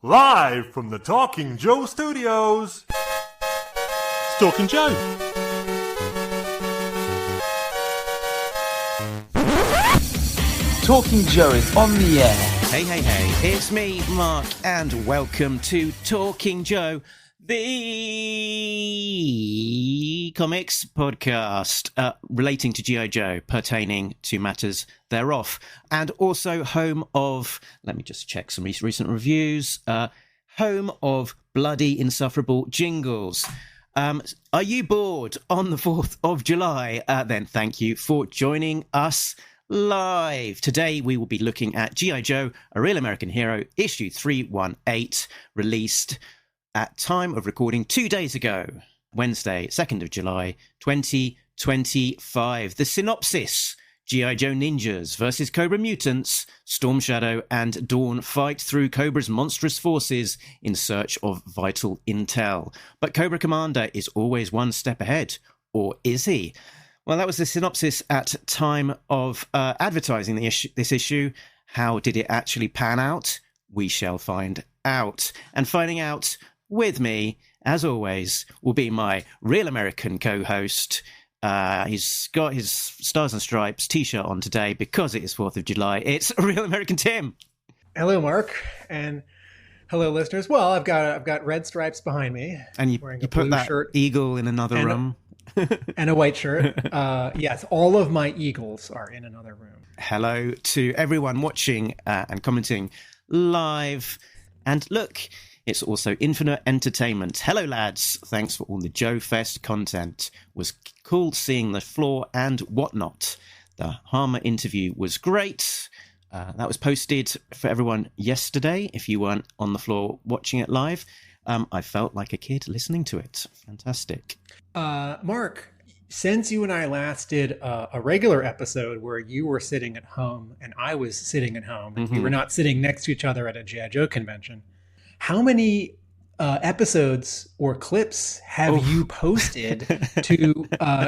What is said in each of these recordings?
Live from the Talking Joe Studios. It's Talking Joe. Talking Joe is on the air. Hey, hey, hey, it's me, Mark, and welcome to Talking Joe, the comics podcast relating to G.I. Joe, pertaining to matters thereof, and also home of, let me just check some recent reviews, home of bloody insufferable jingles. Are you bored on the 4th of July? Then thank you for joining us live. Today we will be looking at G.I. Joe, A Real American Hero, issue 318, released at time of recording 2 days ago, Wednesday, 2nd of July, 2025. The synopsis: G.I. Joe ninjas versus Cobra mutants. Storm Shadow and Dawn fight through Cobra's monstrous forces in search of vital intel. But Cobra Commander is always one step ahead. Or is he? Well, that was the synopsis at time of advertising this issue. How did it actually pan out? We shall find out. And finding out with me, as always, will be my Real American co-host. He's got his Stars and Stripes t-shirt on today because it is 4th of July. It's Real American Tim. Hello, Mark, and hello, listeners. Well, I've got red stripes behind me. And you put that shirt eagle in another room. And a white shirt. Yes, all of my eagles are in another room. Hello to everyone watching and commenting live. And look, it's also Infinite Entertainment. Hello, lads. Thanks for all the Joe Fest content. Was cool seeing the floor and whatnot. The Hama interview was great. That was posted for everyone yesterday. If you weren't on the floor watching it live, I felt like a kid listening to it. Fantastic. Mark, since you and I last did a regular episode where you were sitting at home and I was sitting at home, and we were not sitting next to each other at a G.I. Joe convention, how many episodes or clips have you posted to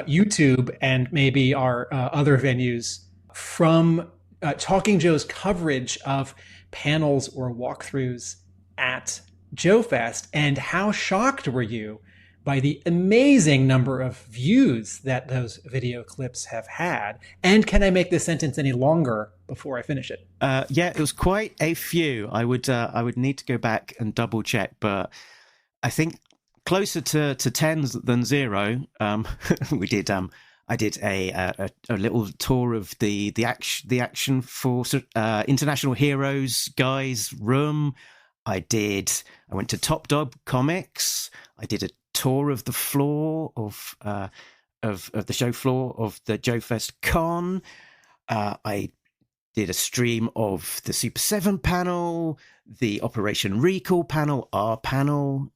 YouTube and maybe our other venues from Talking Joe's coverage of panels or walkthroughs at Joe Fest? And how shocked were you by the amazing number of views that those video clips have had? And can I make this sentence any longer before I finish it? Yeah, it was quite a few. I would need to go back and double check, but I think closer to 10 than 0. We did. I did a little tour of the Action Force International Heroes guys room. I went to Top Dog Comics. I did a tour of the floor of the show floor of the Joe Fest Con. I did a stream of the Super 7 panel, the Operation Recall panel, our panel,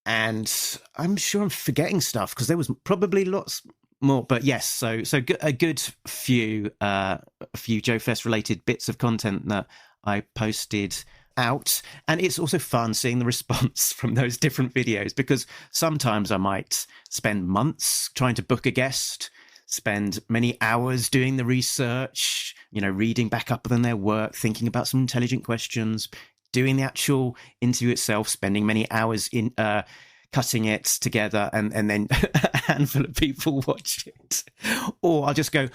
and I'm sure I'm forgetting stuff because there was probably lots more. But yes, so a good few Joe Fest related bits of content that I posted out. And it's also fun seeing the response from those different videos, because sometimes I might spend months trying to book a guest, spend many hours doing the research, reading back up on their work, thinking about some intelligent questions, doing the actual interview itself, spending many hours in cutting it together, and then a handful of people watch it. Or I'll just go,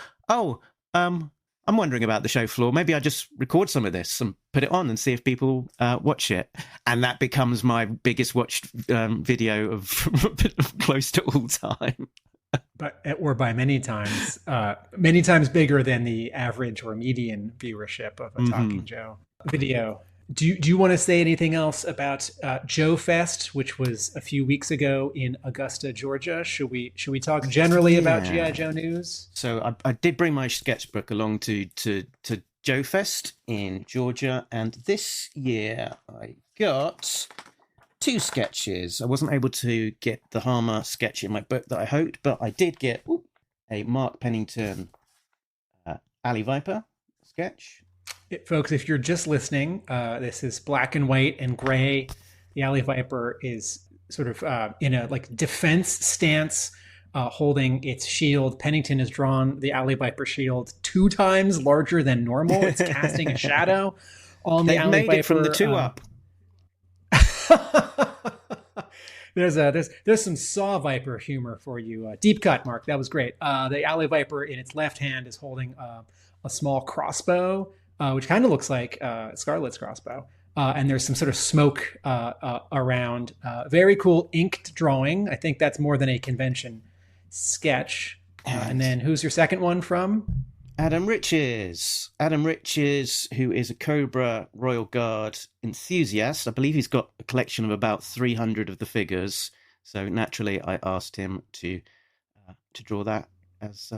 I'm wondering about the show floor. Maybe I just record some of this and put it on and see if people watch it. And that becomes my biggest watched video of close to all time. Or by many times bigger than the average or median viewership of a Talking Joe video. Do you want to say anything else about Joe Fest, which was a few weeks ago in Augusta, Georgia? Should we talk generally about G.I. Joe news? So I did bring my sketchbook along to Joe Fest in Georgia, and this year I got 2 sketches. I wasn't able to get the Hama sketch in my book that I hoped, but I did get a Mark Pennington Alley Viper sketch. Folks, if you're just listening, this is black and white and gray. The Alley Viper is sort of in a defense stance, holding its shield. Pennington has drawn the Alley Viper shield 2 times larger than normal. It's casting a shadow on the Alley Viper. Made it from the 2 up. There's some Saw Viper humor for you. Deep cut, Mark. That was great. The Alley Viper in its left hand is holding a small crossbow, which kind of looks like Scarlet's crossbow. And there's some sort of smoke around. Very cool inked drawing. I think that's more than a convention sketch. And then who's your second one from? Adam Riches. Adam Riches, who is a Cobra Royal Guard enthusiast. I believe he's got a collection of about 300 of the figures. So naturally, I asked him to draw that as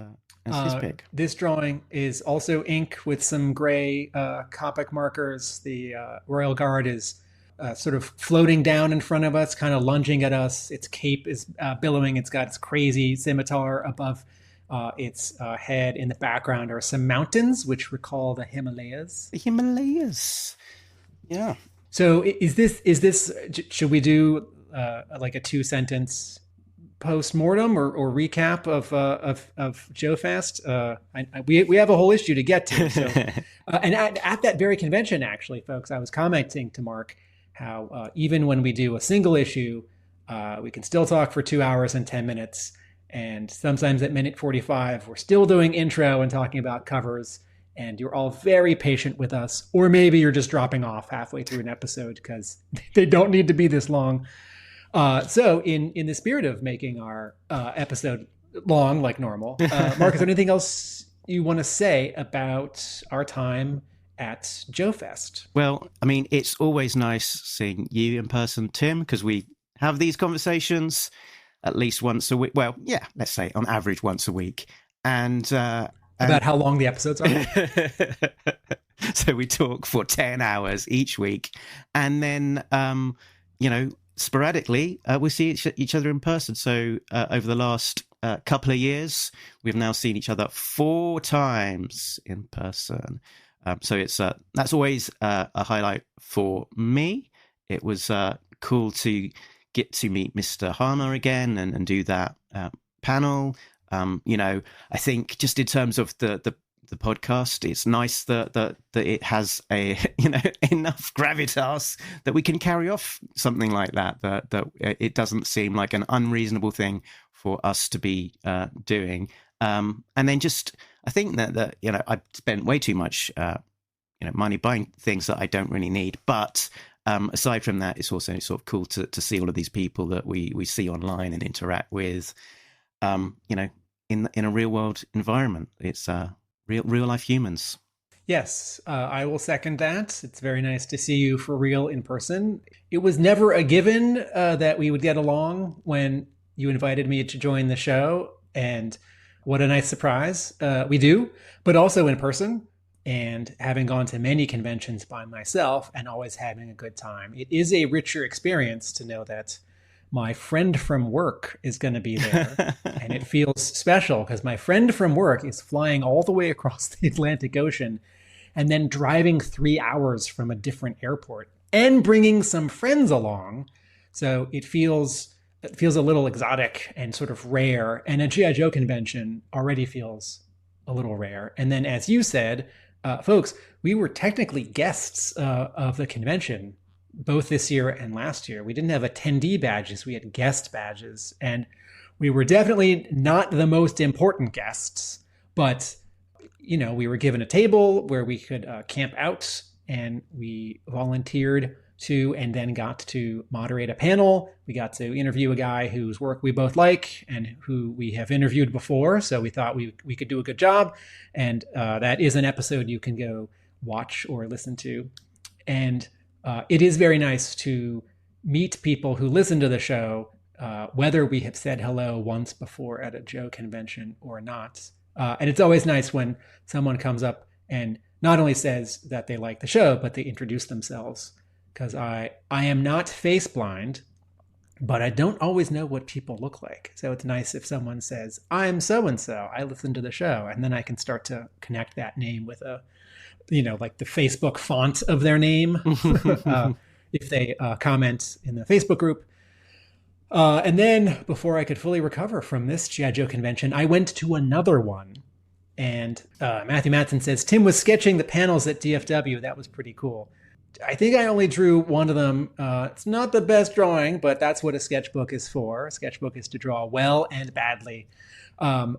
his pick. This drawing is also ink with some gray Copic markers. The Royal Guard is sort of floating down in front of us, kind of lunging at us. Its cape is billowing. It's got its crazy scimitar above its head. In the background are some mountains, which recall the Himalayas. The Himalayas. Yeah. So is this? Should we do like a 2-sentence post-mortem or recap of Joe Fest? We have a whole issue to get to. So, and at that very convention, actually, folks, I was commenting to Mark how even when we do a single issue, we can still talk for 2 hours and 10 minutes. And sometimes at minute 45, we're still doing intro and talking about covers. And you're all very patient with us. Or maybe you're just dropping off halfway through an episode because they don't need to be this long. So in the spirit of making our episode long like normal, Mark, is there anything else you want to say about our time at Joe Fest? Well, I mean, it's always nice seeing you in person, Tim, because we have these conversations at least once a week. Well, yeah, let's say on average once a week. And about how long the episodes are. So we talk for 10 hours each week. And then, sporadically, we see each other in person. So over the last couple of years, we've now seen each other 4 times in person. So it's that's always a highlight for me. It was cool to get to meet Mr. Hama again and do that panel. I think just in terms of the podcast, it's nice that it has a enough gravitas that we can carry off something like that it doesn't seem like an unreasonable thing for us to be doing. And then just I think that I spent way too much money buying things that I don't really need, but aside from that, it's also sort of cool to see all of these people that we see online and interact with, in a real world environment. It's real life humans. Yes, I will second that. It's very nice to see you for real in person. It was never a given that we would get along when you invited me to join the show, and what a nice surprise we do, but also in person. And having gone to many conventions by myself and always having a good time, it is a richer experience to know that my friend from work is going to be there. And it feels special because my friend from work is flying all the way across the Atlantic Ocean and then driving 3 hours from a different airport and bringing some friends along. So it feels a little exotic and sort of rare. And a G.I. Joe convention already feels a little rare. And then, as you said, folks, we were technically guests of the convention, both this year and last year. We didn't have attendee badges. We had guest badges. And we were definitely not the most important guests. But, we were given a table where we could camp out, and we volunteered to and then got to moderate a panel. We got to interview a guy whose work we both like and who we have interviewed before. So we thought we could do a good job. And that is an episode you can go watch or listen to. And it is very nice to meet people who listen to the show, whether we have said hello once before at a Joe convention or not. And it's always nice when someone comes up and not only says that they like the show, but they introduce themselves. Because I am not face blind, but I don't always know what people look like. So it's nice if someone says, I'm so-and-so, I listen to the show. And then I can start to connect that name with like the Facebook font of their name, if they comment in the Facebook group. And then before I could fully recover from this G.I. Joe convention, I went to another one. And Matthew Matson says, Tim was sketching the panels at DFW. That was pretty cool. I think I only drew one of them. It's not the best drawing, but that's what a sketchbook is for. A sketchbook is to draw well and badly.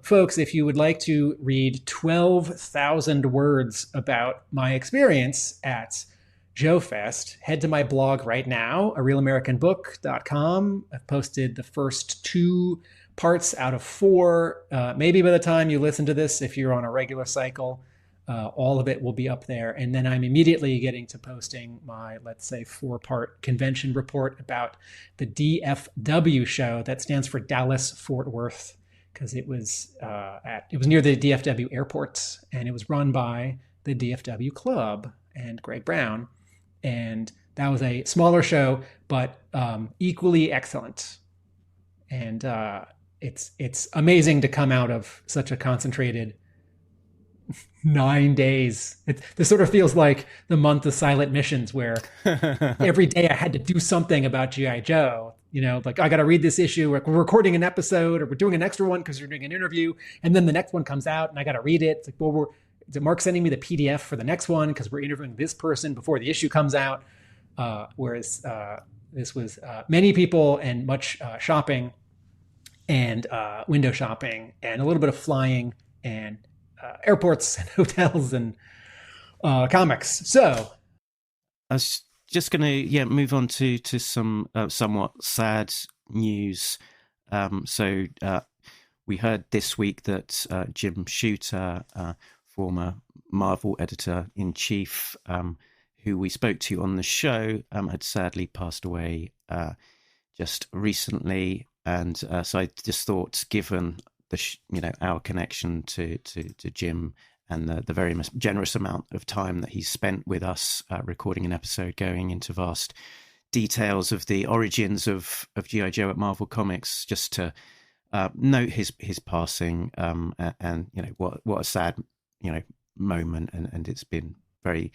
Folks, if you would like to read 12,000 words about my experience at Joe Fest, head to my blog right now, arealamericanbook.com. I've posted the first 2 parts out of 4. Maybe by the time you listen to this, if you're on a regular cycle, all of it will be up there. And then I'm immediately getting to posting my, let's say, 4-part convention report about the DFW show. That stands for Dallas Fort Worth, because it was near the DFW airport, and it was run by the DFW Club and Greg Brown. And that was a smaller show, but equally excellent. And it's amazing to come out of such a concentrated 9 days. This sort of feels like the month of silent missions, where every day I had to do something about G.I. Joe. You know, like, I got to read this issue, or we're recording an episode, or we're doing an extra one because we're doing an interview, and then the next one comes out and I got to read it. It's like, well, is Mark sending me the PDF for the next one because we're interviewing this person before the issue comes out? Whereas this was many people and much shopping and window shopping and a little bit of flying and airports and hotels and comics. So I was just going to move on to some somewhat sad news. So we heard this week that Jim Shooter, former Marvel editor-in-chief, who we spoke to on the show, had sadly passed away just recently. And so I just thought, given our connection to Jim and the very generous amount of time that he's spent with us recording an episode, going into vast details of the origins of G.I. Joe at Marvel Comics, just to note his passing, and what a sad moment, and it's been very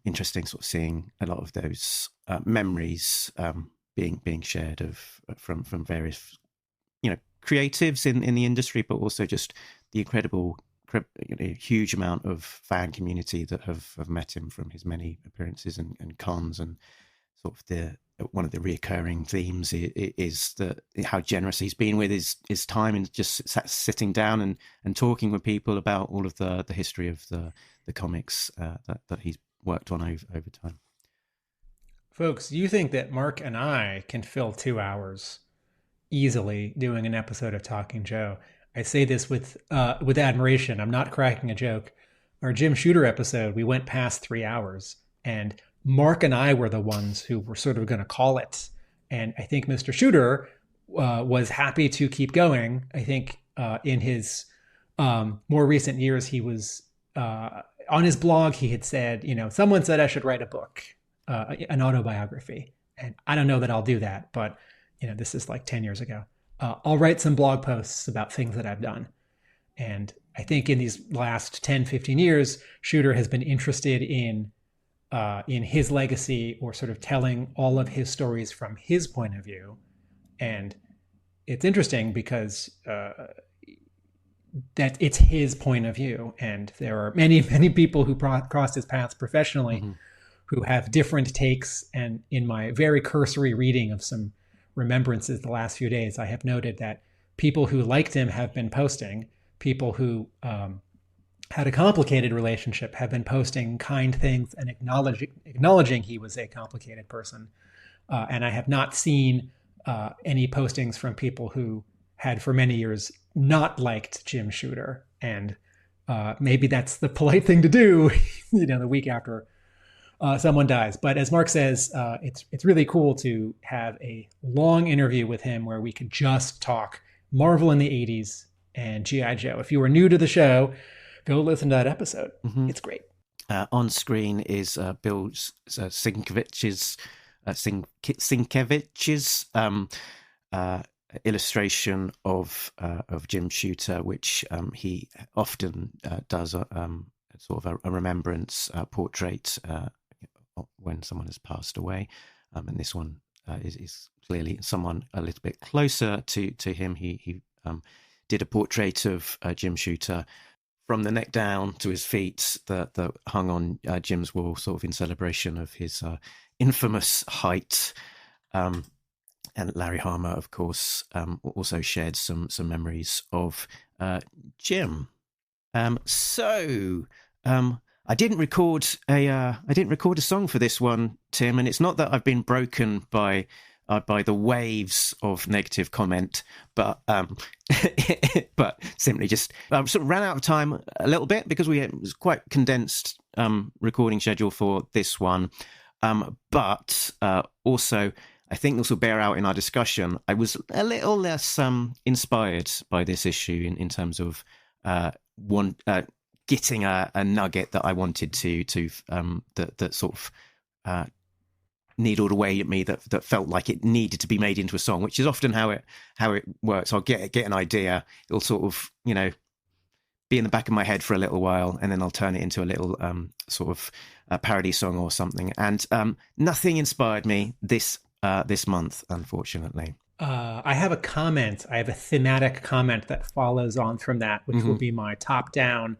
interesting sort of seeing a lot of those memories being shared from various creatives in the industry, but also just the incredible huge amount of fan community that have met him from his many appearances and cons. And sort of one of the reoccurring themes is that how generous he's been with his time, and just sitting down and talking with people about all of the history of the comics that he's worked on over time. Folks, you think that Mark and I can fill 2 hours easily doing an episode of Talking Joe? I say this with admiration. I'm not cracking a joke. Our Jim Shooter episode, we went past 3 hours, and Mark and I were the ones who were sort of going to call it. And I think Mr. Shooter was happy to keep going. I think in his more recent years, he was on his blog, he had said, someone said I should write a book, an autobiography. And I don't know that I'll do that, but this is like 10 years ago. I'll write some blog posts about things that I've done. And I think in these last 10, 15 years, Shooter has been interested in his legacy, or sort of telling all of his stories from his point of view. And it's interesting because that it's his point of view. And there are many, many people who crossed his paths professionally who have different takes. And in my very cursory reading of some remembrances the last few days, I have noted that people who liked him have been posting. People who had a complicated relationship have been posting kind things and acknowledging he was a complicated person. And I have not seen any postings from people who had for many years not liked Jim Shooter. And maybe that's the polite thing to do, the week after someone dies. But as Mark says, it's really cool to have a long interview with him where we could just talk Marvel in the 80s and G.I. Joe. If you were new to the show, go listen to that episode. It's great. On screen is Bill Sienkiewicz's illustration of Jim Shooter, which he often does sort of a remembrance portrait when someone has passed away. And this one is clearly someone a little bit closer to him. He did a portrait of Jim Shooter from the neck down to his feet that hung on Jim's wall, sort of in celebration of his infamous height. And Larry Hama, of course, also shared some memories of Jim. I didn't record a song for this one, Tim, and it's not that I've been broken by the waves of negative comment, but but simply just sort of ran out of time a little bit because it was quite condensed recording schedule for this one. But also, I think this will bear out in our discussion. I was a little less inspired by this issue in terms of getting a nugget that I wanted to that sort of needled away at me that felt like it needed to be made into a song, which is often how it works. I'll get an idea, it'll sort of be in the back of my head for a little while, and then I'll turn it into a little sort of a parody song or something. And nothing inspired me this month, unfortunately. I have a comment. I have a thematic comment that follows on from that, which will be my top-down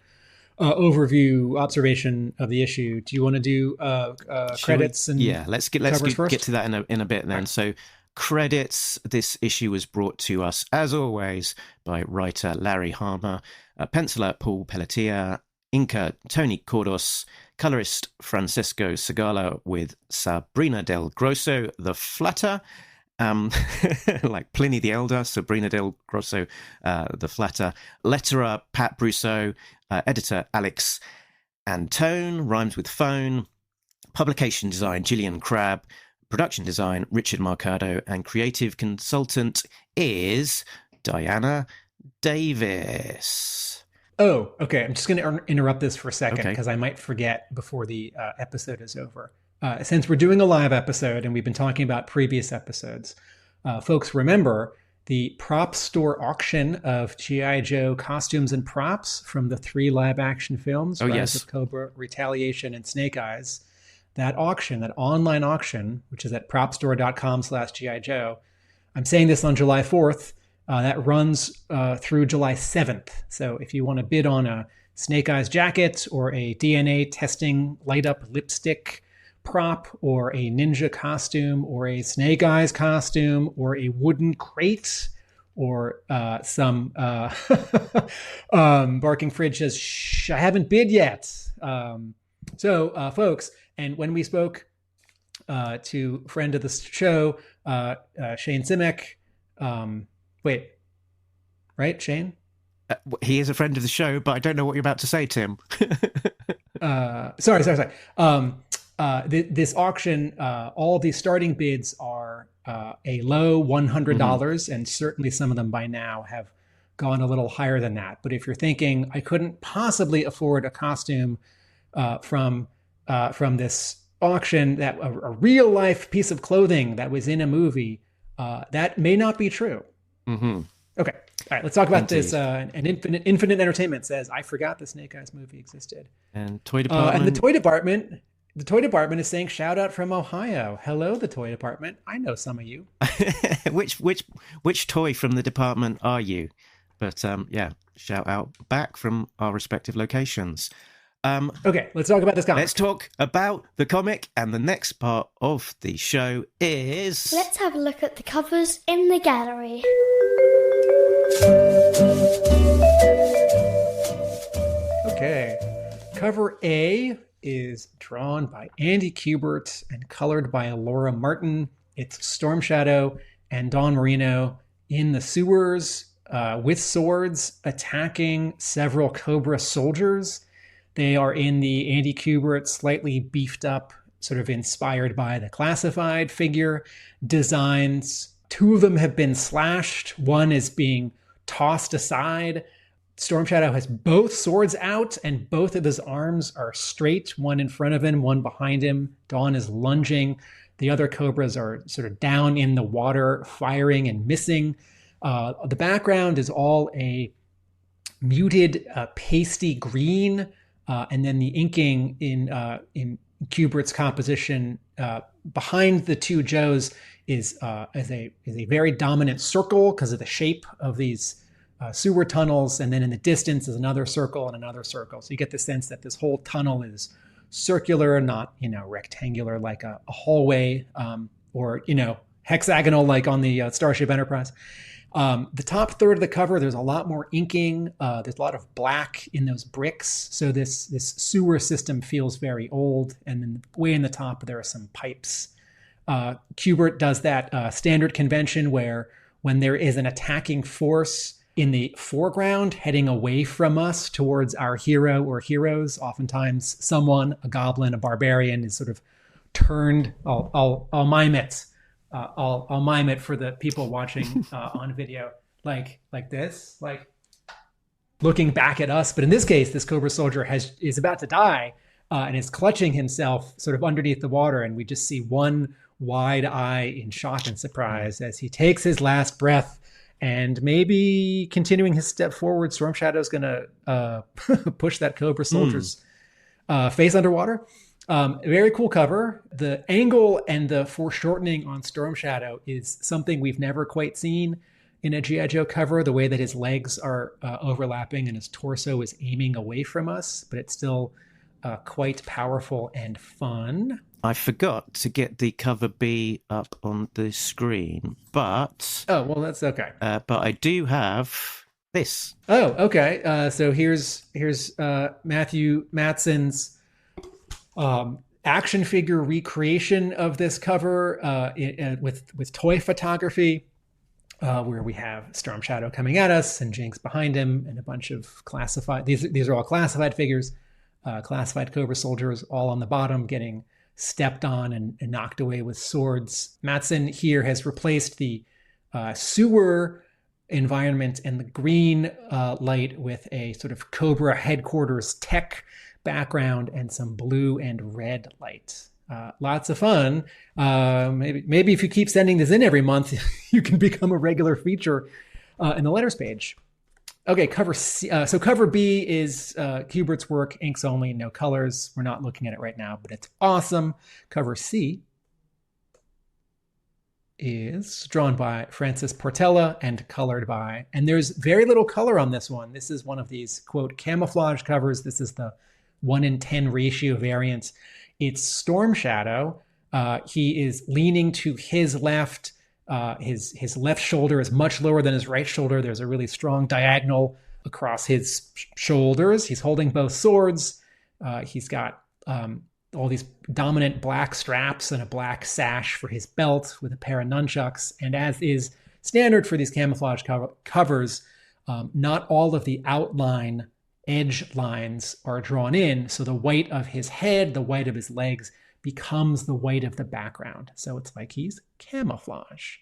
overview observation of the issue. Do you want to do credits? Let's get to that in a bit then. Right. So credits. This issue was brought to us, as always, by writer Larry Hama, penciler Paul Peleteier, inker Tony Kordos, colorist Francesco Segala, with Sabrina del Grosso, the flatter. Like Pliny the Elder, Sabrina del Grosso, the flatter, letterer Pat Brousseau, editor Alex Antone, rhymes with phone, publication design Jillian Crabb, production design Richard Mercado, and creative consultant is Diana Davis. Oh, okay. I'm just going to interrupt this for a second because I might forget before the episode is over. Since we're doing a live episode and we've been talking about previous episodes, folks, remember the prop store auction of G.I. Joe costumes and props from the 3 live action films, Rise of Cobra, Retaliation, and Snake Eyes. That auction, that online auction, which is at propstore.com/G.I. Joe. I'm saying this on July 4th. That runs through July 7th. So if you want to bid on a Snake Eyes jacket or a DNA testing light up lipstick prop or a ninja costume or a Snake Eyes costume or a wooden crate or some Barking Fridge says, shh, I haven't bid yet. So folks, and when we spoke to friend of the show, Shane Simek, wait, right, Shane? He is a friend of the show, but I don't know what you're about to say, Tim. Sorry. This auction, all the starting bids are a low $100, and certainly some of them by now have gone a little higher than that. But if you're thinking, I couldn't possibly afford a costume from this auction, that a real life piece of clothing that was in a movie, that may not be true. Mm-hmm. Okay. All right. Let's talk about this. And Infinite Entertainment says, I forgot the Snake Eyes movie existed. And Toy Department. And the Toy Department is saying, shout out from Ohio. Hello, the Toy Department. I know some of you. Which toy from the department are you? But shout out back from our respective locations. Okay, let's talk about this comic. Let's talk about the comic, and the next part of the show is... Let's have a look at the covers in the gallery. Okay, cover A is drawn by Andy Kubert and colored by Laura Martin. It's Storm Shadow and Don Marino in the sewers with swords attacking several Cobra soldiers. They are in the Andy Kubert slightly beefed up, sort of inspired by the Classified figure designs. 2 of them have been slashed. 1 is being tossed aside. Storm Shadow has both swords out and both of his arms are straight, 1 in front of him, 1 behind him. Dawn is lunging. The other Cobras are sort of down in the water, firing and missing. The background is all a muted, pasty green. And then the inking in Kubert's composition behind the 2 Joes is a very dominant circle because of the shape of these sewer tunnels, and then in the distance is another circle and another circle. So you get the sense that this whole tunnel is circular, not rectangular like a hallway, or hexagonal like on the Starship Enterprise. The top third of the cover, there's a lot more inking. There's a lot of black in those bricks. So this sewer system feels very old. And then way in the top, there are some pipes. Kubert does that standard convention where when there is an attacking force in the foreground heading away from us towards our hero or heroes, oftentimes someone, a goblin, a barbarian, is sort of turned. I'll mime it. I'll mime it for the people watching on video, like this, like looking back at us. But in this case, this Cobra soldier is about to die and is clutching himself sort of underneath the water. And we just see one wide eye in shock and surprise as he takes his last breath. And maybe continuing his step forward, Storm Shadow's going to push that Cobra soldier's face underwater. Very cool cover. The angle and the foreshortening on Storm Shadow is something we've never quite seen in a G.I. Joe cover, the way that his legs are overlapping and his torso is aiming away from us, but it's still quite powerful and fun. I forgot to get the cover B up on the screen, but... Oh, well, that's okay. But I do have this. Oh, okay. So here's Matthew Matson's action figure recreation of this cover with toy photography, where we have Storm Shadow coming at us and Jinx behind him and a bunch of classified... These are all classified figures, classified Cobra soldiers, all on the bottom getting stepped on and knocked away with swords. Matson here has replaced the sewer environment and the green light with a sort of Cobra headquarters tech background and some blue and red light. Lots of fun. Maybe if you keep sending this in every month, you can become a regular feature in the letters page. Okay, cover C. So cover B is Kubert's work, inks only, no colors. We're not looking at it right now, but it's awesome. Cover C is drawn by Francis Portela and colored by, and there's very little color on this one. This is one of these, quote, camouflage covers. This is the 1:10 ratio variant. It's Storm Shadow. He is leaning to his left. His left shoulder is much lower than his right shoulder. There's a really strong diagonal across his shoulders. He's holding both swords. He's got all these dominant black straps and a black sash for his belt with a pair of nunchucks. And as is standard for these camouflage covers, not all of the outline edge lines are drawn in. So the white of his head, the white of his legs, becomes the white of the background. So it's like he's camouflage.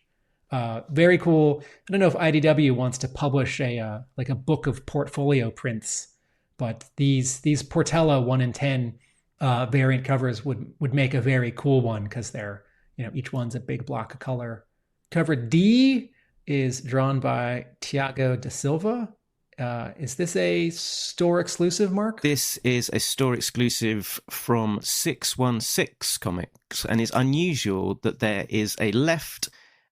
Very cool. I don't know if IDW wants to publish a book of portfolio prints, but these Portela 1:10 variant covers would make a very cool one because they're, each one's a big block of color. Cover D is drawn by Tiago da Silva. Is this a store exclusive, Mark? This is a store exclusive from 616 Comics, and it's unusual that there is a left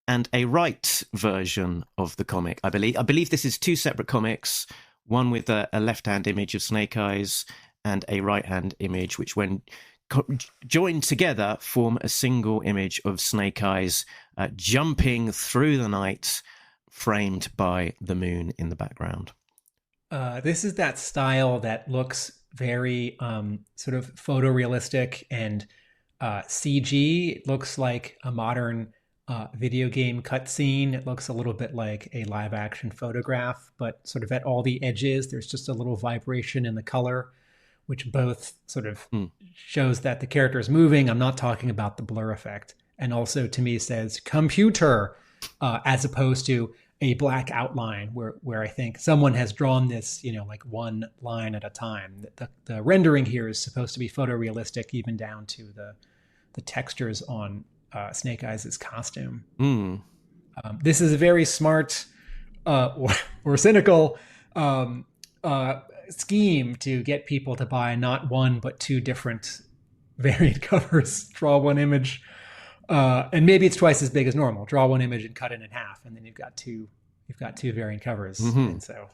and a right version of the comic. I believe this is two separate comics, one with a left-hand image of Snake Eyes and a right-hand image, which when joined together form a single image of Snake Eyes jumping through the night, framed by the moon in the background. This is that style that looks very sort of photorealistic and CG. It looks like a modern video game cutscene. It looks a little bit like a live action photograph, but sort of at all the edges, there's just a little vibration in the color, which both sort of shows that the character is moving. I'm not talking about the blur effect. And also to me says computer, as opposed to a black outline where I think someone has drawn this, like one line at a time. The rendering here is supposed to be photorealistic, even down to the textures on Snake Eyes' costume. This is a very smart or cynical scheme to get people to buy not one but two different variant covers. Draw one image, and maybe it's twice as big as normal. Draw one image and cut it in half, and then you've got two we've got two variant covers, and so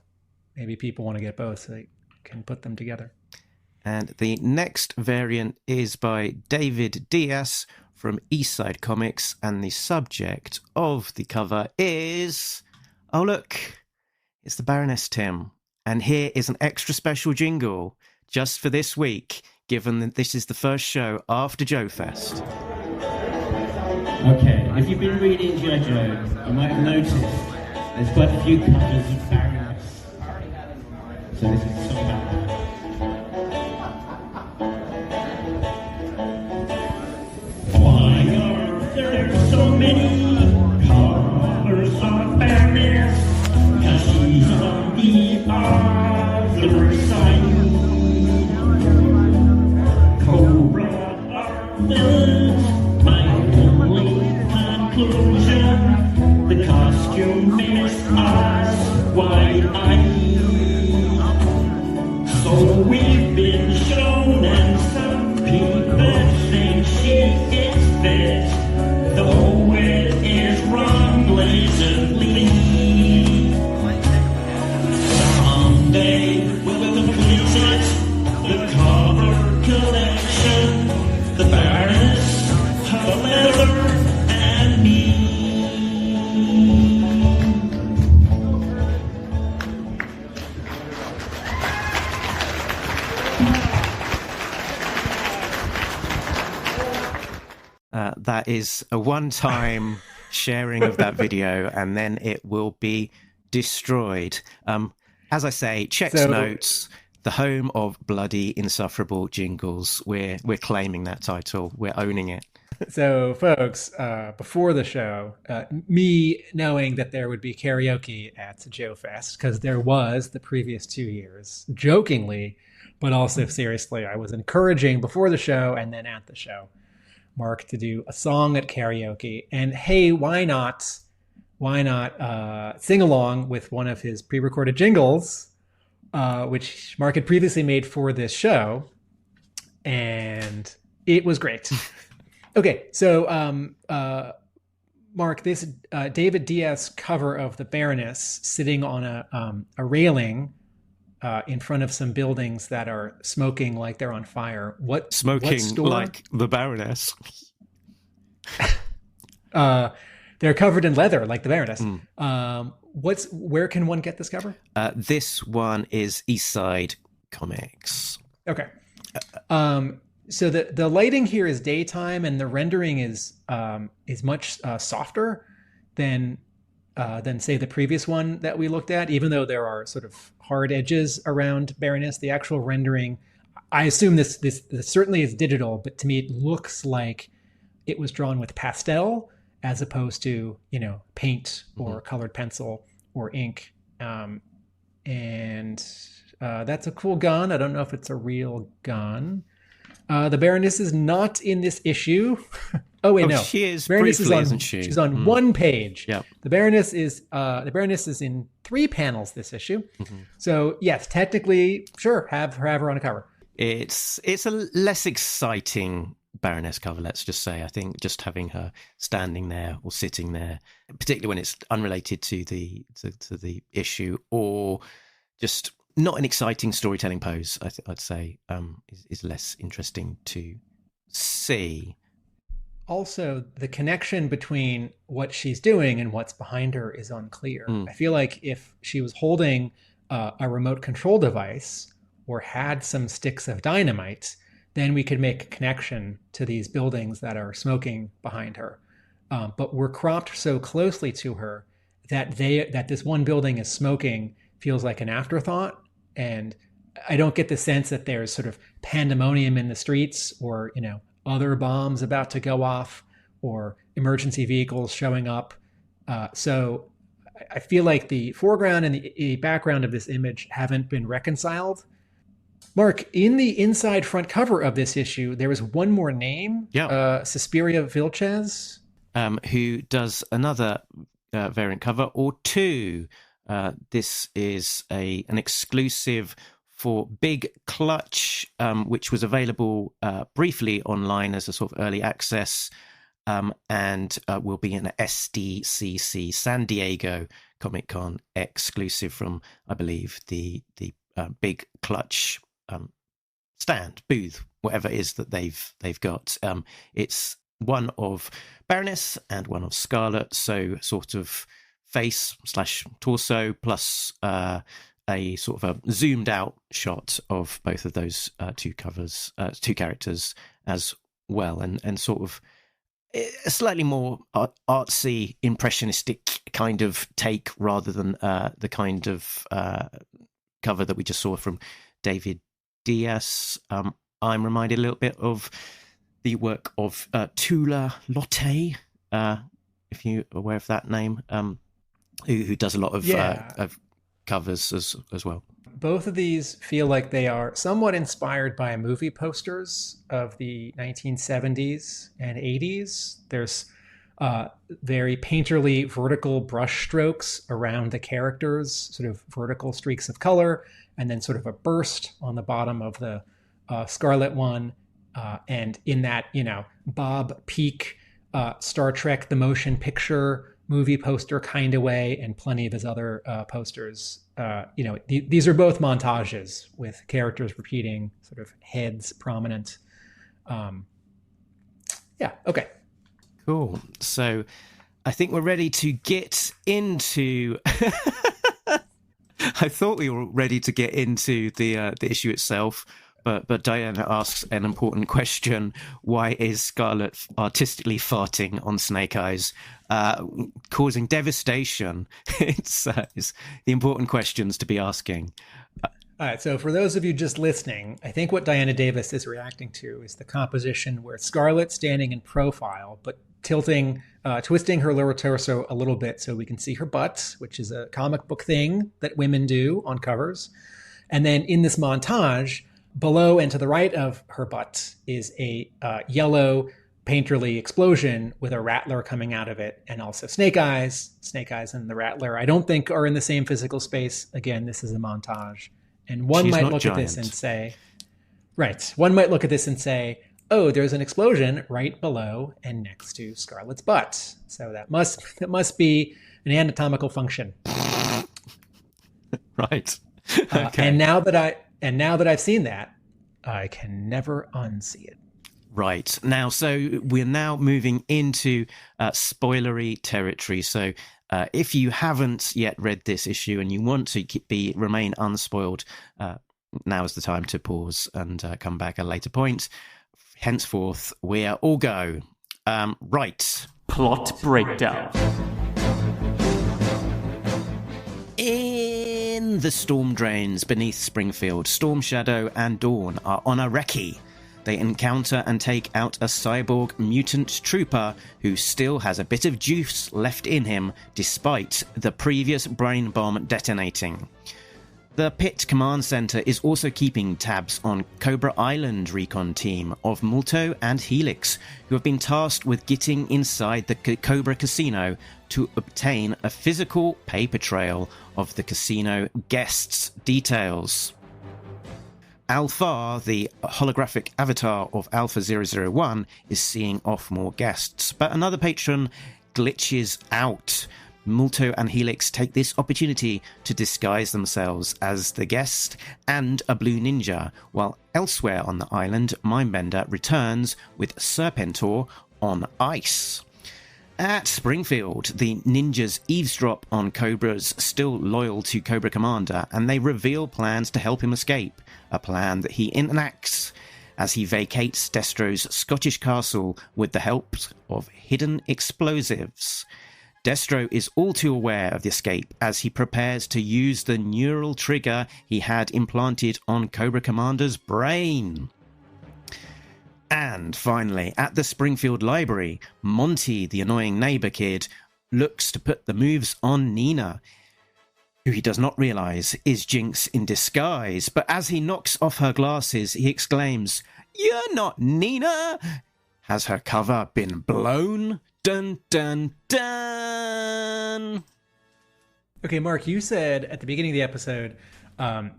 maybe people want to get both so they can put them together. And the next variant is by David Diaz from Eastside Comics, and the subject of the cover is... Oh, look, it's the Baroness, Tim. And here is an extra special jingle just for this week, given that this is the first show after Joe Fest. Okay, if you've been reading G.I. Joe, you might have noticed there's quite a few covers of Baroness. So this is a song about that. Why are there so many covers of Baroness? 'Cause she's on the other side. Cobra Commander, my only conclusion. The costume is us, wide-eyed. So we've been shown, and some people think she is fit, though it is wrong blatantly. Someday we'll complete it, the cover collection, the Baroness, her leather, and me. That is a one-time sharing of that video, and then it will be destroyed. As I say, checks notes, the home of bloody, insufferable jingles. We're claiming that title. We're owning it. So, folks, before the show, me knowing that there would be karaoke at Joe Fest, because there was the previous 2 years, jokingly, but also seriously, I was encouraging before the show and then at the show, Mark to do a song at karaoke. And hey, why not sing along with one of his pre-recorded jingles, which Mark had previously made for this show, and it was great. Okay, so Mark, this David Diaz cover of the Baroness sitting on a railing in front of some buildings that are smoking like they're on fire. What like the Baroness? They're covered in leather like the Baroness. Where can one get this cover? This one is Eastside Comics. Okay. So the lighting here is daytime, and the rendering is much softer than say the previous one that we looked at. Even though there are sort of hard edges around Baroness, the actual rendering, I assume this certainly is digital, but to me it looks like it was drawn with pastel as opposed to paint or colored pencil or ink. And that's a cool gun. I don't know if it's a real gun. The Baroness is not in this issue. Oh wait, no. She is Baroness briefly, is isn't she? She's on one page. Yep. The Baroness is in 3 panels this issue. So yes, technically, sure, have her on a cover. It's a less exciting Baroness cover, let's just say. I think just having her standing there or sitting there, particularly when it's unrelated to the issue, or just not an exciting storytelling pose, I'd say, is less interesting to see. Also, the connection between what she's doing and what's behind her is unclear. I feel like if she was holding a remote control device or had some sticks of dynamite, then we could make a connection to these buildings that are smoking behind her. But we're cropped so closely to her that this one building is smoking feels like an afterthought. And I don't get the sense that there's sort of pandemonium in the streets, or, other bombs about to go off, or emergency vehicles showing up. So I feel like the foreground and the background of this image haven't been reconciled. Mark, in the inside front cover of this issue, there was one more name, Suspiria Vilches, who does another variant cover, or 2. This is an exclusive for Big Clutch, which was available briefly online as a sort of early access. and will be an SDCC San Diego Comic Con exclusive from, I believe, the big Clutch stand, booth, whatever it is that they've got. It's one of Baroness and one of Scarlet, so sort of face/torso plus a sort of a zoomed out shot of both of those two characters as well, and sort of a slightly more artsy, impressionistic kind of take rather than the kind of cover that we just saw from David Diaz. I'm reminded a little bit of the work of Tula Lotte, if you're aware of that name, who does a lot of covers as well. Both of these feel like they are somewhat inspired by movie posters of the 1970s and 80s. There's very painterly vertical brush strokes around the characters, sort of vertical streaks of color, and then sort of a burst on the bottom of the Scarlet one. And in that, Bob Peak, Star Trek, the motion picture movie poster kind of way, and plenty of his other posters. These are both montages with characters repeating, sort of heads prominent. Okay. Cool. So I think we're ready to get into... I thought we were ready to get into the issue itself, but Diana asks an important question. Why is Scarlet artistically farting on Snake Eyes, causing devastation? It's the important questions to be asking. All right, so for those of you just listening, I think what Diana Davis is reacting to is the composition where Scarlet's standing in profile, but twisting her lower torso a little bit so we can see her butt, which is a comic book thing that women do on covers. And then in this montage, below and to the right of her butt is a yellow painterly explosion with a rattler coming out of it, and also Snake Eyes. Snake Eyes and the rattler, I don't think, are in the same physical space. Again, this is a montage. And one might look at this and say, oh, there's an explosion right below and next to Scarlet's butt. So that must be an anatomical function. Right. Okay. And now that I've seen that, I can never unsee it. Right. Now, so we're now moving into spoilery territory. So if you haven't yet read this issue and you want to remain unspoiled, now is the time to pause and come back at a later point. Henceforth, we're all go. Right. Plot breakdown. In the storm drains beneath Springfield, Storm Shadow and Dawn are on a recce. They encounter and take out a cyborg mutant trooper who still has a bit of juice left in him despite the previous brain bomb detonating. The Pit Command Center is also keeping tabs on Cobra Island recon team of Multo and Helix, who have been tasked with getting inside the Cobra Casino to obtain a physical paper trail of the casino guests' details. Alpha, the holographic avatar of Alpha 001, is seeing off more guests, but another patron glitches out. Multo and Helix take this opportunity to disguise themselves as the guest and a blue ninja, while elsewhere on the island, Mindbender returns with Serpentor on ice. At Springfield, the ninjas eavesdrop on Cobra's still loyal to Cobra Commander, and they reveal plans to help him escape, a plan that he enacts as he vacates Destro's Scottish castle with the help of hidden explosives. Destro is all too aware of the escape as he prepares to use the neural trigger he had implanted on Cobra Commander's brain. And finally, at the Springfield Library, Monty, the annoying neighbor kid, looks to put the moves on Nina, who he does not realize is Jinx in disguise. But as he knocks off her glasses, he exclaims, "You're not Nina! Has her cover been blown? Dun, dun, dun!" Okay, Mark, you said at the beginning of the episode,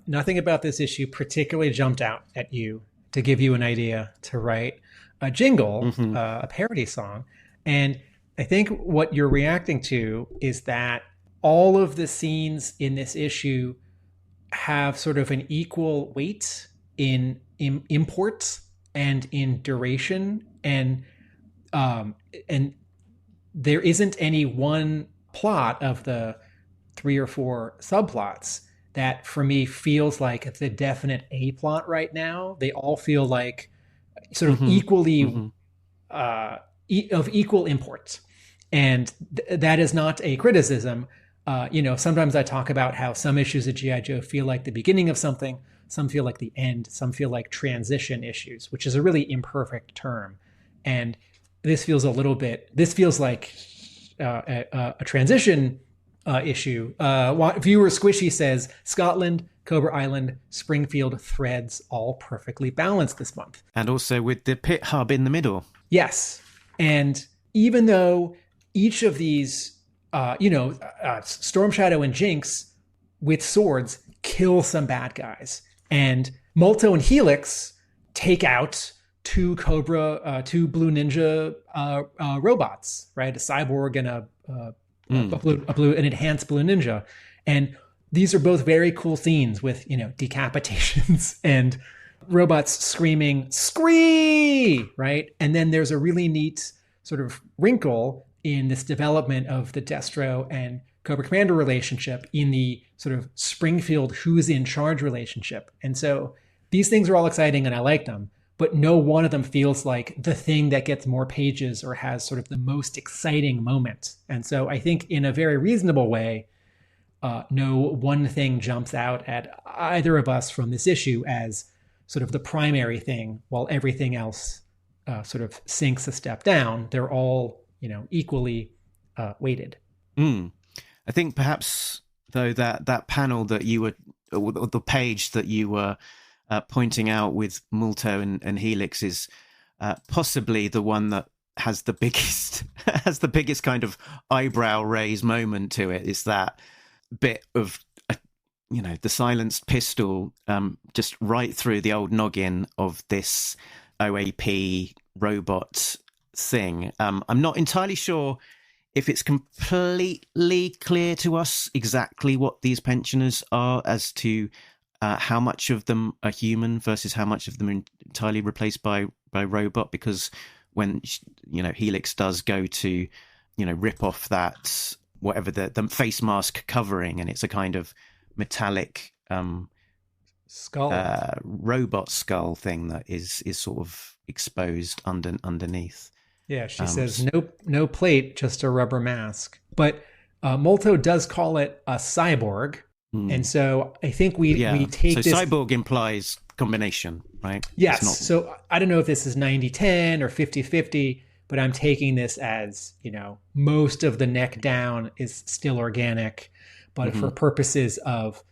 nothing about this issue particularly jumped out at you to give you an idea to write a jingle, a parody song. And I think what you're reacting to is that all of the scenes in this issue have sort of an equal weight in import and in duration, and there isn't any one plot of the 3 or 4 subplots that for me feels like it's a definite A plot right now. They all feel like sort of equally of equal import. And that is not a criticism. Sometimes I talk about how some issues of G.I. Joe feel like the beginning of something, some feel like the end, some feel like transition issues, which is a really imperfect term. And this feels like a transition issue. Viewer Squishy says, Scotland, Cobra Island, Springfield threads all perfectly balanced this month. And also with the pit hub in the middle. Yes. And even though each of these, Storm Shadow and Jinx with swords kill some bad guys, and Molto and Helix take out 2 Blue Ninja robots, right? A cyborg and an enhanced Blue Ninja. And these are both very cool scenes with, decapitations and robots screaming, "Scree!" right? And then there's a really neat sort of wrinkle in this development of the Destro and Cobra Commander relationship in the sort of Springfield who's in charge relationship. And so these things are all exciting and I like them, but no one of them feels like the thing that gets more pages or has sort of the most exciting moment. And so I think in a very reasonable way, no one thing jumps out at either of us from this issue as sort of the primary thing, while everything else sort of sinks a step down. They're all, equally weighted. I think perhaps, though, that panel that you were, or the page that you were pointing out with Molto and Helix is possibly the one that has the biggest kind of eyebrow raise moment to it. Is that bit of the silenced pistol just right through the old noggin of this OAP robot thing. I'm not entirely sure if it's completely clear to us exactly what these pensioners are as to how much of them are human versus how much of them are entirely replaced by robot, because when Helix does go to rip off that whatever the face mask covering, and it's a kind of metallic skull, robot skull thing that is sort of exposed underneath. Yeah, she says no plate, just a rubber mask. But Molto does call it a cyborg, and so I think we take so this. Cyborg implies combination, right? Yes. So I don't know if this is 90-10 or 50-50, but I'm taking this as most of the neck down is still organic, but for purposes of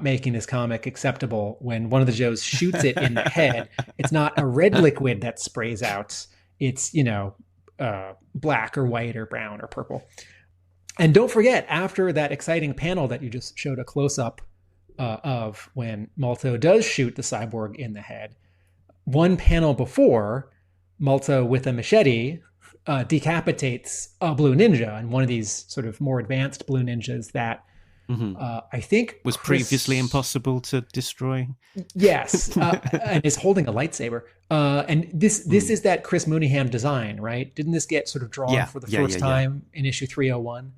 making this comic acceptable, when one of the Joes shoots it in the head, it's not a red liquid that sprays out. It's, black or white or brown or purple. And don't forget, after that exciting panel that you just showed a close-up of when Molto does shoot the cyborg in the head, one panel before, Molto with a machete decapitates a Blue Ninja, and one of these sort of more advanced Blue Ninjas that I think was previously impossible to destroy. Yes, and is holding a lightsaber. And this is that Chris Mooneyham design, right? Didn't this get sort of drawn for the first time in issue 301?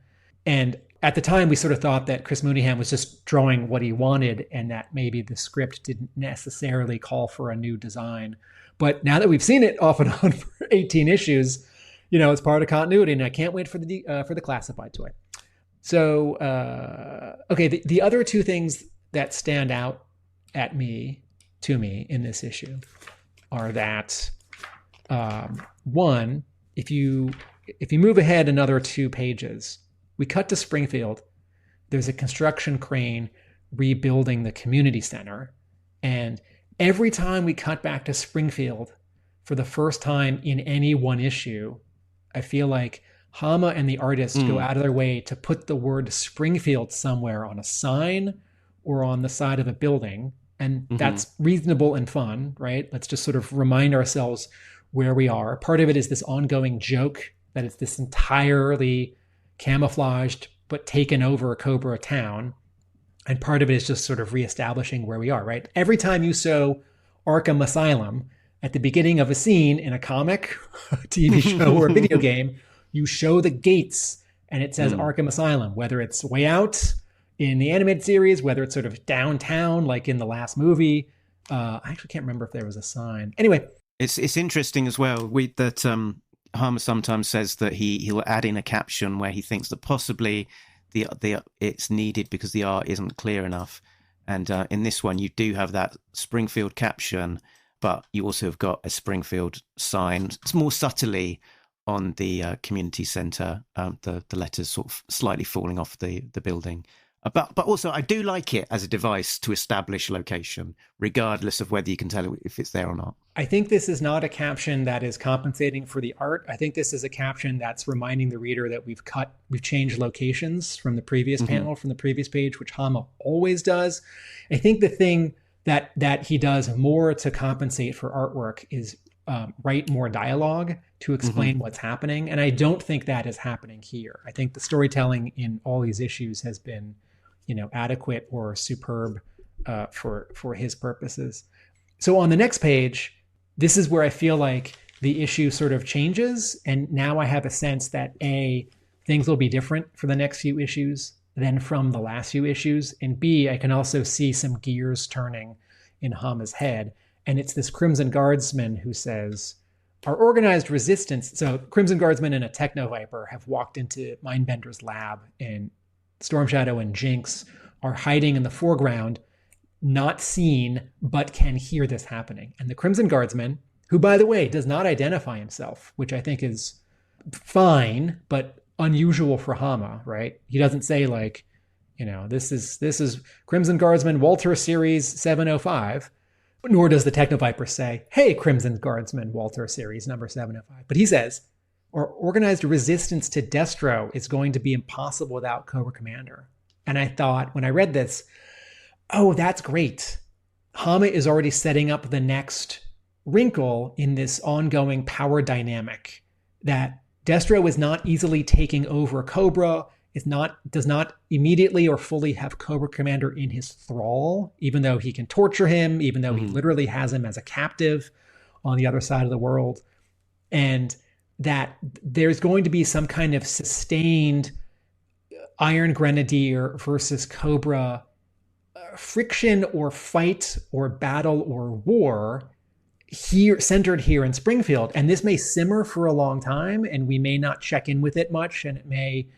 And at the time, we sort of thought that Chris Mooneyham was just drawing what he wanted, and that maybe the script didn't necessarily call for a new design. But now that we've seen it off and on for 18 issues, it's part of continuity, and I can't wait for the classified toy. So, the other two things that stand out to me in this issue are that, one, if you move ahead another 2 pages, we cut to Springfield. There's a construction crane rebuilding the community center. And every time we cut back to Springfield for the first time in any one issue, I feel like Hama and the artist go out of their way to put the word Springfield somewhere on a sign or on the side of a building. And that's reasonable and fun, right? Let's just sort of remind ourselves where we are. Part of it is this ongoing joke that it's this entirely camouflaged but taken over Cobra town. And part of it is just sort of reestablishing where we are, right? Every time you show Arkham Asylum at the beginning of a scene in a comic, a TV show, or a video game, you show the gates and it says Arkham Asylum, whether it's way out in the animated series, whether it's sort of downtown, like in the last movie. I actually can't remember if there was a sign. Anyway. It's interesting as well that Hama sometimes says that he'll add in a caption where he thinks that possibly it's needed because the art isn't clear enough. And in this one, you do have that Springfield caption, but you also have got a Springfield sign. It's more subtly on the community centre, the letters sort of slightly falling off the building. But also, I do like it as a device to establish location, regardless of whether you can tell if it's there or not. I think this is not a caption that is compensating for the art. I think this is a caption that's reminding the reader that we've changed locations from the previous panel, from the previous page, which Hama always does. I think the thing that he does more to compensate for artwork is write more dialogue to explain what's happening. And I don't think that is happening here. I think the storytelling in all these issues has been, adequate or superb for his purposes. So on the next page, this is where I feel like the issue sort of changes. And now I have a sense that A, things will be different for the next few issues than from the last few issues. And B, I can also see some gears turning in Hama's head. And it's this Crimson Guardsman who says, our organized resistance. So Crimson Guardsman and a Techno Viper have walked into Mindbender's lab, and Storm Shadow and Jinx are hiding in the foreground, not seen, but can hear this happening. And the Crimson Guardsman, who, by the way, does not identify himself, which I think is fine, but unusual for Hama, right? He doesn't say like, this is Crimson Guardsman Walter Series 705. Nor does the Techno Viper say, hey, Crimson Guardsman, Walter Series number 705. But he says, our organized resistance to Destro is going to be impossible without Cobra Commander. And I thought, when I read this, oh, that's great. Hama is already setting up the next wrinkle in this ongoing power dynamic, that Destro is not easily taking over Cobra, does not immediately or fully have Cobra Commander in his thrall, even though he can torture him, even though he literally has him as a captive on the other side of the world. And that there's going to be some kind of sustained Iron Grenadier versus Cobra friction or fight or battle or war here, centered here in Springfield. And this may simmer for a long time, and we may not check in with it much, and it may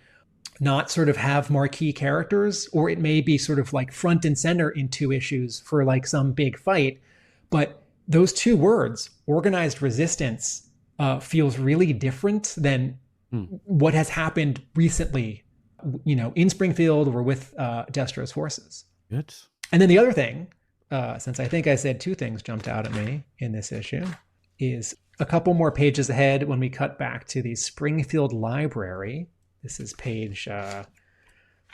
not sort of have marquee characters, or it may be sort of like front and center in two issues for like some big fight. But those two words, organized resistance, feels really different than what has happened recently, in Springfield or with Destro's forces. Good. And then the other thing, since I think I said two things jumped out at me in this issue, is a couple more pages ahead when we cut back to the Springfield Library. This is page,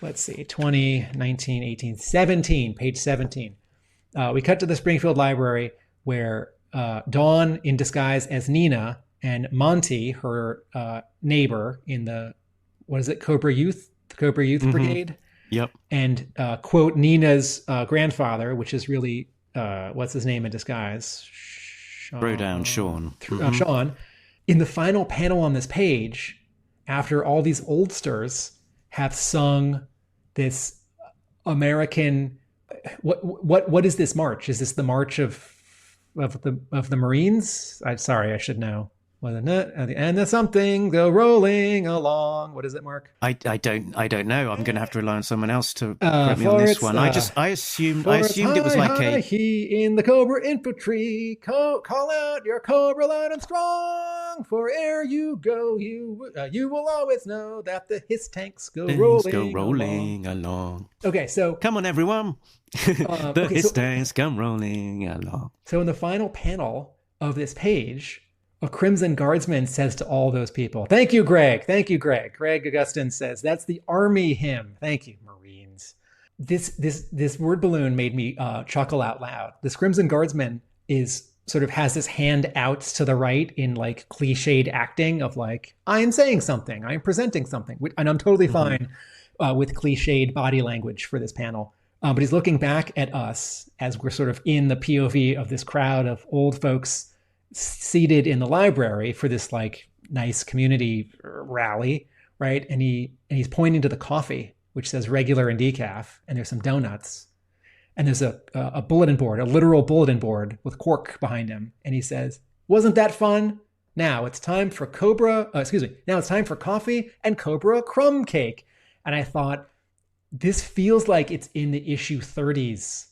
20, 19, 18, 17, page 17. We cut to the Springfield Library where Dawn, in disguise as Nina, and Monty, her neighbor in the, Cobra Youth Brigade? Yep. And quote Nina's grandfather, which is really, what's his name in disguise? Sean. Sean. In the final panel on this page, after all these oldsters have sung this American, what is this march? Is this the march of the Marines? I should know. And there's something go rolling along. What is it, Mark? I don't know. I'm going to have to rely on someone else to correct me on this one. I assumed it was like a he in the Cobra infantry. Call out your Cobra loud and strong. For ere you go, you will always know that the his tanks go rolling along. Okay, so come on, everyone. His tanks come rolling along. So in the final panel of this page, a Crimson Guardsman says to all those people, thank you, Greg. Thank you, Greg. Greg Augustin says, that's the Army hymn. Thank you, Marines. This word balloon made me chuckle out loud. This Crimson Guardsman is sort of has his hand out to the right in like cliched acting of like, I am saying something, I am presenting something. And I'm totally fine with cliched body language for this panel. But he's looking back at us as we're sort of in the POV of this crowd of old folks seated in the library for this like nice community rally, right? And he's pointing to the coffee, which says regular and decaf, and there's some donuts. And there's a bulletin board, a literal bulletin board with cork behind him. And he says, wasn't that fun? Now it's time for now it's time for coffee and Cobra crumb cake. And I thought, this feels like it's in the issue 30s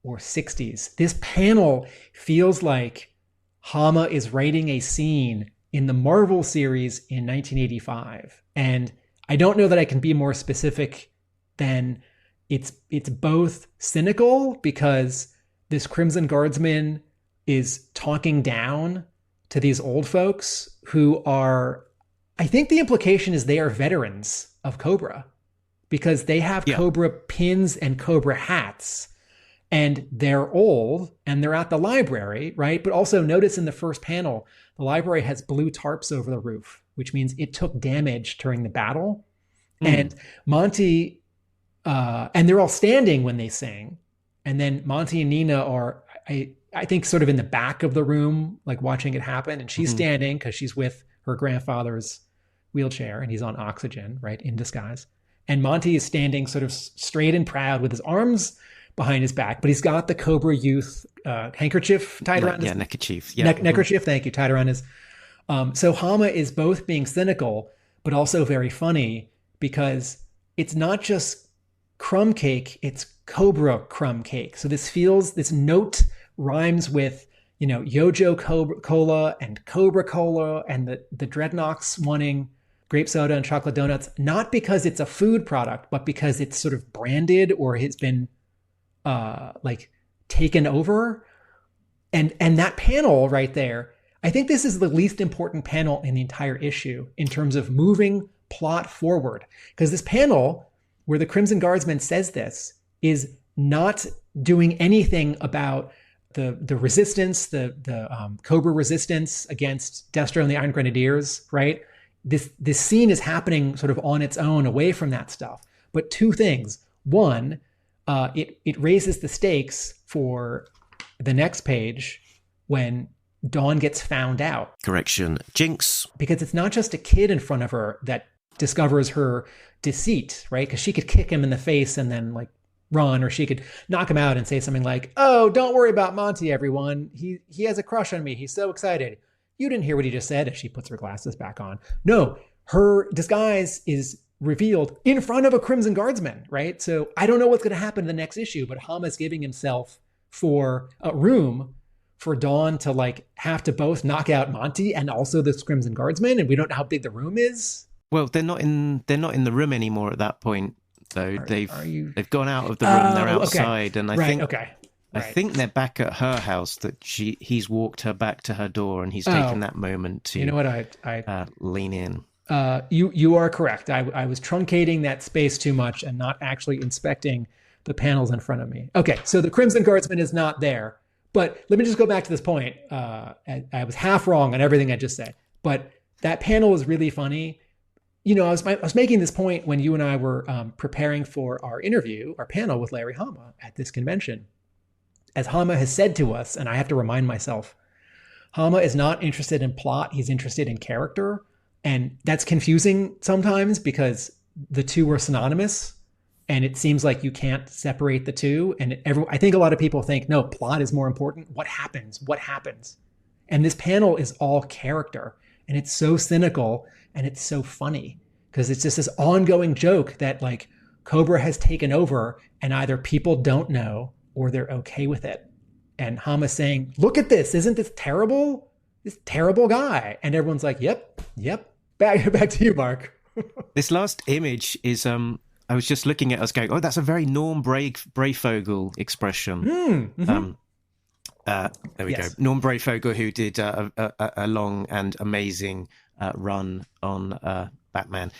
or 60s. This panel feels like Hama is writing a scene in the Marvel series in 1985. And I don't know that I can be more specific than it's both cynical because this Crimson Guardsman is talking down to these old folks who are, I think the implication is they are veterans of Cobra because they have Cobra pins and Cobra hats and they're old and they're at the library, right? But also notice in the first panel, the library has blue tarps over the roof, which means it took damage during the battle. And Monty, and they're all standing when they sing. And then Monty and Nina are, I think, sort of in the back of the room, like watching it happen. And she's standing because she's with her grandfather's wheelchair and he's on oxygen, right, in disguise. And Monty is standing sort of straight and proud with his arms behind his back, but he's got the Cobra Youth handkerchief tied around his neckerchief. Neckerchief, thank you, tied around his. So Hama is both being cynical, but also very funny because it's not just crumb cake, it's Cobra crumb cake. So this note rhymes with, Yojo Cola and Cobra Cola and the Dreadnoks wanting grape soda and chocolate donuts, not because it's a food product, but because it's sort of branded or has been taken over. And that panel right there, I think this is the least important panel in the entire issue in terms of moving plot forward. Because this panel where the Crimson Guardsman says this is not doing anything about the resistance, the Cobra resistance against Destro and the Iron Grenadiers, right? This scene is happening sort of on its own away from that stuff. But two things. One, it raises the stakes for the next page when Dawn gets found out. Correction. Jinx. Because it's not just a kid in front of her that discovers her deceit, right? Because she could kick him in the face and then run, or she could knock him out and say something like, oh, don't worry about Monty, everyone. He has a crush on me. He's so excited. You didn't hear what he just said as she puts her glasses back on. No, her disguise is revealed in front of a Crimson Guardsman, right? So I don't know what's going to happen in the next issue, but Hama's giving himself for a room for Dawn to have to both knock out Monty and also this Crimson Guardsman, and we don't know how big the room is. Well, they're not in the room anymore at that point, though. They've gone out of the room. They're outside, and I think they're back at her house. That he's walked her back to her door, and he's taken that moment to lean in. You are correct. I was truncating that space too much and not actually inspecting the panels in front of me. Okay, so the Crimson Guardsman is not there. But let me just go back to this point. I was half wrong on everything I just said. But that panel is really funny. I was making this point when you and I were preparing for our panel with Larry Hama at this convention. As Hama has said to us, and I have to remind myself, Hama is not interested in plot. He's interested in character. And that's confusing sometimes because the two are synonymous and it seems like you can't separate the two. And I think a lot of people think, no, plot is more important. What happens? And this panel is all character. And it's so cynical and it's so funny because it's just this ongoing joke that Cobra has taken over and either people don't know or they're okay with it. And Hama's saying, look at this. Isn't this terrible? This terrible guy. And everyone's like, yep. Back to you, Mark. This last image is, I was just looking at us going, oh, that's a very Norm Brayfogle expression. There we go. Norm Brayfogle, who did a long and amazing run on Batman.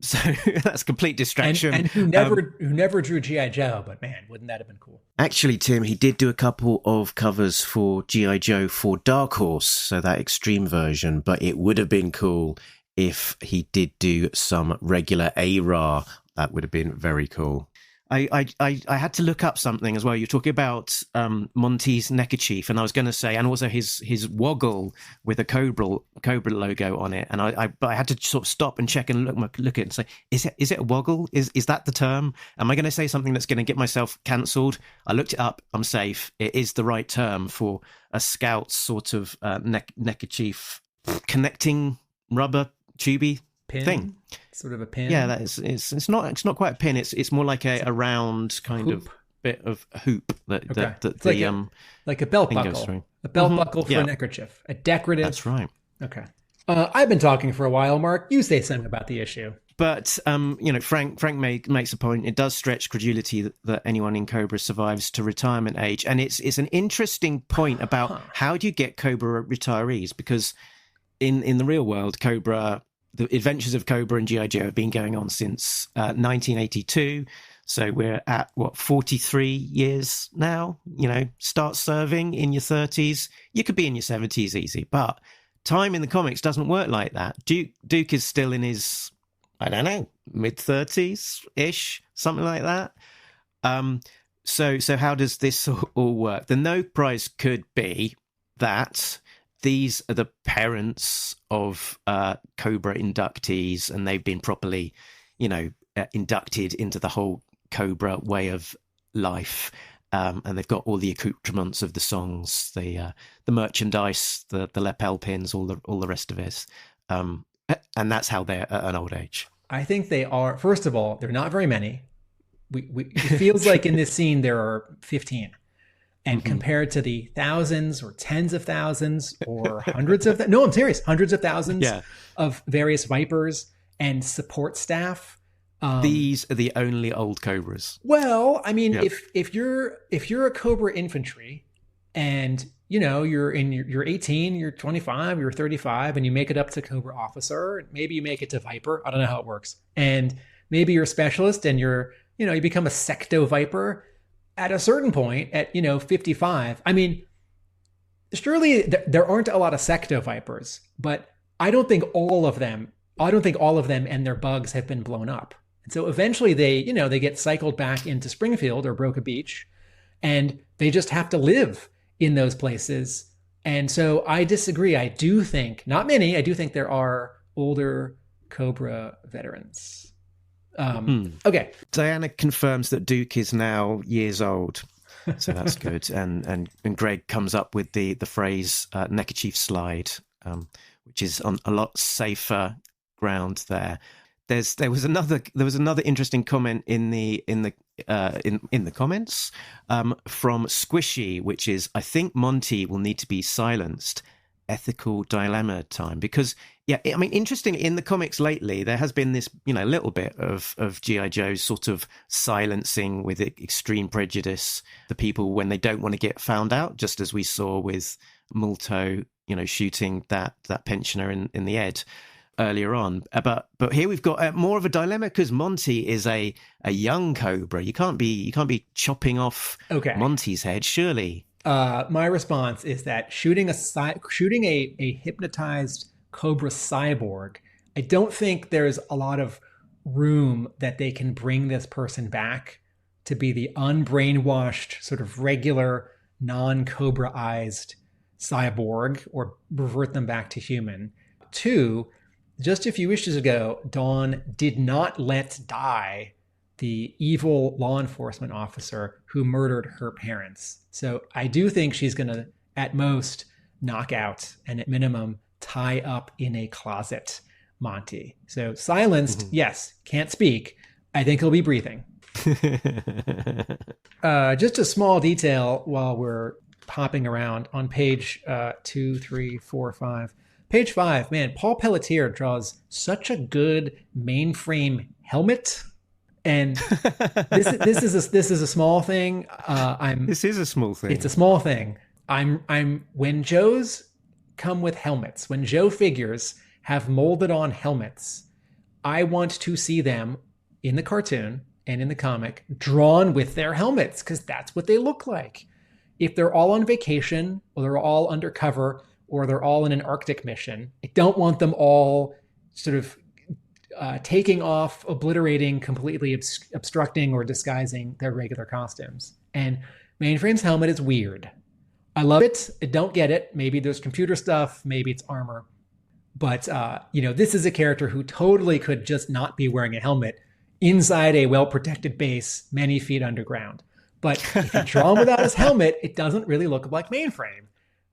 So that's complete distraction. And who never drew G.I. Joe, but man, wouldn't that have been cool? Actually, Tim, he did do a couple of covers for G.I. Joe for Dark Horse, so that extreme version, but it would have been cool if he did do some regular ARAH. That would have been very cool. I had to look up something as well. You're talking about Monty's neckerchief, and I was going to say, and also his woggle with a Cobra logo on it. And I had to sort of stop and check and look at it and say, is it a woggle? Is that the term? Am I going to say something that's going to get myself cancelled? I looked it up. I'm safe. It is the right term for a Scout sort of neckerchief connecting rubber tubey Pin? thing. Sort of a pin? Yeah, that is. It's not quite a pin. It's more like a round kind hoop. of bit of hoop that It's the like a belt thing goes buckle. through. A belt buckle for Yeah. a neckerchief. A decorative. That's right. Okay. I've been talking for a while, Mark. You say something about the issue. But Frank makes a point. It does stretch credulity that anyone in Cobra survives to retirement age, and it's an interesting point about how do you get Cobra retirees, because in the real world, Cobra. The adventures of Cobra and G.I. Joe have been going on since 1982. So we're at, 43 years now? Start serving in your 30s. You could be in your 70s easy. But time in the comics doesn't work like that. Duke is still in his, I don't know, mid-30s-ish, something like that. So how does this all work? The no prize could be that these are the parents of Cobra inductees, and they've been properly, inducted into the whole Cobra way of life. And they've got all the accoutrements of the songs, the merchandise, the lapel pins, all the rest of it. And that's how they're at an old age. I think they are. First of all, they're not very many. It feels like in this scene there are 15. And compared to the thousands or tens of thousands or hundreds of no, I'm serious, hundreds of thousands of various Vipers and support staff. These are the only old Cobras. Well, I mean, if you're a Cobra infantry, and you're 18, you're 25, you're 35, and you make it up to Cobra officer, maybe you make it to Viper. I don't know how it works, and maybe you're a specialist, and you become a Secto Viper. At a certain point, at 55, I mean, surely there aren't a lot of Secto Vipers, but I don't think all of them and their bugs have been blown up. And so eventually they get cycled back into Springfield or Broca Beach, and they just have to live in those places. And so I disagree. I do think, not many, I do think there are older Cobra veterans. Okay. Diana confirms that Duke is now years old, so that's good. And Greg comes up with the phrase neckerchief slide, which is on a lot safer ground there. There was another interesting comment in the comments from Squishy, which is, I think Monty will need to be silenced. Ethical dilemma time, because I mean, interestingly, in the comics lately there has been this little bit of G.I. Joe sort of silencing with extreme prejudice the people when they don't want to get found out, just as we saw with Multo shooting that pensioner in the Ed earlier on. But here we've got more of a dilemma, because Monty is a young Cobra. You can't be chopping off Monty's head, surely. My response is that shooting a hypnotized Cobra cyborg, I don't think there's a lot of room that they can bring this person back to be the unbrainwashed, sort of regular, non-Cobra-ized cyborg, or revert them back to human. 2, just a few issues ago, Dawn did not let die the evil law enforcement officer who murdered her parents. So I do think she's going to, at most, knock out, and at minimum, tie up in a closet Monty. So silenced, yes, can't speak. I think he'll be breathing. Just a small detail while we're hopping around on page 2, 3, 4, 5. Page 5, man, Paul Peleteier draws such a good mainframe helmet. And this is a small thing. This is a small thing. It's a small thing. I'm when Joes come with helmets, when Joe figures have molded on helmets, I want to see them in the cartoon and in the comic drawn with their helmets, because that's what they look like. If they're all on vacation, or they're all undercover, or they're all in an Arctic mission, I don't want them all sort of taking off, obliterating, completely obstructing or disguising their regular costumes. And Mainframe's helmet is weird. I love it. I don't get it. Maybe there's computer stuff. Maybe it's armor. But, this is a character who totally could just not be wearing a helmet inside a well-protected base many feet underground. But if you draw him without his helmet, it doesn't really look like Mainframe,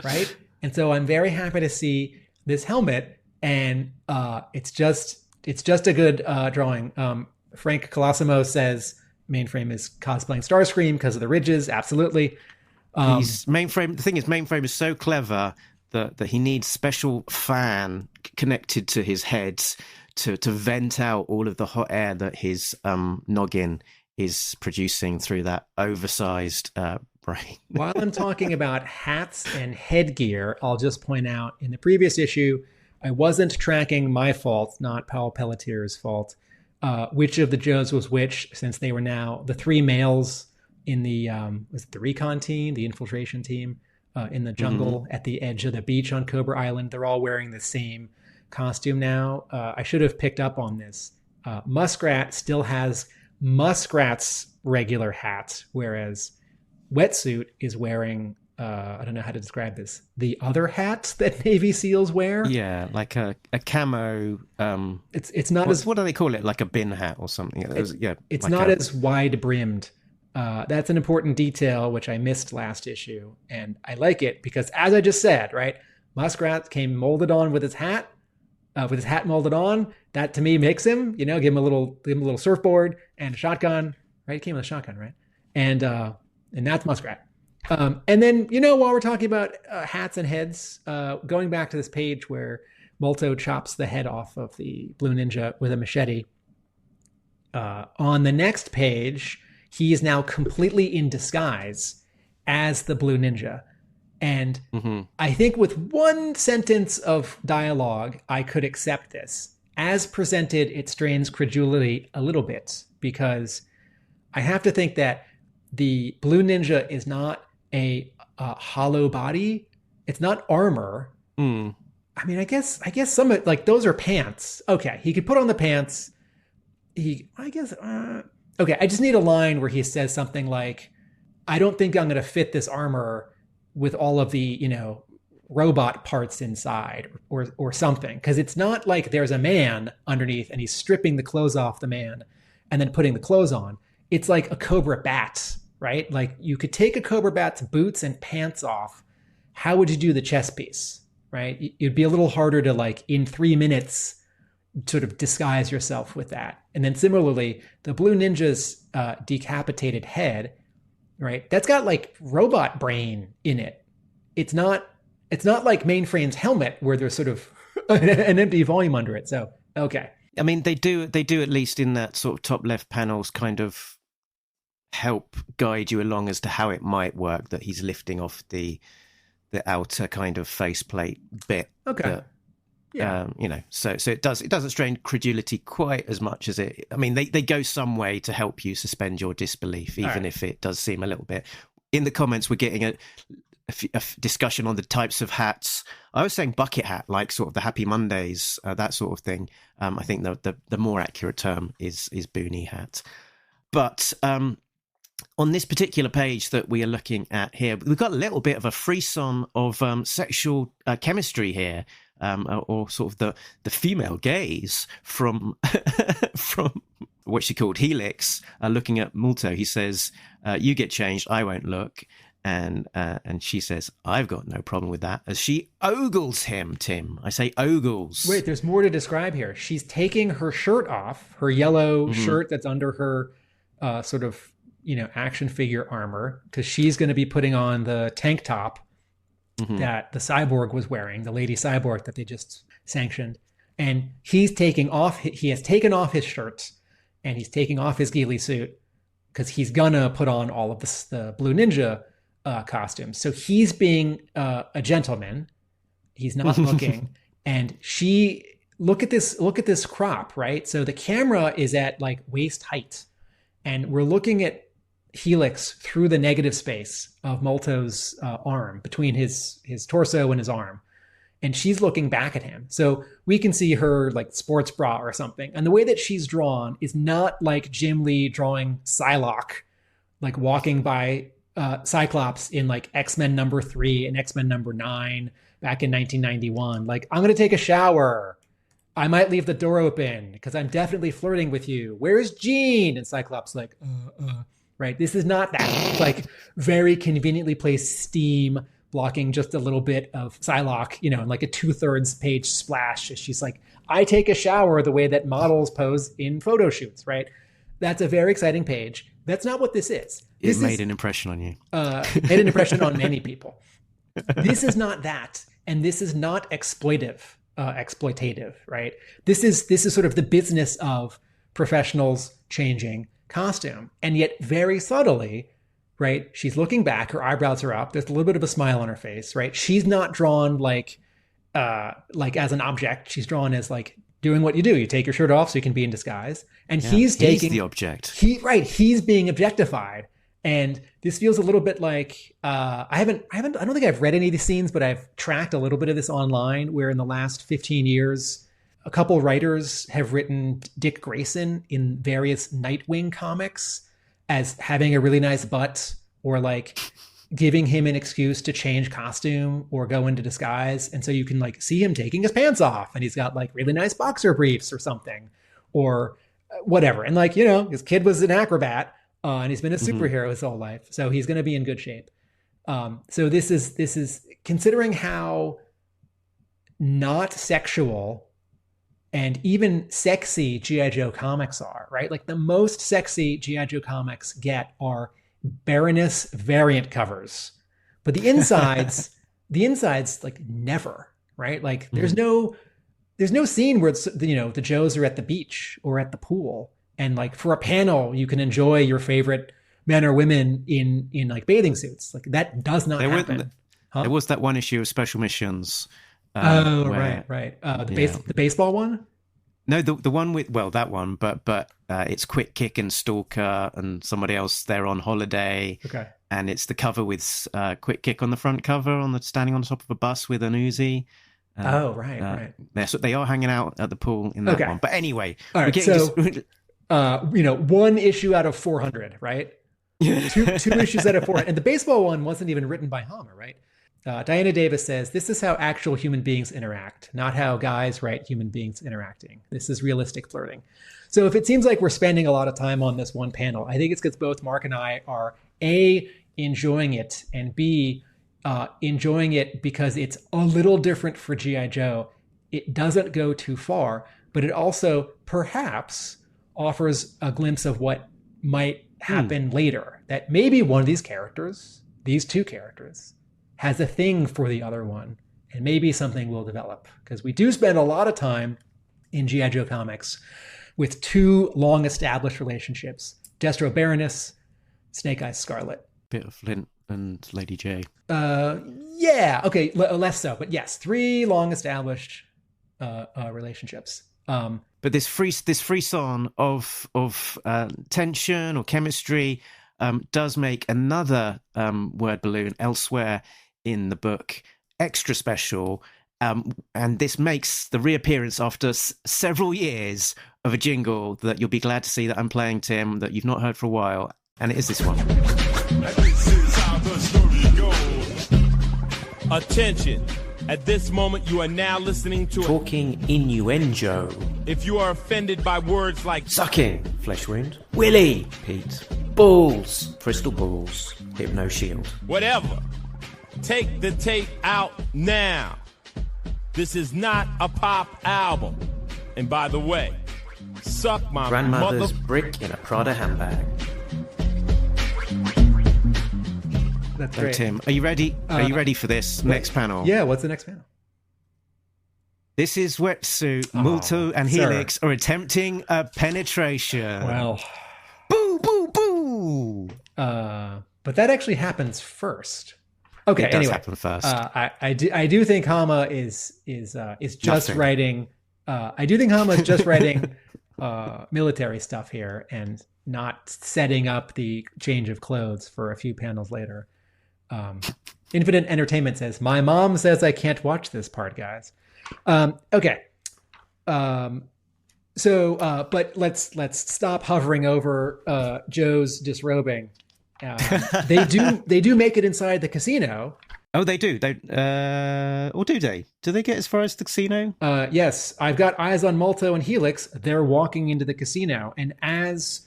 right? And so I'm very happy to see this helmet, and it's just a good drawing. Frank Colosimo says Mainframe is cosplaying Starscream because of the ridges. Absolutely. The thing is, Mainframe is so clever that he needs special fan connected to his head to vent out all of the hot air that his noggin is producing through that oversized brain. While I'm talking about hats and headgear, I'll just point out in the previous issue, I wasn't tracking my fault, not Paul Pelletier's fault, which of the Joes was which, since they were now the three males in the recon team, the infiltration team in the jungle at the edge of the beach on Cobra Island. They're all wearing the same costume now. I should have picked up on this. Muskrat still has Muskrat's regular hat, whereas Wetsuit is wearing, I don't know how to describe this, the other hats that Navy SEALs wear. Yeah, like a camo. It's not what do they call it? Like a bin hat or something. It's like not as wide brimmed. That's an important detail which I missed last issue, and I like it because, as I just said, right, Muskrat came molded on with his hat molded on. That to me makes him, give him a little surfboard and a shotgun, right? He came with a shotgun, right? And that's Muskrat. And then, while we're talking about hats and heads, going back to this page where Molto chops the head off of the Blue Ninja with a machete, on the next page, he is now completely in disguise as the Blue Ninja. And I think with one sentence of dialogue, I could accept this. As presented, it strains credulity a little bit, because I have to think that the Blue Ninja is not a hollow body. It's not armor. I mean, I guess some of it, like, those are pants. Okay, he could put on the pants. Okay, I just need a line where he says something like, I don't think I'm going to fit this armor with all of the, robot parts inside or something. Because it's not like there's a man underneath and he's stripping the clothes off the man and then putting the clothes on. It's like a Cobra bat, right? Like, you could take a Cobra bat's boots and pants off. How would you do the chest piece, right? It'd be a little harder to, like, in 3 minutes, sort of disguise yourself with that. And then similarly, the Blue Ninja's decapitated head, right? That's got like robot brain in it. It's not like Mainframe's helmet where there's sort of an empty volume under it. So, okay. I mean, they do at least in that sort of top left panels kind of help guide you along as to how it might work, that he's lifting off the outer kind of faceplate bit. Okay. So it doesn't strain credulity quite as much as it. I mean, they go some way to help you suspend your disbelief, even if it does seem a little bit. In the comments, we're getting a discussion on the types of hats. I was saying bucket hat, like sort of the Happy Mondays, that sort of thing. I think the more accurate term is boonie hat. But on this particular page that we are looking at here, we've got a little bit of a frisson of sexual chemistry here. Or sort of the female gaze from what she called Helix, looking at Molto. He says, "You get changed, I won't look," and she says, "I've got no problem with that." As she ogles him, Tim. I say ogles. Wait, there's more to describe here. She's taking her shirt off, her yellow shirt that's under her sort of action figure armor, because she's going to be putting on the tank top that the cyborg was wearing, the lady cyborg that they just sanctioned. And he has taken off his shirt and he's taking off his ghillie suit because he's gonna put on all of the Blue Ninja costumes. So he's being a gentleman. He's not looking. And she look at this crop, right? So the camera is at like waist height, and we're looking at Helix through the negative space of Molto's arm, between his torso and his arm. And she's looking back at him. So we can see her like sports bra or something. And the way that she's drawn is not like Jim Lee drawing Psylocke, like walking by Cyclops in like X-Men #3 and X-Men #9 back in 1991. Like, I'm going to take a shower. I might leave the door open because I'm definitely flirting with you. Where's Jean? And Cyclops like, right? This is not that. It's like very conveniently placed steam blocking just a little bit of Psylocke, you know, in like a 2/3 page splash. She's like, I take a shower the way that models pose in photo shoots, right? That's a very exciting page. That's not what this is. It made an impression on you. Made an impression on many people. This is not that. And this is not exploitative, right? This is sort of the business of professionals changing costume. And yet very subtly, right? She's looking back, her eyebrows are up. There's a little bit of a smile on her face, right? She's not drawn like as an object. She's drawn as like doing what you do. You take your shirt off so you can be in disguise. And he's the object. He's being objectified. And this feels a little bit like I don't think I've read any of these scenes, but I've tracked a little bit of this online, where in the last 15 years, a couple writers have written Dick Grayson in various Nightwing comics as having a really nice butt, or like giving him an excuse to change costume or go into disguise. And so you can like see him taking his pants off and he's got like really nice boxer briefs or something, or whatever. And like, you know, his kid was an acrobat and he's been a superhero his whole life. So he's going to be in good shape. So this is considering how not sexual and even sexy G.I. Joe comics are, right? Like the most sexy G.I. Joe comics get are Baroness variant covers, but the insides like never, right? Like there's no scene where it's, you know, the Joes are at the beach or at the pool, and like for a panel you can enjoy your favorite men or women in like bathing suits. Like that does not happen. There was that one issue of Special Missions. Right. The baseball one? No, the one with, well, that one, but it's Quick Kick and Stalker and somebody else there on holiday. Okay. And it's the cover with Quick Kick on the front cover, standing on the top of a bus with an Uzi. Right. So they are hanging out at the pool in that one. But anyway, all right. So, one issue out of 400, right? two issues out of 400. And the baseball one wasn't even written by Hama, right? Diana Davis says, this is how actual human beings interact, not how guys write human beings interacting. This is realistic flirting. So if it seems like we're spending a lot of time on this one panel, I think it's because both Mark and I are A, enjoying it, and B, enjoying it because it's a little different for G.I. Joe. It doesn't go too far, but it also perhaps offers a glimpse of what might happen later. That maybe one of these characters, these two characters, has a thing for the other one, and maybe something will develop, because we do spend a lot of time in G.I. Joe comics with two long-established relationships: Destro Baroness, Snake Eyes Scarlet. Bit of Flint and Lady J. Less so, but yes, three long-established relationships. But this frisson of tension or chemistry does make another word balloon elsewhere in the book extra special, and this makes the reappearance after several years of a jingle that you'll be glad to see that I'm playing, Tim, that you've not heard for a while, and it is this one. This is how the story goes. Attention. At this moment, you are now listening to Talking Innuendo. If you are offended by words like sucking, flesh wound, willy, Pete, balls, crystal balls, hypno shield, whatever, take the tape out now. This is not a pop album. And by the way, suck my grandmother's brick in a Prada handbag. That's great. Tim, are you ready? Are you ready for this next panel? Yeah, what's the next panel? This is Wetsuit, Multo, and Helix are attempting a penetration. Well, boo, boo, boo. But that actually happens first. Okay, it does happen first. I do think Hama is just writing I do think Hama's just writing military stuff here and not setting up the change of clothes for a few panels later. Infinite Entertainment says, "My mom says I can't watch this part, guys." Okay. But let's stop hovering over Joe's disrobing. They do make it inside the casino. Oh, they do. Or do they? Do they get as far as the casino? Yes, I've got eyes on Molto and Helix. They're walking into the casino, and as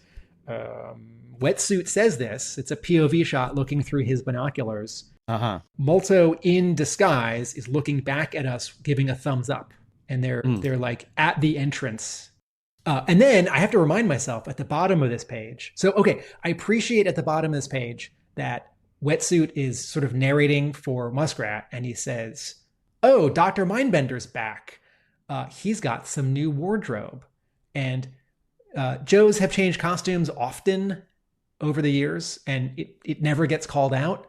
Wetsuit says this, it's a POV shot looking through his binoculars. Molto in disguise is looking back at us, giving a thumbs up, and they're like at the entrance. And then I have to remind myself at the bottom of this page. So, okay, I appreciate at the bottom of this page that Wetsuit is sort of narrating for Muskrat, and he says, "Oh, Dr. Mindbender's back. He's got some new wardrobe." And Joes have changed costumes often over the years, and it never gets called out.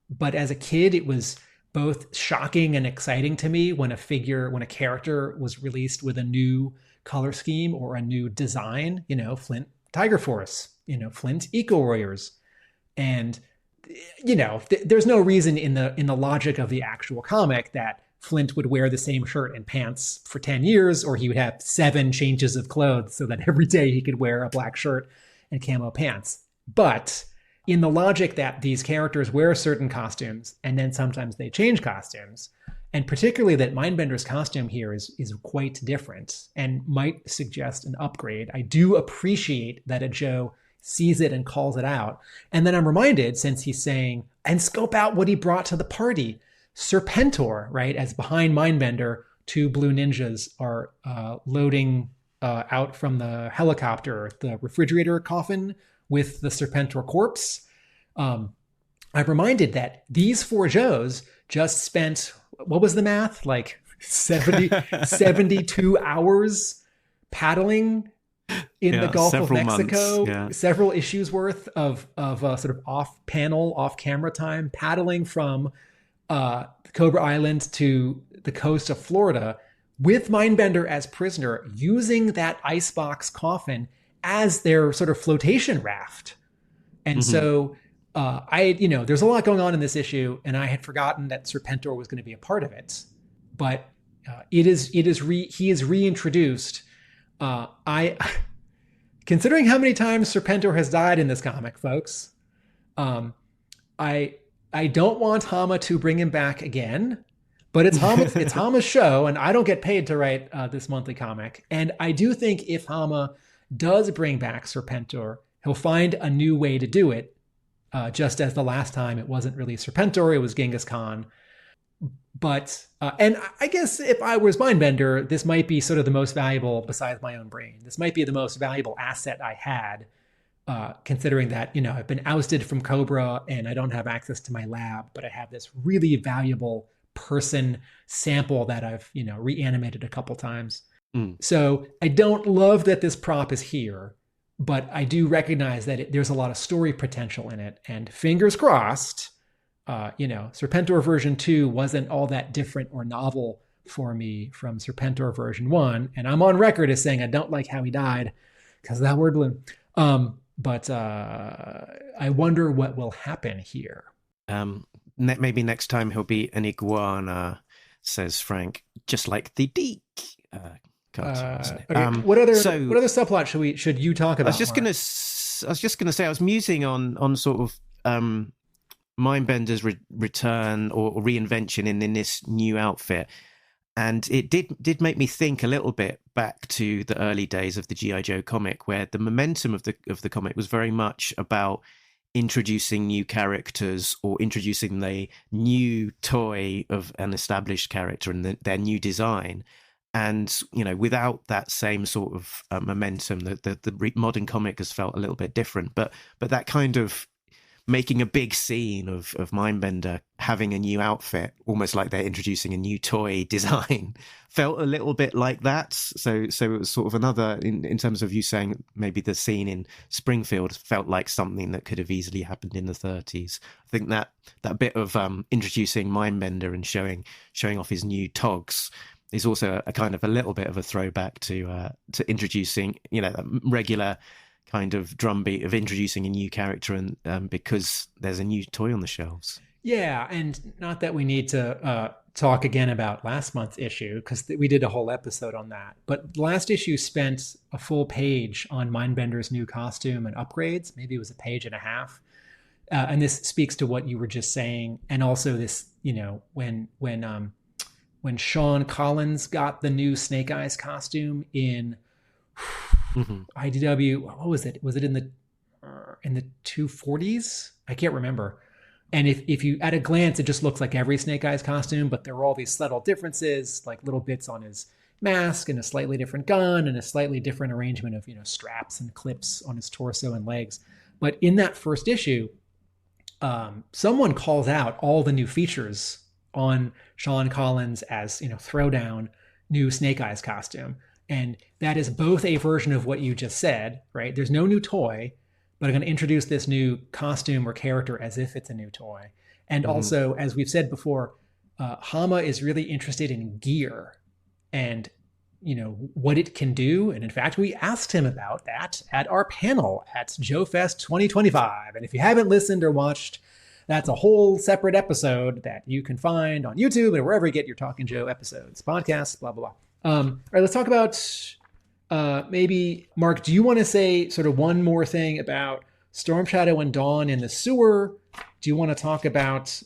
But as a kid, it was both shocking and exciting to me when a character was released with a new color scheme or a new design, Flint Tiger Force, Flint Eco Warriors. And, there's no reason in the logic of the actual comic that Flint would wear the same shirt and pants for 10 years, or he would have 7 changes of clothes so that every day he could wear a black shirt and camo pants. But in the logic that these characters wear certain costumes and then sometimes they change costumes, and particularly that Mindbender's costume here is quite different and might suggest an upgrade, I do appreciate that a Joe sees it and calls it out. And then I'm reminded, since he's saying, and scope out what he brought to the party, Serpentor, right, as behind Mindbender, 2 blue ninjas are loading out from the helicopter, the refrigerator coffin with the Serpentor corpse. I'm reminded that these 4 Joes just spent, what was the math? Like 72 hours paddling in the Gulf of Mexico, several issues worth of sort of off-panel, off-camera time, paddling from Cobra Island to the coast of Florida with Mindbender as prisoner, using that icebox coffin as their sort of flotation raft. And so there's a lot going on in this issue, and I had forgotten that Serpentor was going to be a part of it. But he is reintroduced. Considering how many times Serpentor has died in this comic, folks, I don't want Hama to bring him back again. But it's Hama's show, and I don't get paid to write this monthly comic. And I do think if Hama does bring back Serpentor, he'll find a new way to do it. Just as the last time, it wasn't really Serpentor, it was Genghis Khan. But, and I guess if I was Mindbender, this might be sort of the most valuable, besides my own brain, this might be the most valuable asset I had, considering that, I've been ousted from Cobra and I don't have access to my lab, but I have this really valuable person sample that I've, reanimated a couple times. So I don't love that this prop is here, but I do recognize that there's a lot of story potential in it, and fingers crossed, Serpentor version 2 wasn't all that different or novel for me from Serpentor version 1. And I'm on record as saying I don't like how he died because of that word balloon. But I wonder what will happen here. Maybe next time he'll be an iguana, says Frank, just like the Deke. Okay. What other subplot should you talk about? I was just gonna say I was musing on sort of Mindbender's return or reinvention in this new outfit, and it did make me think a little bit back to the early days of the G.I. Joe comic, where the momentum of the comic was very much about introducing new characters or introducing the new toy of an established character and their new design. And, without that same sort of momentum, the modern comic has felt a little bit different. But that kind of making a big scene of Mindbender having a new outfit, almost like they're introducing a new toy design, felt a little bit like that. So it was sort of another, in terms of you saying maybe the scene in Springfield felt like something that could have easily happened in the 30s. I think that bit of introducing Mindbender and showing off his new togs is also a kind of a little bit of a throwback to introducing, a regular kind of drumbeat of introducing a new character, and because there's a new toy on the shelves. Yeah, and not that we need to talk again about last month's issue, because we did a whole episode on that. But the last issue spent a full page on Mindbender's new costume and upgrades. Maybe it was a page and a half. And this speaks to what you were just saying. And also this, when Sean Collins got the new Snake Eyes costume in IDW, what was it? Was it in the 240s? I can't remember. And if you, at a glance, it just looks like every Snake Eyes costume, but there were all these subtle differences, like little bits on his mask and a slightly different gun and a slightly different arrangement of, straps and clips on his torso and legs. But in that first issue, someone calls out all the new features on Sean Collins as, throwdown new Snake Eyes costume. And that is both a version of what you just said, right? There's no new toy, but I'm going to introduce this new costume or character as if it's a new toy. And also, as we've said before, Hama is really interested in gear and, what it can do. And in fact, we asked him about that at our panel at JoeFest 2025. And if you haven't listened or watched, that's a whole separate episode that you can find on YouTube and wherever you get your Talking Joe episodes, podcasts, blah, blah, blah. All right, let's talk about maybe, Mark, do you want to say sort of one more thing about Storm Shadow and Dawn in the sewer? Do you want to talk about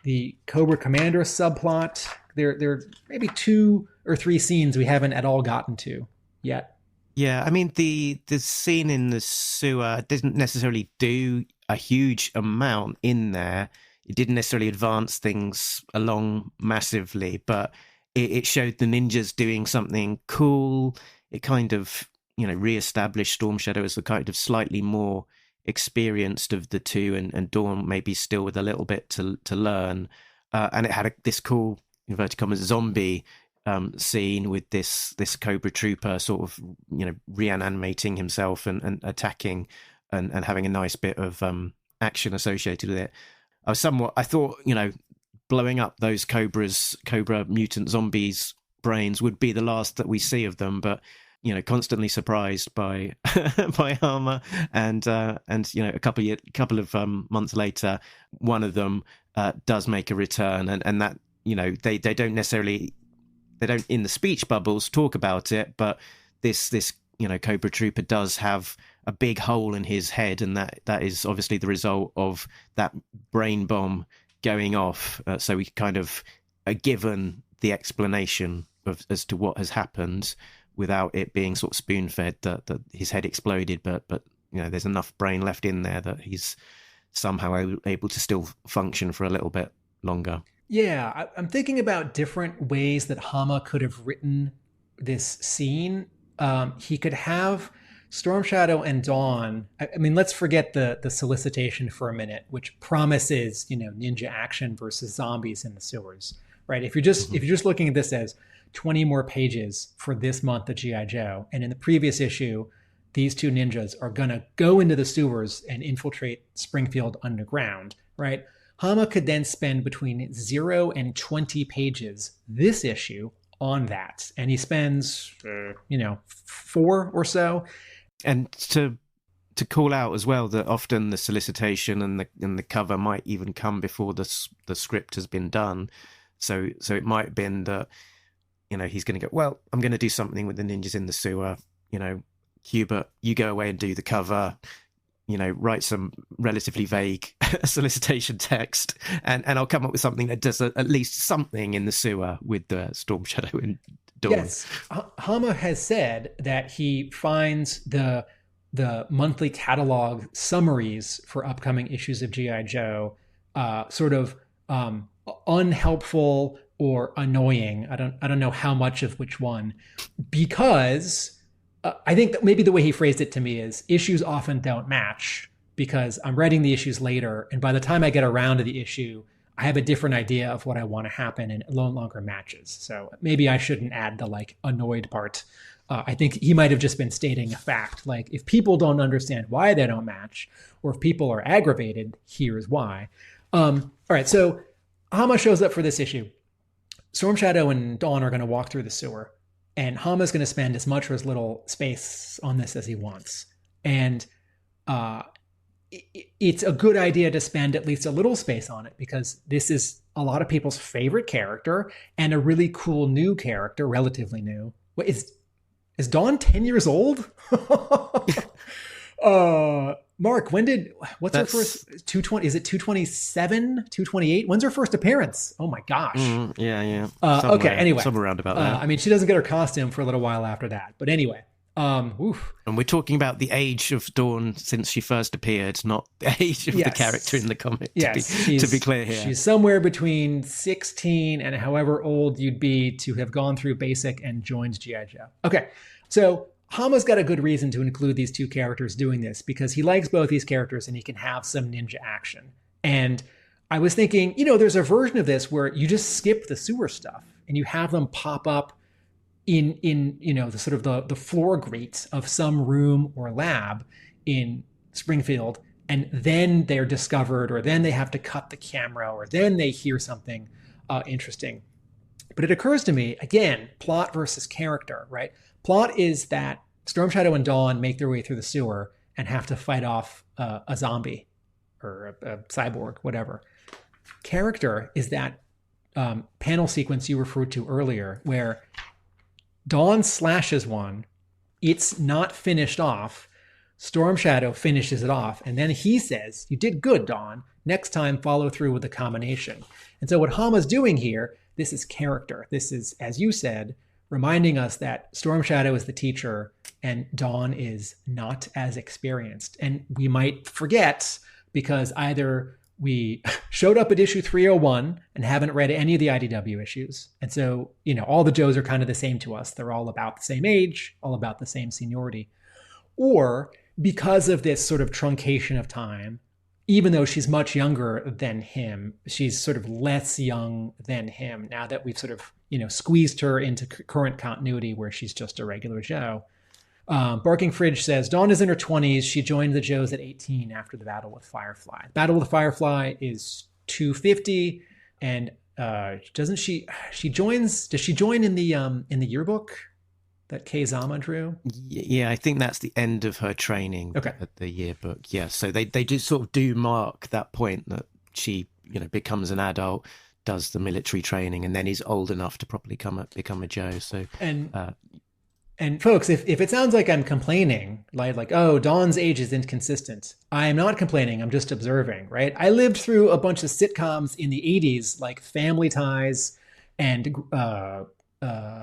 the Cobra Commander subplot? There are maybe 2 or 3 scenes we haven't at all gotten to yet. Yeah, I mean, the scene in the sewer didn't necessarily do a huge amount in there. It didn't necessarily advance things along massively, but it showed the ninjas doing something cool. It kind of, reestablished Storm Shadow as the kind of slightly more experienced of the two, and Dawn maybe still with a little bit to learn. And it had this cool, inverted commas, zombie scene with this Cobra Trooper sort of, reanimating himself and attacking and having a nice bit of action associated with it. I thought, blowing up those Cobra mutant zombies' brains would be the last that we see of them, but constantly surprised by by Hama, and a couple of months later, one of them does make a return, and that they don't necessarily, they don't in the speech bubbles talk about it, but this Cobra Trooper does have a big hole in his head, and that is obviously the result of that brain bomb going off. So we kind of are given the explanation as to what has happened without it being sort of spoon-fed that his head exploded, but there's enough brain left in there that he's somehow able to still function for a little bit longer. Yeah, I'm thinking about different ways that Hama could have written this scene. He could have Storm Shadow and Dawn. I mean, let's forget the solicitation for a minute, which promises, ninja action versus zombies in the sewers, right? If you're just looking at this as 20 more pages for this month of G.I. Joe, and in the previous issue, these two ninjas are gonna go into the sewers and infiltrate Springfield underground, right? Hama could then spend between 0 and 20 pages this issue on that, and he spends 4 or so. And to call out as well that often the solicitation and the cover might even come before the script has been done. So it might have been that he's going to go, well, I'm going to do something with the ninjas in the sewer. Hubert, you go away and do the cover. Write some relatively vague solicitation text, and I'll come up with something that does at least something in the sewer with the Storm Shadow and Dawn. Yes, Hama has said that he finds the monthly catalog summaries for upcoming issues of G.I. Joe sort of unhelpful or annoying. I don't know how much of which one, because I think that maybe the way he phrased it to me is issues often don't match, because I'm writing the issues later, and by the time I get around to the issue, I have a different idea of what I want to happen, and it no longer matches. So maybe I shouldn't add the annoyed part. I think he might have just been stating a fact. If people don't understand why they don't match, or if people are aggravated, here's why. All right, so Hama shows up for this issue. Storm Shadow and Dawn are going to walk through the sewer, and Hama's going to spend as much or as little space on this as he wants. And it's a good idea to spend at least a little space on it, because this is a lot of people's favorite character and a really cool new character, relatively new. Wait, is Dawn 10 years old? Mark, what's her first 220? Is it 227, 228? When's her first appearance? Oh my gosh. Yeah. Okay, anyway. Somewhere around about that. I mean, she doesn't get her costume for a little while after that. But anyway. Oof. And we're talking about the age of Dawn since she first appeared, not the age of the character in the comic, to be clear here. She's somewhere between 16 and however old you'd be to have gone through basic and joined G.I. Joe. Okay, so Hama's got a good reason to include these two characters doing this, because he likes both these characters and he can have some ninja action. And I was thinking, there's a version of this where you just skip the sewer stuff and you have them pop up in the sort of the floor grates of some room or lab in Springfield, and then they're discovered, or then they have to cut the camera, or then they hear something interesting. But it occurs to me, again, plot versus character, right? Plot is that Storm Shadow and Dawn make their way through the sewer and have to fight off a zombie or a cyborg, whatever. Character is that panel sequence you referred to earlier, where Dawn slashes one, it's not finished off, Storm Shadow finishes it off, and then he says, "You did good, Dawn. Next time, follow through with the combination." And so what Hama's doing here, this is character. This is, as you said, reminding us that Storm Shadow is the teacher and Dawn is not as experienced. And we might forget, because either we showed up at issue 301 and haven't read any of the IDW issues. And so, all the Joes are kind of the same to us. They're all about the same age, all about the same seniority. Or because of this sort of truncation of time, even though she's much younger than him, she's sort of less young than him now that we've sort of, squeezed her into current continuity where she's just a regular Joe. Barking Fridge says, Dawn is in her 20s. She joined the Joes at 18 after the battle with Firefly. Battle with Firefly is 250, and does she join in the yearbook that Kei Zama drew? Yeah, I think that's the end of her training at the yearbook. Yeah, so they just sort of do mark that point that she, becomes an adult, does the military training, and then is old enough to properly become a Joe. So And folks, if it sounds like I'm complaining, like, oh, Dawn's age is inconsistent, I am not complaining. I'm just observing, right? I lived through a bunch of sitcoms in the 80s, like Family Ties and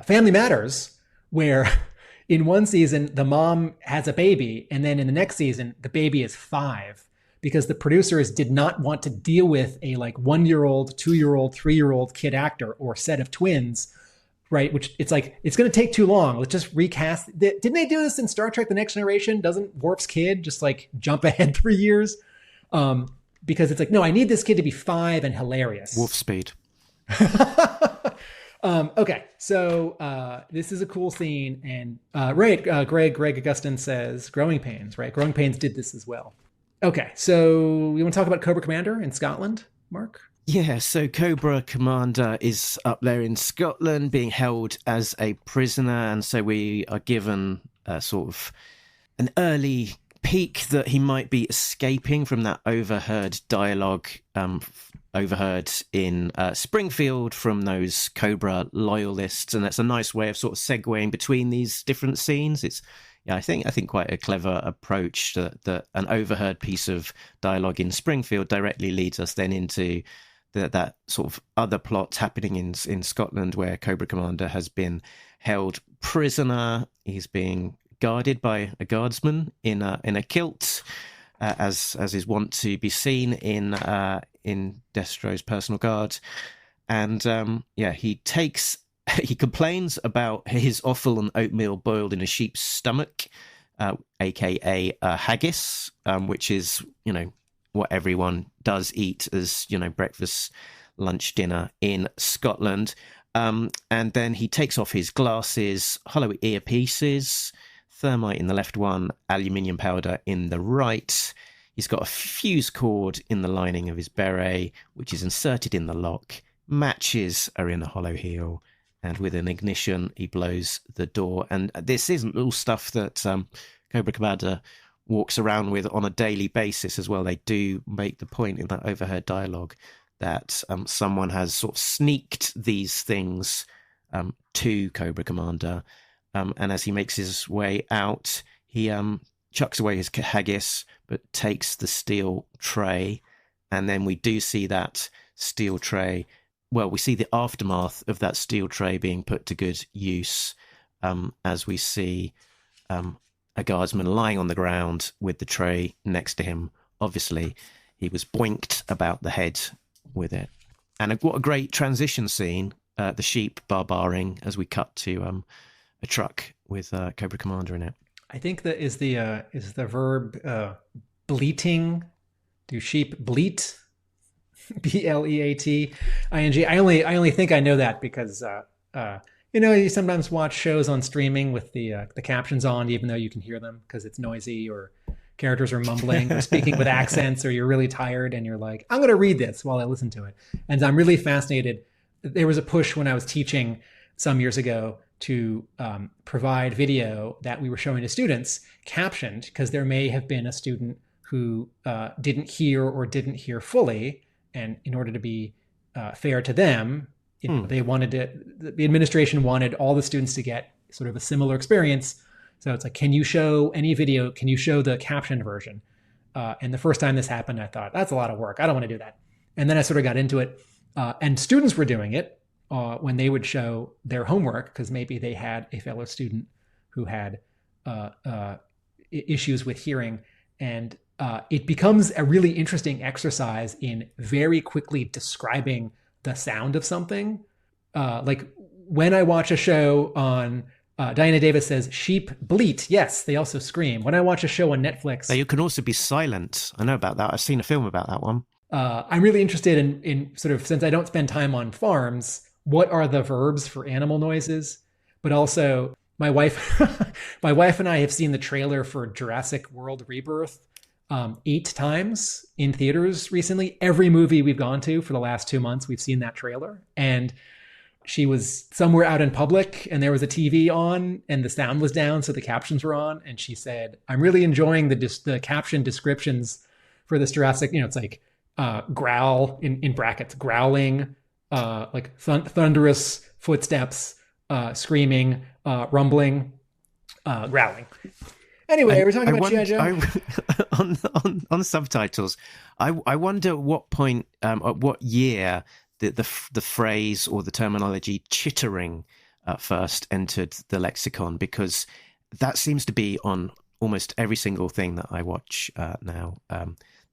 Family Matters, where in one season, the mom has a baby, and then in the next season, the baby is 5, because the producers did not want to deal with a 1-year-old, 2-year-old, 3-year-old kid actor or set of twins, right? Which it's going to take too long. Let's just recast. Didn't they do this in Star Trek: The Next Generation? Doesn't Worf's kid just jump ahead 3 years? Because it's no, I need this kid to be 5 and hilarious. Warp speed. Okay, so this is a cool scene, and Greg Augustin says Growing Pains, right? Growing Pains did this as well. Okay, so you want to talk about Cobra Commander in Scotland, Mark? Yeah, so Cobra Commander is up there in Scotland being held as a prisoner, and so we are given sort of an early peek that he might be escaping from that overheard dialogue overheard in Springfield from those Cobra loyalists, and that's a nice way of sort of segueing between these different scenes. It's I think quite a clever approach that an overheard piece of dialogue in Springfield directly leads us then into that sort of other plot happening in Scotland, where Cobra Commander has been held prisoner. He's being guarded by a guardsman in a kilt, as is wont to be seen in Destro's personal guard, and he complains about his offal and oatmeal boiled in a sheep's stomach, aka haggis, which is what everyone does eat as breakfast, lunch, dinner in Scotland. And then he takes off his glasses, hollow earpieces, thermite in the left one, aluminium powder in the right. He's got a fuse cord in the lining of his beret, which is inserted in the lock, Matches are in a hollow heel, and with an ignition, he blows the door. And this isn't all stuff that Cobra Commander walks around with on a daily basis as well. They do make the point in that overheard dialogue that someone has sort of sneaked these things to Cobra Commander. And as he makes his way out, he chucks away his haggis, but takes the steel tray. And then we do see that steel tray. Well, we see the aftermath of that steel tray being put to good use as we see a guardsman lying on the ground with the tray next to him. Obviously, he was boinked about the head with it. And what a great transition scene, the sheep barbaring as we cut to a truck with Cobra Commander in it. I think that is the verb bleating. Do sheep bleat? BLEATING. I only think I know that because you sometimes watch shows on streaming with the captions on, even though you can hear them because it's noisy or characters are mumbling or speaking with accents, or you're really tired and you're like, I'm going to read this while I listen to it. And I'm really fascinated. There was a push when I was teaching some years ago to provide video that we were showing to students captioned, because there may have been a student who didn't hear fully. And in order to be fair to them, they wanted the administration wanted all the students to get sort of a similar experience. So it's like, can you show any video? Can you show the captioned version? And the first time this happened, I thought, that's a lot of work. I don't want to do that. And then I sort of got into it. And students were doing it when they would show their homework, because maybe they had a fellow student who had issues with hearing. And it becomes a really interesting exercise in very quickly describing the sound of something. Like when I watch a show on, Diana Davis says, sheep bleat. Yes, they also scream. When I watch a show on Netflix... You can also be silent. I know about that. I've seen a film about that one. I'm really interested in sort of, since I don't spend time on farms, what are the verbs for animal noises? But also, my wife and I have seen the trailer for Jurassic World Rebirth 8 times in theaters recently. Every movie we've gone to for the last 2 months, we've seen that trailer. And she was somewhere out in public and there was a TV on and the sound was down, so the captions were on. And she said, I'm really enjoying the caption descriptions for this Jurassic, it's like growl in brackets, growling, like thunderous footsteps, screaming, rumbling, growling. Anyway, we're talking about G.I. Joe. On subtitles, I wonder at what point, at what year the phrase or the terminology chittering first entered the lexicon, because that seems to be on almost every single thing that I watch now.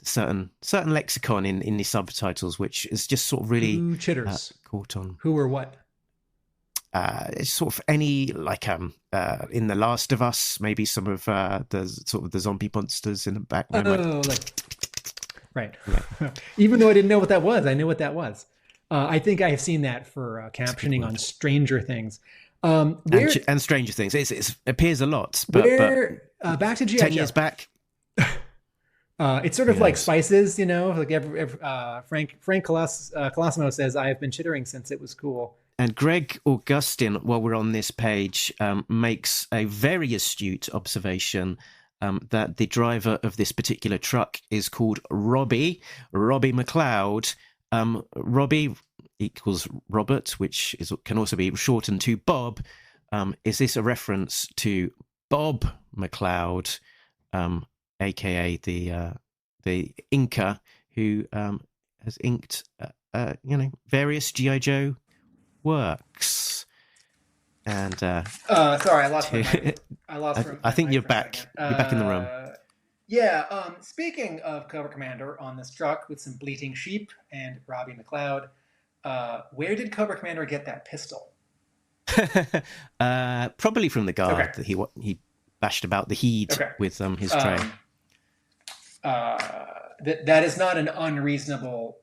Certain lexicon in the subtitles, which is just sort of really who chitters caught on. Who or what? It's sort of any, like in The Last of Us, maybe some of the zombie monsters in the background. Right. Even though I didn't know what that was, I knew what that was. I think I have seen that for captioning on Stranger Things. And Stranger Things. It appears a lot. But back to G.I. 10 Joe. years back. It's sort of like spices, like Frank Colosimo says, I have been chittering since it was cool. And Greg Augustin, while we're on this page, makes a very astute observation that the driver of this particular truck is called Robbie McLeod. Robbie equals Robert, which can also be shortened to Bob. Is this a reference to Bob McLeod, aka the inker who has inked various G.I. Joe works? And sorry, I lost I think you're back. You're back in the room. Yeah. Speaking of Cobra Commander on this truck with some bleating sheep and Robbie McLeod, where did Cobra Commander get that pistol? Probably from the guard that he bashed about the heat with his tray. That is not an unreasonable.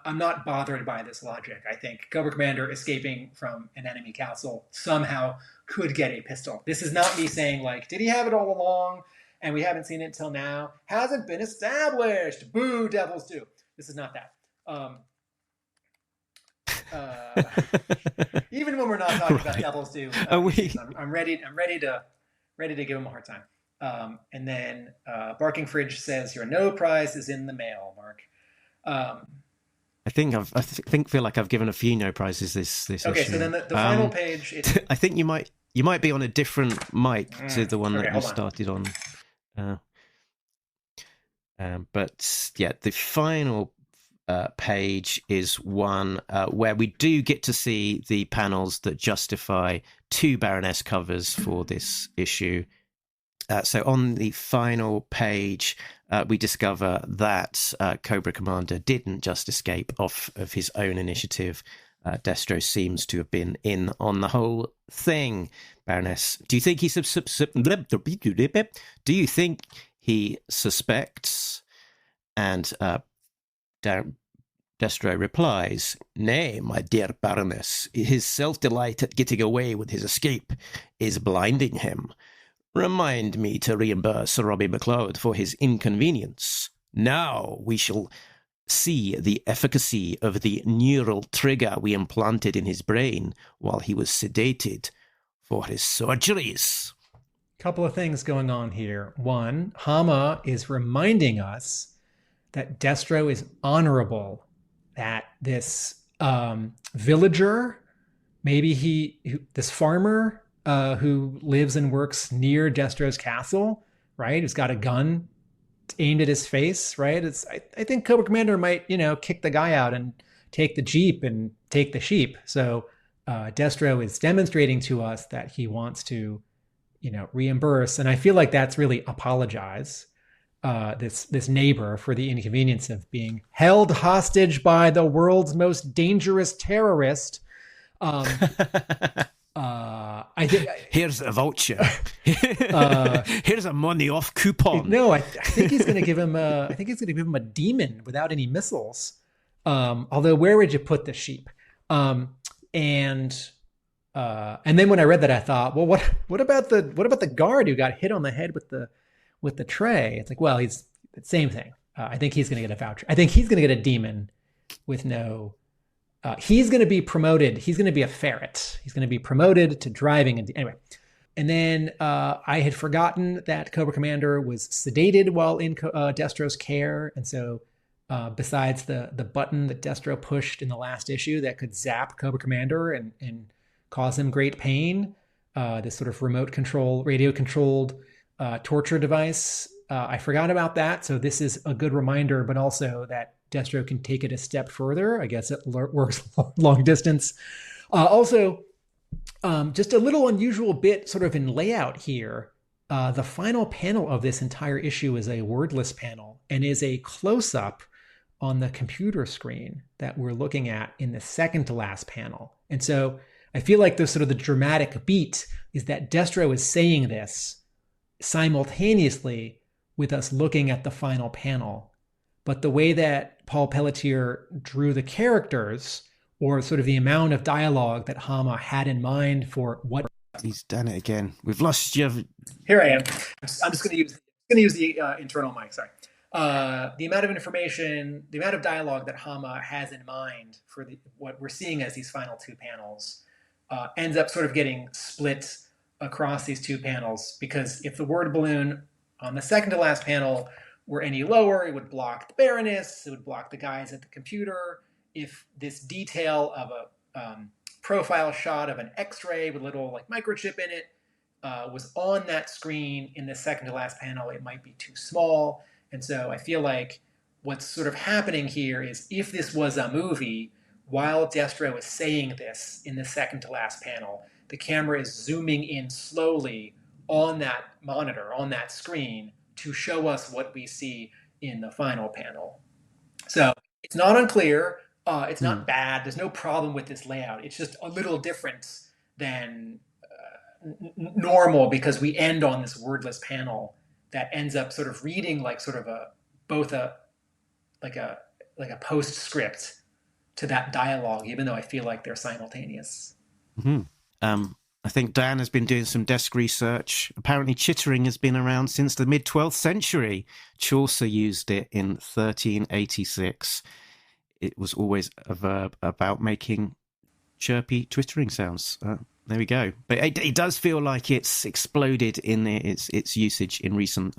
I'm not bothered by this logic. I think Cobra Commander escaping from an enemy castle somehow could get a pistol. This is not me saying, like, did he have it all along and we haven't seen it till now? Hasn't been established. Boo, Devils do. This is not that. Even when we're not talking about Devil's Due, Are we? I'm ready to give him a hard time. And then Barking Fridge says your no prize is in the mail, Mark. I feel like I've given a few no prizes this Okay, issue. so then the final page. I think you might be on a different mic to the one that you started on. But yeah, the final page is one where we do get to see the panels that justify 2 Baroness covers for this issue. So on the final page, we discover that Cobra Commander didn't just escape off of his own initiative. Destro seems to have been in on the whole thing. Baroness, do you think he suspects? And Destro replies, "Nay, my dear Baroness, his self-delight at getting away with his escape is blinding him. Remind me to reimburse Robbie McLeod for his inconvenience. Now we shall see the efficacy of the neural trigger we implanted in his brain while he was sedated for his surgeries." Couple of things going on here. One, Hama is reminding us that Destro is honorable, that this villager, maybe this farmer who lives and works near Destro's castle, right? Who's got a gun aimed at his face, right? I think Cobra Commander might, kick the guy out and take the Jeep and take the sheep. So Destro is demonstrating to us that he wants to, reimburse. And I feel like that's really apologize. This neighbor for the inconvenience of being held hostage by the world's most dangerous terrorist. I think here's a voucher. Here's a money off coupon. No, I think he's going to give him a demon without any missiles. Although, where would you put the sheep? And then when I read that, I thought, well, what about the guard who got hit on the head with the tray? It's like, well, he's the same thing. I think he's going to get a voucher. I think he's going to get a demon with no. He's going to be promoted. He's going to be a ferret. He's going to be promoted to driving. Anyway. And then I had forgotten that Cobra Commander was sedated while in Destro's care. And so besides the button that Destro pushed in the last issue that could zap Cobra Commander and cause him great pain, this sort of remote control, radio controlled torture device. I forgot about that. So this is a good reminder, but also that Destro can take it a step further. I guess it works long distance. Also, just a little unusual bit sort of in layout here. The final panel of this entire issue is a wordless panel and is a close-up on the computer screen that we're looking at in the second to last panel. And so I feel like the dramatic beat is that Destro is saying this simultaneously with us looking at the final panel. But the way that Paul Peleteier drew the characters, or sort of the amount of dialogue that Hama had in mind for what... He's done it again. We've lost you. Here I am. I'm just going to use the internal mic, sorry. The amount of information, the amount of dialogue that Hama has in mind for what we're seeing as these final 2 panels ends up sort of getting split across these 2 panels, because if the word balloon on the second to last panel were any lower, it would block the Baroness, it would block the guys at the computer. If this detail of a profile shot of an X-ray with a little microchip in it was on that screen in the second to last panel, it might be too small. And so I feel like what's sort of happening here is, if this was a movie, while Destro is saying this in the second to last panel, the camera is zooming in slowly on that monitor, on that screen, to show us what we see in the final panel. So it's not unclear. It's not bad. There's no problem with this layout. It's just a little different than normal, because we end on this wordless panel that ends up sort of reading like sort of a postscript to that dialogue, even though I feel like they're simultaneous. Mm-hmm. I think Diane has been doing some desk research. Apparently chittering has been around since the mid-12th century. Chaucer used it in 1386. It was always a verb about making chirpy twistering sounds. There we go. But it does feel like it's exploded in its usage in recent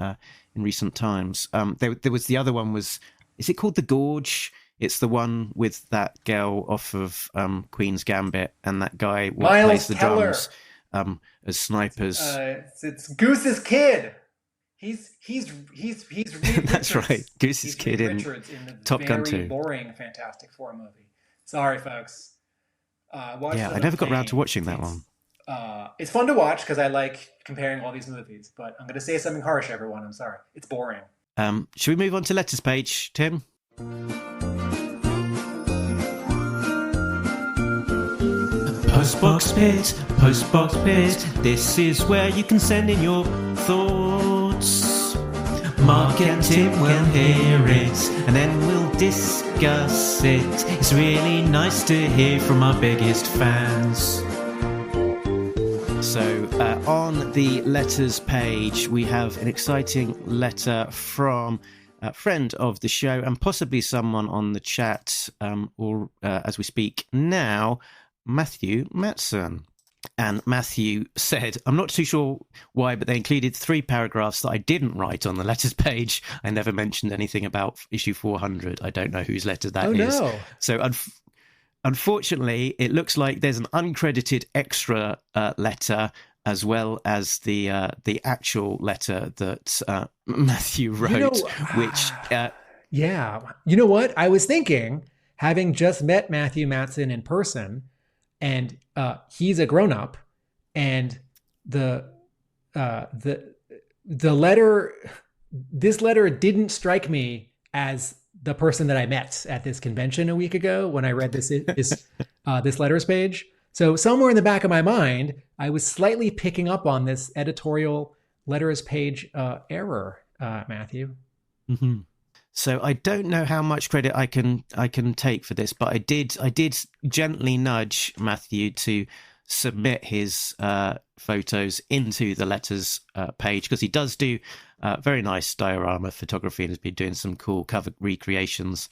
times. There was the other one was, is it called The Gorge? It's the one with that girl off of Queen's Gambit and that guy plays the drums as snipers. It's Goose's kid. He's Reed That's Richards. right, Goose's kid in the Top Gun 2. Very boring Fantastic Four movie. Sorry, folks. I never got around to watching that one. It's fun to watch because I like comparing all these movies, but I'm going to say something harsh, everyone. I'm sorry. It's boring. Should we move on to letters page, Tim? Postbox Pit, this is where you can send in your thoughts. Mark and Tim will hear it, and then we'll discuss it. It's really nice to hear from our biggest fans. So on the letters page, we have an exciting letter from a friend of the show and possibly someone on the chat, or as we speak now, Matthew Matson. And Matthew said, I'm not too sure why, but they included 3 paragraphs that I didn't write on the letters page. I never mentioned anything about issue 400. I don't know whose letter that is. No. So unfortunately, it looks like there's an uncredited extra letter as well as the actual letter that Matthew wrote, which... yeah. You know what? I was thinking, having just met Matthew Matson in person, and he's a grown-up, and the letter, this letter didn't strike me as the person that I met at this convention a week ago when I read this letters page. So somewhere in the back of my mind, I was slightly picking up on this editorial letters page error, Matthew. Mm-hmm. So I don't know how much credit I can take for this, but I did gently nudge Matthew to submit his photos into the letters page, because he does do very nice diorama photography and has been doing some cool cover recreations.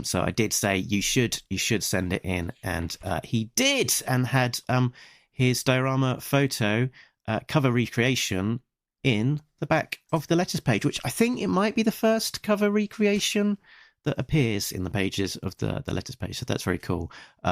So I did say you should send it in, and he did, and had his diorama photo cover recreation in the back of the letters page, which I think it might be the first cover recreation that appears in the pages of the letters page. So that's very cool.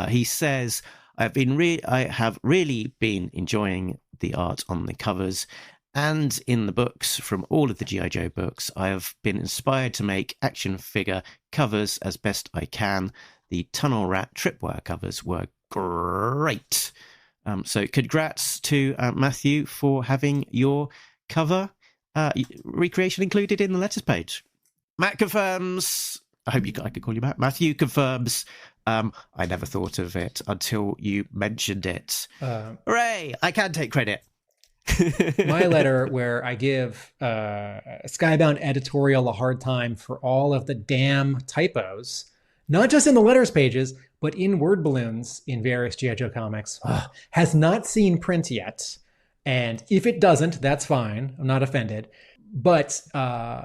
He says, I have really been enjoying the art on the covers and in the books from all of the G.I. Joe books. I have been inspired to make action figure covers as best I can. The Tunnel Rat tripwire covers were great. So congrats to Matthew for having your cover recreation included in the letters page. Matt confirms. I could call you Matt. Matthew confirms. I never thought of it until you mentioned it. Hooray! I can take credit. My letter where I give Skybound editorial a hard time for all of the damn typos, not just in the letters pages, but in word balloons in various G.I. Joe comics, has not seen print yet. And if it doesn't, that's fine. I'm not offended. But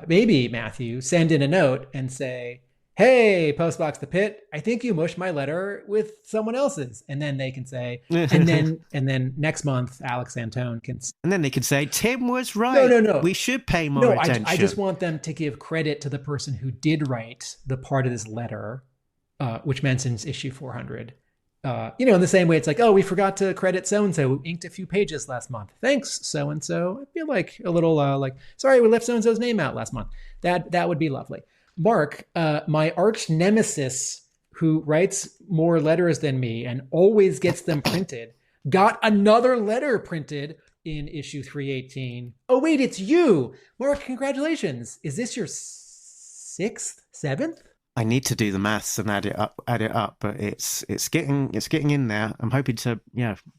maybe, Matthew, send in a note and say, hey, Postbox the Pit, I think you mushed my letter with someone else's. And then they can say, and then next month, Alex Antone can... And then they can say, Tim was right. No. We should pay more attention. I just want them to give credit to the person who did write the part of this letter, which mentions issue 400. In the same way, it's like, oh, we forgot to credit so-and-so who inked a few pages last month. Thanks, so-and-so. I feel like a little sorry, we left so-and-so's name out last month. That would be lovely. Mark, my arch nemesis who writes more letters than me and always gets them printed, got another letter printed in issue 318. Oh, wait, it's you. Mark, congratulations. Is this your 6th, 7th? I need to do the maths and add it up, but it's getting in there. I'm hoping to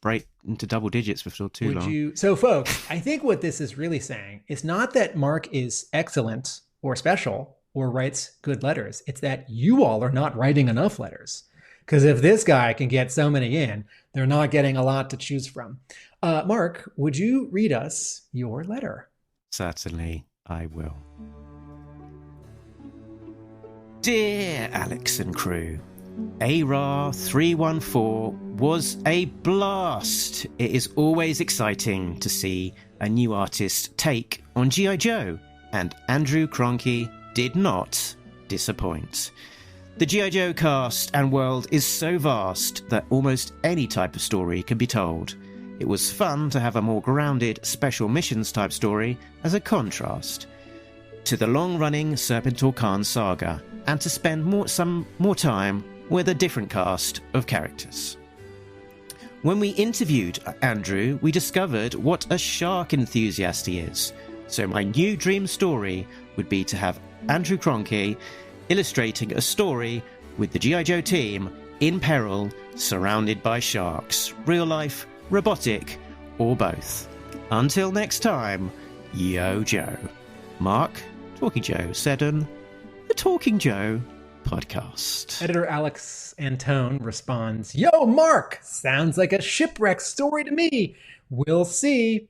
break into double digits before too long. So folks, I think what this is really saying is not that Mark is excellent or special or writes good letters. It's that you all are not writing enough letters. Because if this guy can get so many in, they're not getting a lot to choose from. Mark, would you read us your letter? Certainly, I will. Dear Alex and crew, ARAH 314 was a blast. It is always exciting to see a new artist take on G.I. Joe, and Andrew Kroenke did not disappoint. The G.I. Joe cast and world is so vast that almost any type of story can be told. It was fun to have a more grounded special missions type story as a contrast to the long-running Serpentor Khan saga, and to spend some more time with a different cast of characters. When we interviewed Andrew, we discovered what a shark enthusiast he is. So my new dream story would be to have Andrew Kroenke illustrating a story with the G.I. Joe team in peril, surrounded by sharks, real life, robotic, or both. Until next time, Yo Joe. Mark, Talking Joe Seddon, the Talking Joe podcast. Editor Alex Antone responds, "Yo, Mark, sounds like a shipwreck story to me. We'll see."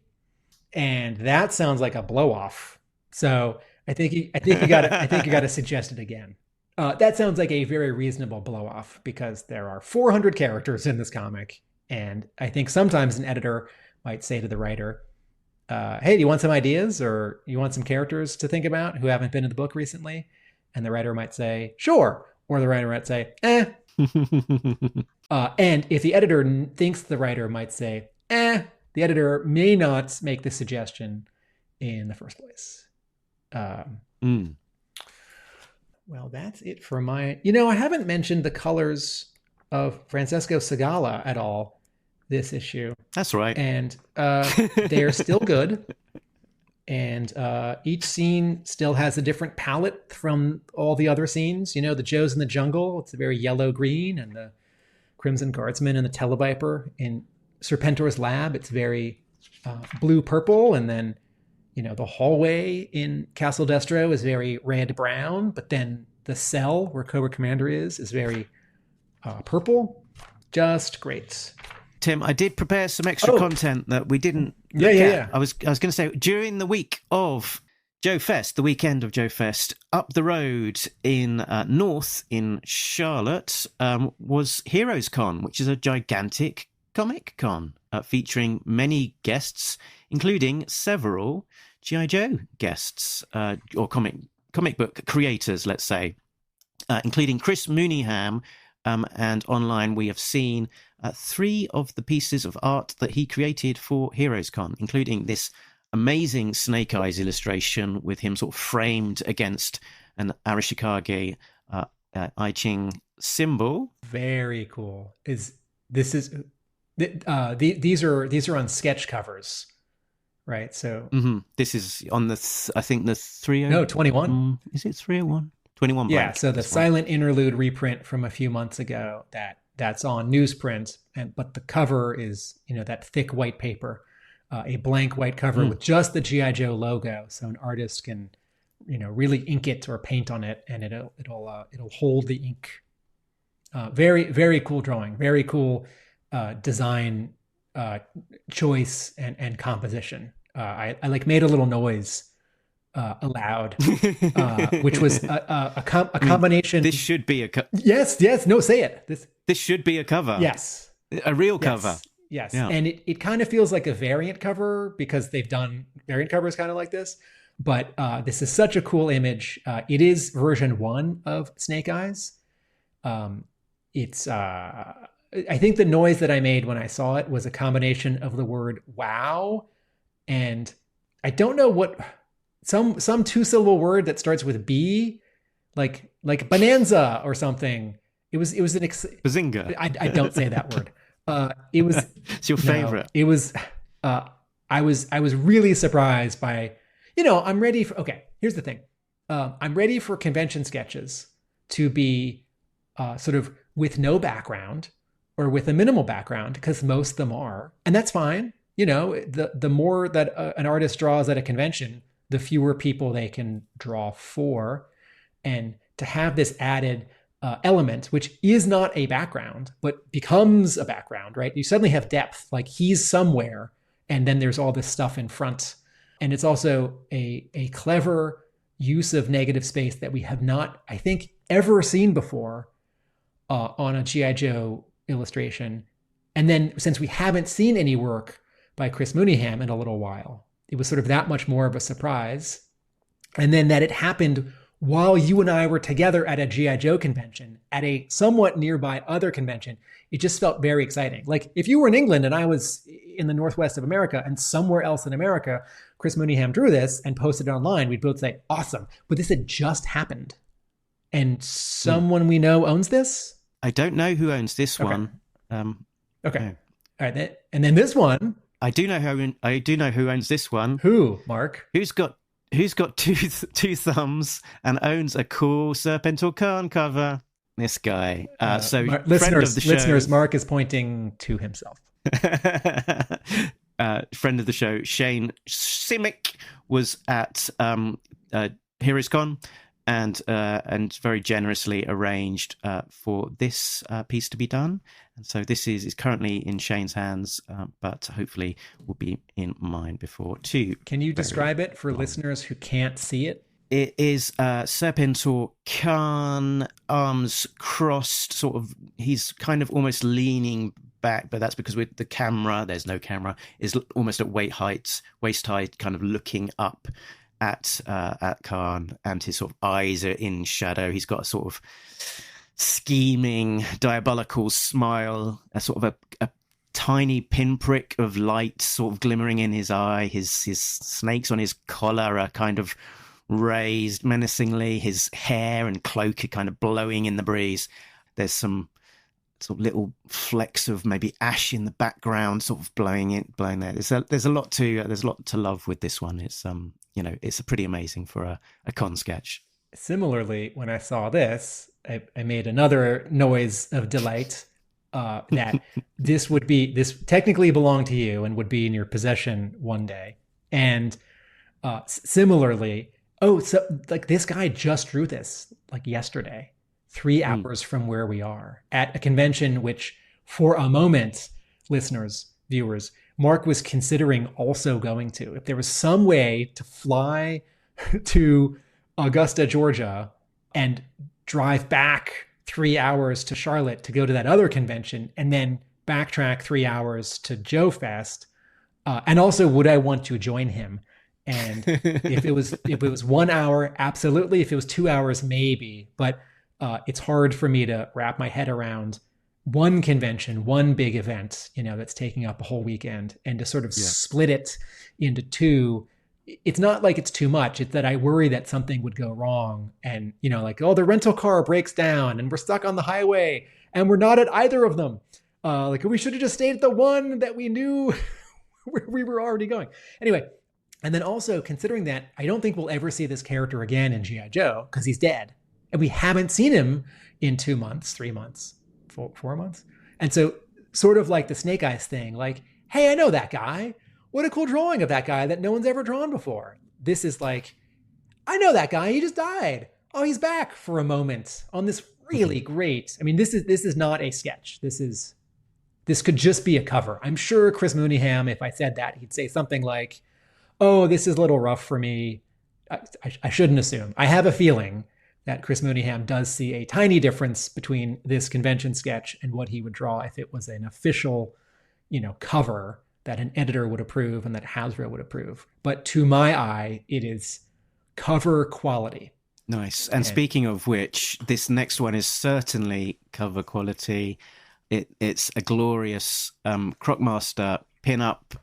And that sounds like a blow off. So I think you got to suggest it again. That sounds like a very reasonable blow off because there are 400 characters in this comic, and I think sometimes an editor might say to the writer, "Hey, do you want some ideas, or you want some characters to think about who haven't been in the book recently?" And the writer might say, "Sure," or the writer might say, "Eh." And if the editor thinks the writer might say, "Eh," the editor may not make the suggestion in the first place. Well, that's it for my... I haven't mentioned the colors of Francesco Segala at all this issue. That's right. And they're still good. And each scene still has a different palette from all the other scenes. The Joes in the jungle, it's a very yellow-green, and the Crimson Guardsman and the Televiper in Serpentor's lab, it's very blue-purple, and then the hallway in Castle Destro is very red-brown, but then the cell where Cobra Commander is very purple. Just great. Tim, I did prepare some extra content that we didn't look at. Yeah. I was going to say, during the week of Joe Fest, the weekend of Joe Fest, up the road in North in Charlotte was Heroes Con, which is a gigantic comic con featuring many guests, including several G.I. Joe guests, or comic book creators, let's say, including Chris Mooneyham, and online we have seen 3 of the pieces of art that he created for Heroes Con, including this amazing Snake Eyes illustration with him sort of framed against an Arashikage I Ching symbol. Very cool. These are on sketch covers, right? So this is on the I think the 30. No, 21. Is it 301? 21. Yeah. So the Silent Interlude reprint from a few months ago that's on newsprint, but the cover is that thick white paper, a blank white cover with just the G.I. Joe logo, so an artist can really ink it or paint on it, and it'll hold the ink. Very, very cool drawing. Very cool design choice and composition. I made a little noise aloud, which was a combination. This should be a yes. No, say it. This should be a cover. Yes, a real cover. Yes, yeah. And it kind of feels like a variant cover because they've done variant covers kind of like this. But this is such a cool image. It is version 1 of Snake Eyes. It's I think the noise that I made when I saw it was a combination of the word "wow" and I don't know what some 2-syllable word that starts with B, like bonanza or something. It was an bazinga. I don't say that word. It was it's your favorite. It was I was really surprised by I'm ready for here's the thing. I'm ready for convention sketches to be sort of with no background or with a minimal background, because most of them are, and that's fine. The more that an artist draws at a convention, the fewer people they can draw for, and to have this added element, which is not a background, but becomes a background, right? You suddenly have depth, like he's somewhere, and then there's all this stuff in front. And it's also a clever use of negative space that we have not, I think, ever seen before on a G.I. Joe illustration. And then since we haven't seen any work by Chris Mooneyham in a little while, it was sort of that much more of a surprise. And then that it happened while you and I were together at a G.I. Joe convention, at a somewhat nearby other convention. It just felt very exciting. Like if you were in England and I was in the Northwest of America and somewhere else in America, Chris Mooneyham drew this and posted it online, we'd both say, awesome. But this had just happened. And someone we know owns this? I don't know who owns this one. Okay. No. All right. And then this one. I do know who owns this one. Who, Mark? Who's got two thumbs and owns a cool Serpentor Khan cover? This guy. Friend of the show. Listeners, Mark is pointing to himself. Friend of the show, Shane Simic, was at Heroes Con and very generously arranged for this piece to be done. And so this is currently in Shane's hands, but hopefully will be in mine before too. Can you describe it for listeners who can't see it? It is Serpentor Khan, arms crossed, sort of. He's kind of almost leaning back, but that's because with the camera, there's no camera, is almost at waist height, kind of looking up at Khan, and his sort of eyes are in shadow. He's got a sort of scheming, diabolical smile, a sort of a tiny pinprick of light sort of glimmering in his eye. His snakes on his collar are kind of raised menacingly. His hair and cloak are kind of blowing in the breeze. There's some sort of little flecks of maybe ash in the background, sort of blowing there. There's a lot to love with this one. It's it's pretty amazing for a con sketch. Similarly, when I saw this, I made another noise of delight that this technically belonged to you and would be in your possession one day. And similarly, so like this guy just drew this like yesterday, 3 hours from where we are at a convention, which for a moment, listeners, viewers, Mark was considering also going to. If there was some way to fly to Augusta, Georgia, and drive back 3 hours to Charlotte to go to that other convention, and then backtrack 3 hours to Joe Fest, and also would I want to join him? And if it was 1 hour, absolutely. If it was 2 hours, maybe. But it's hard for me to wrap my head around one convention, one big event, that's taking up a whole weekend, and to sort of split it into two. It's not like it's too much. It's that I worry that something would go wrong, and the rental car breaks down and we're stuck on the highway and we're not at either of them. We should have just stayed at the one that we knew we were already going. Anyway, and then also considering that I don't think we'll ever see this character again in G.I. Joe because he's dead, and we haven't seen him in 2 months, 3 months, 4 months. And so sort of like the Snake Eyes thing, like, hey, I know that guy. What a cool drawing of that guy that no one's ever drawn before. This is like, I know that guy. He just died. Oh, he's back for a moment on this really great. I mean, this is not a sketch. This could just be a cover. I'm sure Chris Mooneyham, if I said that, he'd say something like, oh, this is a little rough for me. I shouldn't assume. I have a feeling that Chris Mooneyham does see a tiny difference between this convention sketch and what he would draw if it was an official, cover that an editor would approve and that Hasbro would approve. But to my eye, it is cover quality. Nice. And speaking of which, this next one is certainly cover quality. It's a glorious Crocmaster pin-up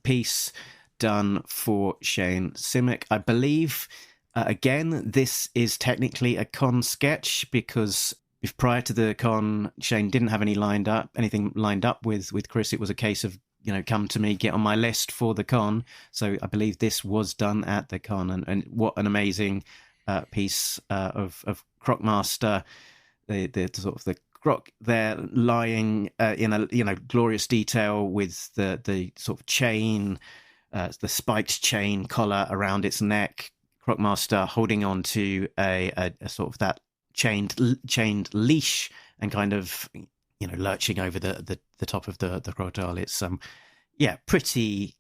piece done for Shane Simic. I believe, again, this is technically a con sketch because if prior to the con, Shane didn't have anything lined up with Chris, it was a case of, come to me, get on my list for the con. So I believe this was done at the con, and what an amazing piece of Crocmaster, the sort of the Croc there lying in a glorious detail with the sort of chain, the spiked chain collar around its neck. Crocmaster holding on to a sort of that chained leash and kind of lurching over the top of the crocodile. It's pretty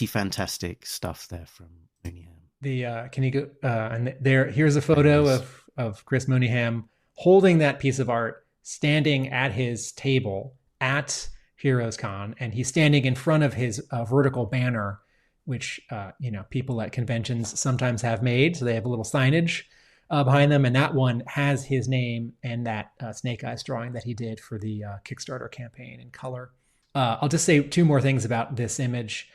fantastic stuff there from Mooneyham. Can you go and here's a photo of Chris Mooneyham holding that piece of art, standing at his table at Heroes Con, and he's standing in front of his vertical banner, which people at conventions sometimes have made. So they have a little signage behind them, and that one has his name and that Snake Eyes drawing that he did for the Kickstarter campaign in color. I'll just say two more things about this image.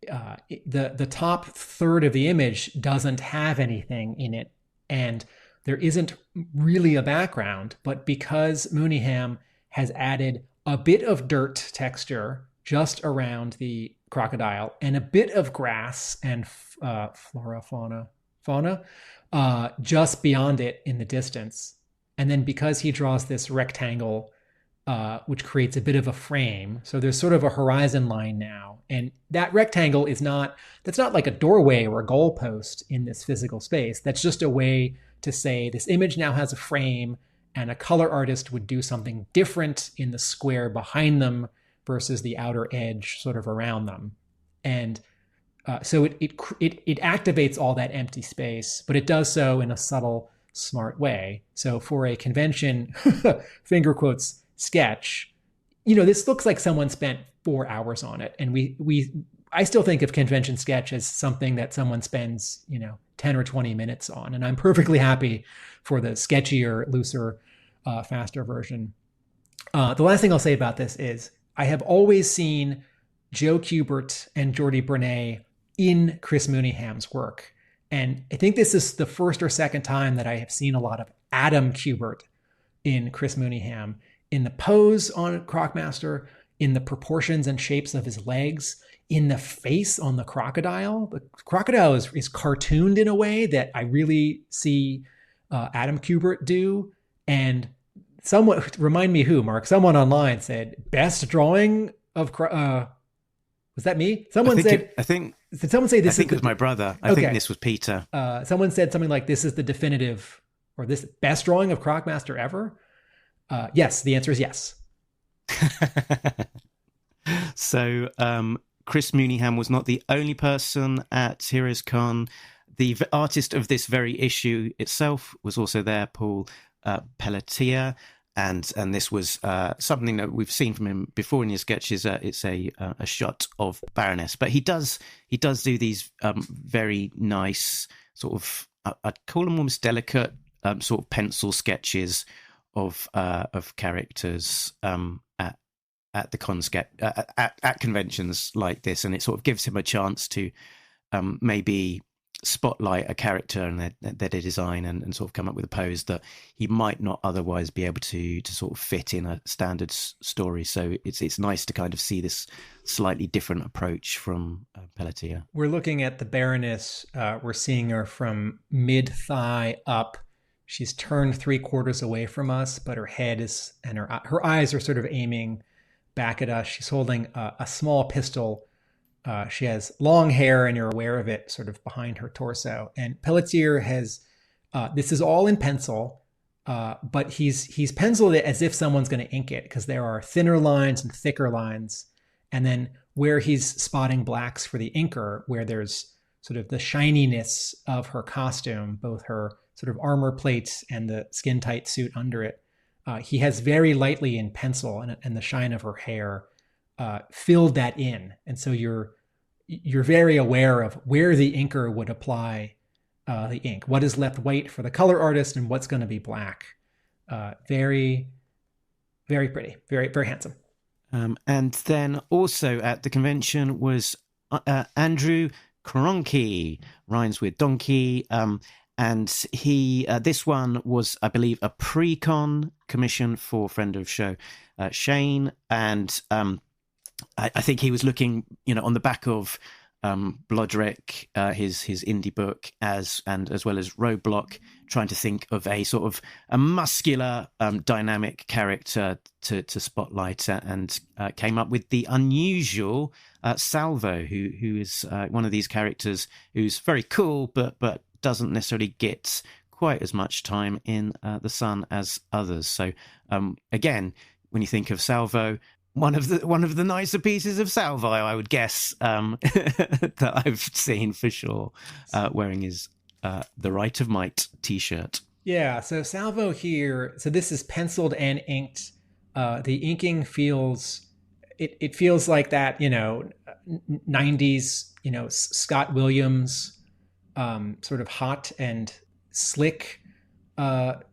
The top third of the image doesn't have anything in it, and there isn't really a background, but because Mooneyham has added a bit of dirt texture just around the crocodile and a bit of grass and fauna just beyond it in the distance. And then because he draws this rectangle, which creates a bit of a frame, so there's sort of a horizon line now. And that rectangle that's not like a doorway or a goalpost in this physical space. That's just a way to say this image now has a frame, and a color artist would do something different in the square behind them versus the outer edge sort of around them. And so it activates all that empty space, but it does so in a subtle, smart way. So for a convention, finger quotes, sketch, this looks like someone spent 4 hours on it. And I still think of convention sketch as something that someone spends, 10 or 20 minutes on. And I'm perfectly happy for the sketchier, looser, faster version. The last thing I'll say about this is I have always seen Joe Kubert and Jordi Bernet in Chris Mooneyham's work. And I think this is the first or second time that I have seen a lot of Adam Kubert in Chris Mooneyham, in the pose on Crocmaster, in the proportions and shapes of his legs, in the face on the crocodile. The crocodile is cartooned in a way that I really see Adam Kubert do. And someone, remind me who, Mark? Someone online said, best drawing of... was that me? Someone said... Did someone say this? I think it was my brother. I think this was Peter. Someone said something like, this is the definitive, or this best drawing of Crocmaster ever? Yes, the answer is yes. So Chris Mooneyham was not the only person at Heroes Con. The artist of this very issue itself was also there, Paul Peleteier. And this was something that we've seen from him before in his sketches. It's a shot of Baroness, but he does do these very nice sort of, I'd call them almost delicate sort of pencil sketches of characters at the at conventions like this, and it sort of gives him a chance to maybe spotlight a character and their design and sort of come up with a pose that he might not otherwise be able to sort of fit in a standard story. So it's nice to kind of see this slightly different approach from Peleteier. We're looking at the Baroness. We're seeing her from mid-thigh up. She's turned 3/4 away from us, but her head is, and her eyes are sort of aiming back at us. She's holding a small pistol. She has long hair, and you're aware of it sort of behind her torso. And Peleteier has, this is all in pencil, but he's penciled it as if someone's going to ink it, because there are thinner lines and thicker lines. And then where he's spotting blacks for the inker, where there's sort of the shininess of her costume, both her sort of armor plates and the skin tight suit under it, he has very lightly in pencil and the shine of her hair filled that in. And so you're very aware of where the inker would apply the ink, what is left white for the color artist and what's going to be black. Very, very pretty, very, very handsome. And then also at the convention was Andrew Kronke, rhymes with donkey. And he, this one was, I believe, a pre-con commission for friend of show, Shane. And I think he was looking, on the back of Blodrick, his indie book, as well as Roadblock, trying to think of a sort of a muscular, dynamic character to spotlight, and came up with the unusual Salvo, who is one of these characters who's very cool, but doesn't necessarily get quite as much time in the sun as others. So again, when you think of Salvo, one of the nicer pieces of Salvo, I would guess, that I've seen for sure, wearing his The Right of Might t-shirt. Yeah, so Salvo here, so this is penciled and inked. The inking feels it feels like that, 90s, Scott Williams, sort of hot and slick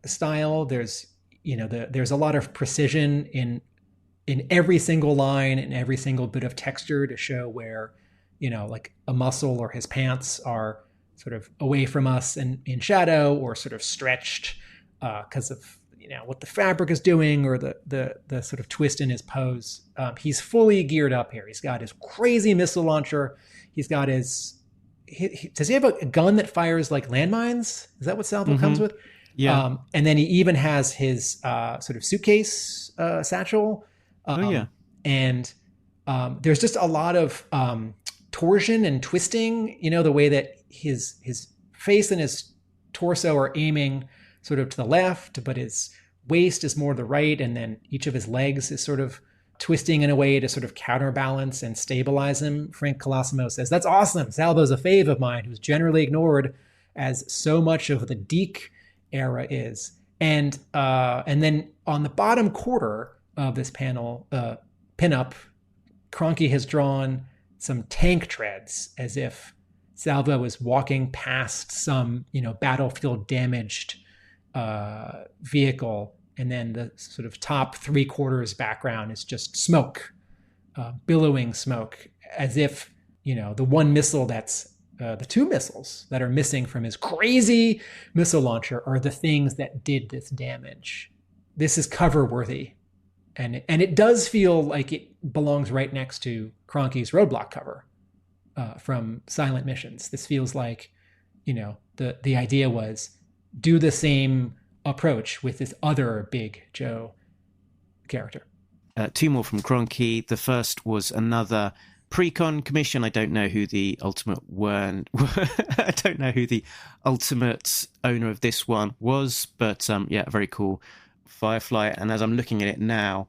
style. There's, there's a lot of precision in every single line and every single bit of texture to show where, like a muscle or his pants are sort of away from us and in shadow, or sort of stretched because of what the fabric is doing, or the sort of twist in his pose. He's fully geared up here. He's got his crazy missile launcher. He's got his does he have a gun that fires like landmines? Is that what Salvo comes with? Yeah. And then he even has his sort of suitcase satchel. And there's just a lot of torsion and twisting, the way that his face and his torso are aiming sort of to the left, but his waist is more to the right. And then each of his legs is sort of twisting in a way to sort of counterbalance and stabilize him. Frank Colosimo says, "That's awesome. Salvo's a fave of mine who's generally ignored, as so much of the Deke era is." And then on the bottom quarter of this panel, pinup, Cronky has drawn some tank treads, as if Salvo was walking past some, battlefield damaged vehicle. And then the sort of top 3/4 background is just smoke, billowing smoke, as if, the one missile that's the two missiles that are missing from his crazy missile launcher are the things that did this damage. This is cover worthy. And it does feel like it belongs right next to Cronky's roadblock cover from Silent Missions. This feels like, the idea was do the same approach with this other Big Joe character. Two more from Cronky. The first was another pre-con commission. I don't know who the ultimate I don't know who the ultimate owner of this one was, but very cool Firefly. And as I'm looking at it now,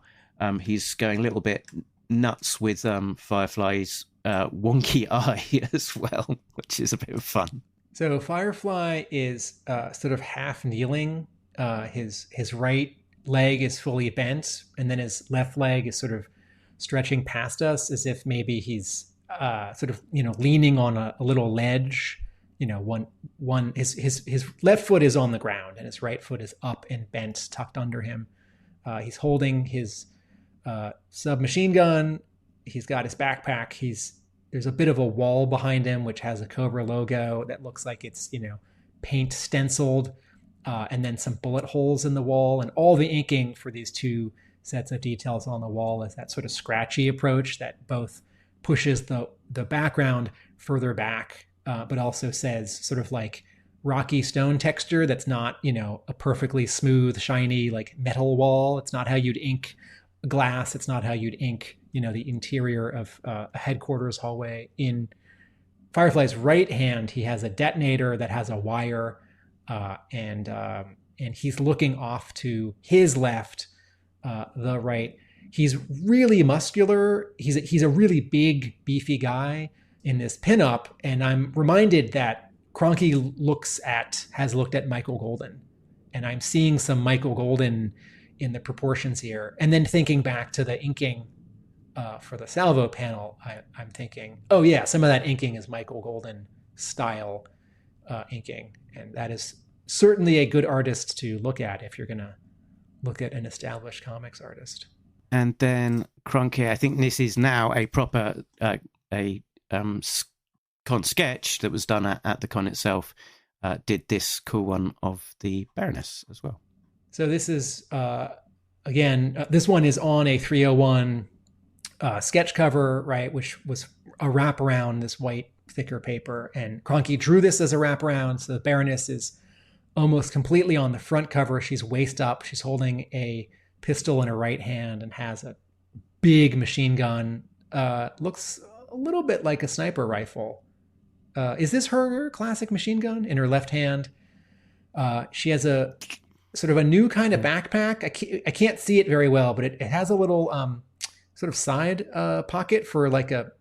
he's going a little bit nuts with Firefly's wonky eye as well, which is a bit of fun. So Firefly is sort of half kneeling. His right leg is fully bent, and then his left leg is sort of stretching past us, as if maybe he's sort of leaning on a little ledge. His left foot is on the ground and his right foot is up and bent, tucked under him. He's holding his submachine gun. He's got his backpack. There's a bit of a wall behind him which has a Cobra logo that looks like it's paint stenciled, and then some bullet holes in the wall, and all the inking for these two sets of details on the wall is that sort of scratchy approach that both pushes the background further back, but also says sort of like rocky stone texture that's not, a perfectly smooth, shiny, like metal wall. It's not how you'd ink glass. It's not how you'd ink, the interior of a headquarters hallway. In Firefly's right hand, he has a detonator that has a wire, and he's looking off to his left, the right. He's really muscular. He's a really big, beefy guy in this pinup, and I'm reminded that Cronky has looked at Michael Golden, and I'm seeing some Michael Golden in the proportions here. And then thinking back to the inking for the Salvo panel, I'm thinking, oh yeah, some of that inking is Michael Golden style inking, and that is certainly a good artist to look at if you're going to look at an established comics artist. And then Cronky, I think this is now a proper con sketch that was done at the con itself, did this cool one of the Baroness as well. So this is, this one is on a 301 sketch cover, right, which was a wraparound, this white thicker paper. And Cronky drew this as a wraparound. So the Baroness is almost completely on the front cover. She's waist up. She's holding a pistol in her right hand and has a big machine gun. Looks a little bit like a sniper rifle. Is this her classic machine gun in her left hand? She has a sort of a new kind of backpack. I can't see it very well, but it has a little sort of side pocket for like a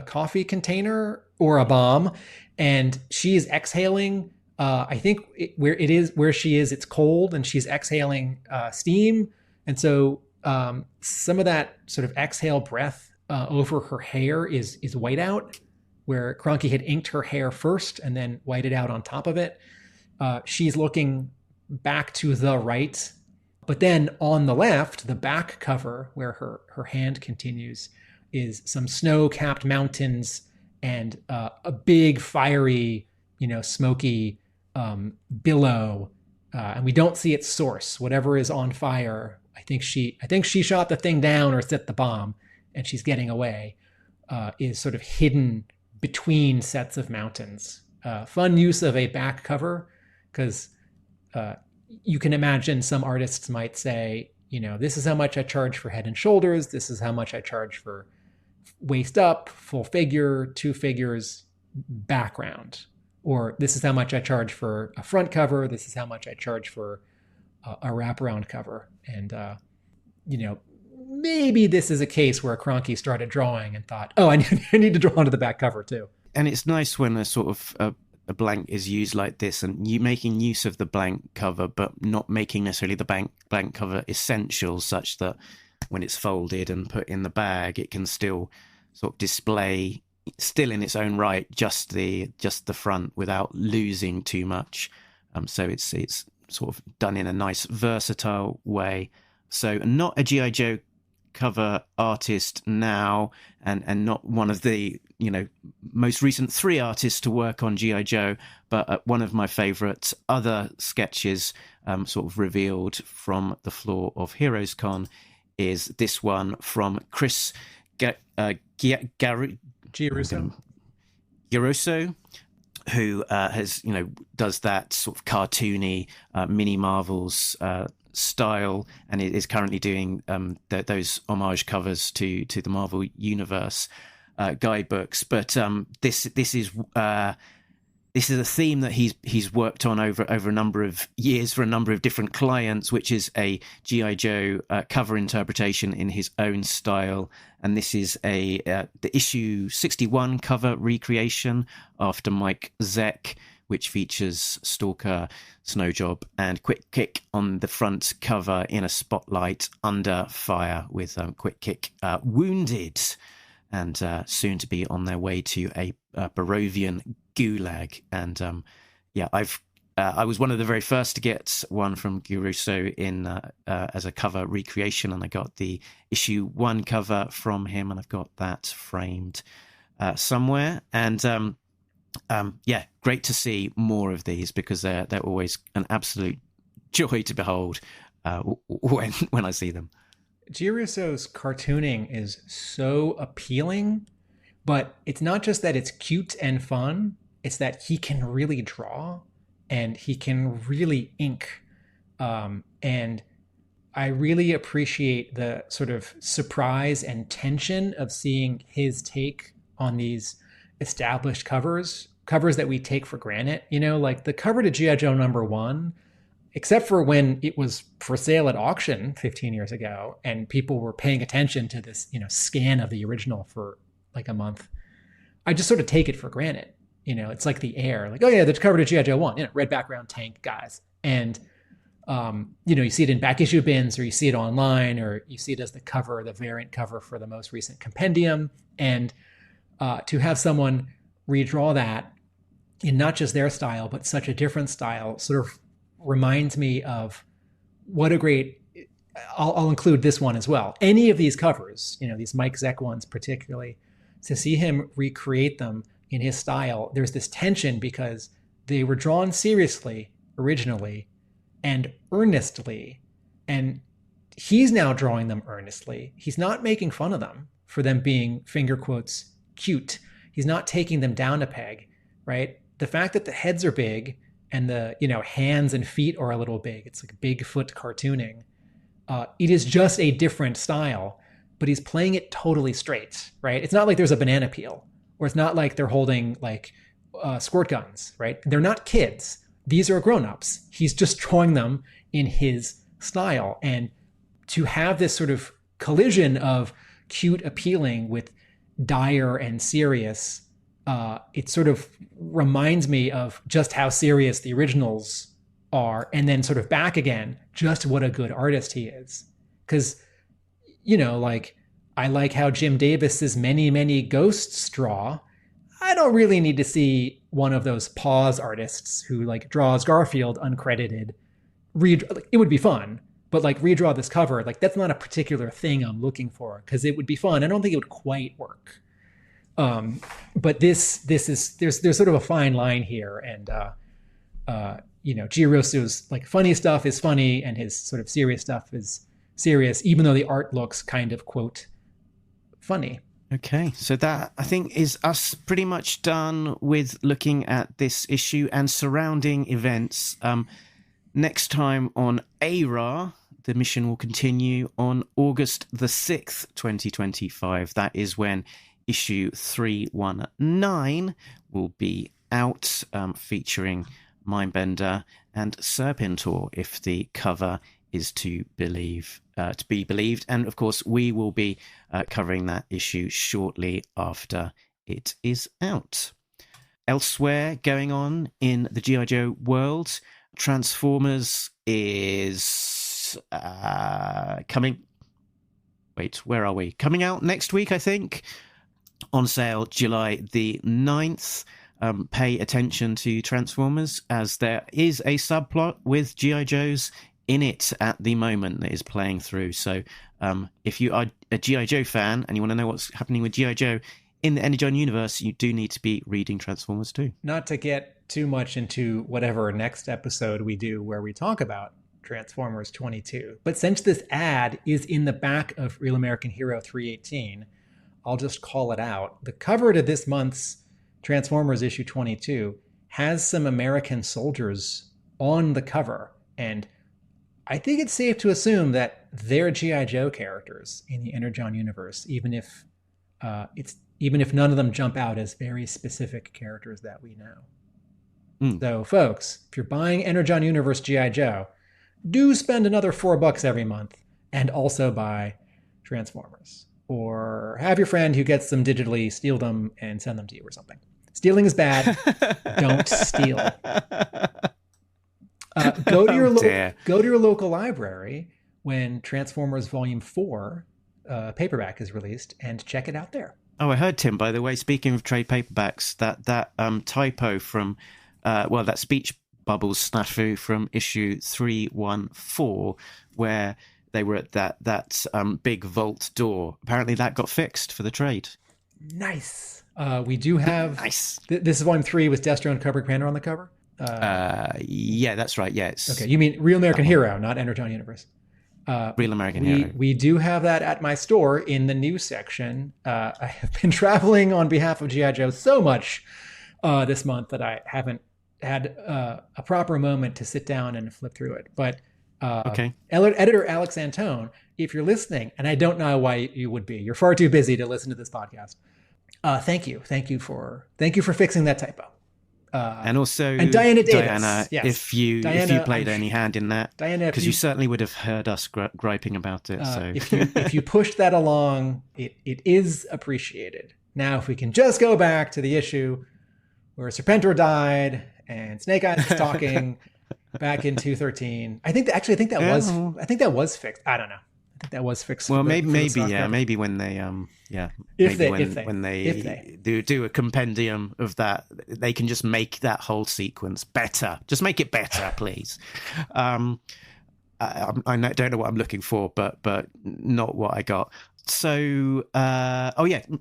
coffee container or a bomb. And she is exhaling. I think where she is, it's cold, and she's exhaling steam. And so Some of that sort of exhale breath over her hair is white out, where Cronky had inked her hair first and then whited out on top of it. She's looking back to the right, but then on the left, the back cover where her hand continues is some snow-capped mountains and a big fiery, smoky billow, and we don't see its source. Whatever is on fire, I think she shot the thing down or set the bomb, and she's getting away. Is sort of hidden between sets of mountains. Fun use of a back cover, because you can imagine some artists might say, this is how much I charge for Head and Shoulders. This is how much I charge for waist up, full figure, 2 figures, background. Or this is how much I charge for a front cover. This is how much I charge for a wraparound cover. And, maybe this is a case where Cronky started drawing and thought, oh, I need to draw onto the back cover too. And it's nice when a sort of a blank is used like this, and you making use of the blank cover, but not making necessarily the blank cover essential, such that when it's folded and put in the bag, it can still sort of display, still in its own right, just the front without losing too much. So it's sort of done in a nice versatile way. So not a G.I. Joe cover artist now, and not one of the most recent 3 artists to work on G.I. Joe, but one of my favourite other sketches sort of revealed from the floor of Heroes Con is this one from Chris Grosso, who has does that sort of cartoony mini Marvels style, and is currently doing those homage covers to the Marvel Universe guidebooks. But this is a theme that he's worked on over a number of years for a number of different clients, which is a G.I. Joe cover interpretation in his own style. And this is the issue 61 cover recreation after Mike Zeck, which features Stalker, Snowjob, and Quick Kick on the front cover in a spotlight under fire, with Quick Kick wounded and soon to be on their way to a Barovian gulag. And I was one of the very first to get one from Grosso in as a cover recreation, and I got the issue 1 cover from him, and I've got that framed somewhere. And great to see more of these, because they're always an absolute joy to behold when I see them. Giarusso's cartooning is so appealing, but it's not just that it's cute and fun, it's that he can really draw and he can really ink. And I really appreciate the sort of surprise and tension of seeing his take on these established covers that we take for granted, like the cover to G.I. Joe #1, except for when it was for sale at auction 15 years ago and people were paying attention to this, scan of the original for like a month. I just sort of take it for granted. It's like the air, like, oh yeah, the cover to G.I. Joe 1, red background, tank guys. And, you see it in back issue bins, or you see it online, or you see it as the variant cover for the most recent compendium. And to have someone redraw that in not just their style, but such a different style, sort of reminds me of what a great, I'll include this one as well. Any of these covers, these Mike Zeck ones particularly, to see him recreate them in his style, there's this tension because they were drawn seriously originally and earnestly, and he's now drawing them earnestly. He's not making fun of them for them being, finger quotes, cute. He's not taking them down a peg, right? The fact that the heads are big and the hands and feet are a little big, it's like Bigfoot cartooning. It is just a different style, but he's playing it totally straight, right? It's not like there's a banana peel, or it's not like they're holding like squirt guns, right? They're not kids. These are grown-ups. He's just drawing them in his style. And to have this sort of collision of cute appealing with dire and serious, it sort of reminds me of just how serious the originals are, and then sort of back again, just what a good artist he is. Because like I like how Jim Davis's Many, Many Ghosts draw. I don't really need to see one of those pause artists who like draws Garfield uncredited. It would be fun, but like redraw this cover, like that's not a particular thing I'm looking for because it would be fun. I don't think it would quite work. But this is there's sort of a fine line here, and Giarosso's like funny stuff is funny, and his sort of serious stuff is serious, even though the art looks kind of quote funny. Okay, so that I think is us pretty much done with looking at this issue and surrounding events. Next time on ARAH, the mission will continue on August the 6th, 2025. That is when issue 319 will be out, featuring Mindbender and Serpentor, if the cover is to be believed. And of course, we will be covering that issue shortly after it is out. Elsewhere going on in the G.I. Joe world, Transformers is coming. Wait, where are we? Coming out next week, I think. On sale July the 9th. Pay attention to Transformers, as there is a subplot with G.I. Joes in it at the moment that is playing through. So if you are a G.I. Joe fan and you want to know what's happening with G.I. Joe in the Energon universe, you do need to be reading Transformers too. Not to get too much into whatever next episode we do where we talk about Transformers 22, but since this ad is in the back of Real American Hero 318, I'll just call it out. The cover to this month's Transformers issue 22 has some American soldiers on the cover, and I think it's safe to assume that they're G.I. Joe characters in the Energon universe, even if none of them jump out as very specific characters that we know. So, folks, if you're buying Energon Universe G.I. Joe, do spend another $4 every month and also buy Transformers. Or have your friend who gets them digitally steal them and send them to you or something. Stealing is bad. Don't steal. Go to your local library when Transformers Volume 4 paperback is released and check it out there. Oh, I heard, Tim, by the way, speaking of trade paperbacks, that typo from, that speech bubbles snafu from issue 314, where they were at that big vault door. Apparently that got fixed for the trade. Nice. We do have... Nice. This is Volume 3 with Destro and Cobra Commander on the cover? Yeah, that's right, yes. Okay, you mean Real American Hero, not Energon Universe. Real American Hero. We do have that at my store in the news section. I have been traveling on behalf of G.I. Joe so much this month that I haven't had a proper moment to sit down and flip through it. But editor Alex Antone, if you're listening, and I don't know why you would be, you're far too busy to listen to this podcast. Thank you for fixing that typo. And also, and Diana Davis. Diana, yes. if you played any hand in that, Diana, because you certainly would have heard us griping about it. So if you push that along, it is appreciated. Now, if we can just go back to the issue where Serpentor died and Snake Eyes is talking back in 213, I think that was fixed. I don't know. I think that was fixed. Well, maybe when they when they do a compendium of that, they can just make that whole sequence better. Just make it better, please. I don't know what I'm looking for, but not what I got. So,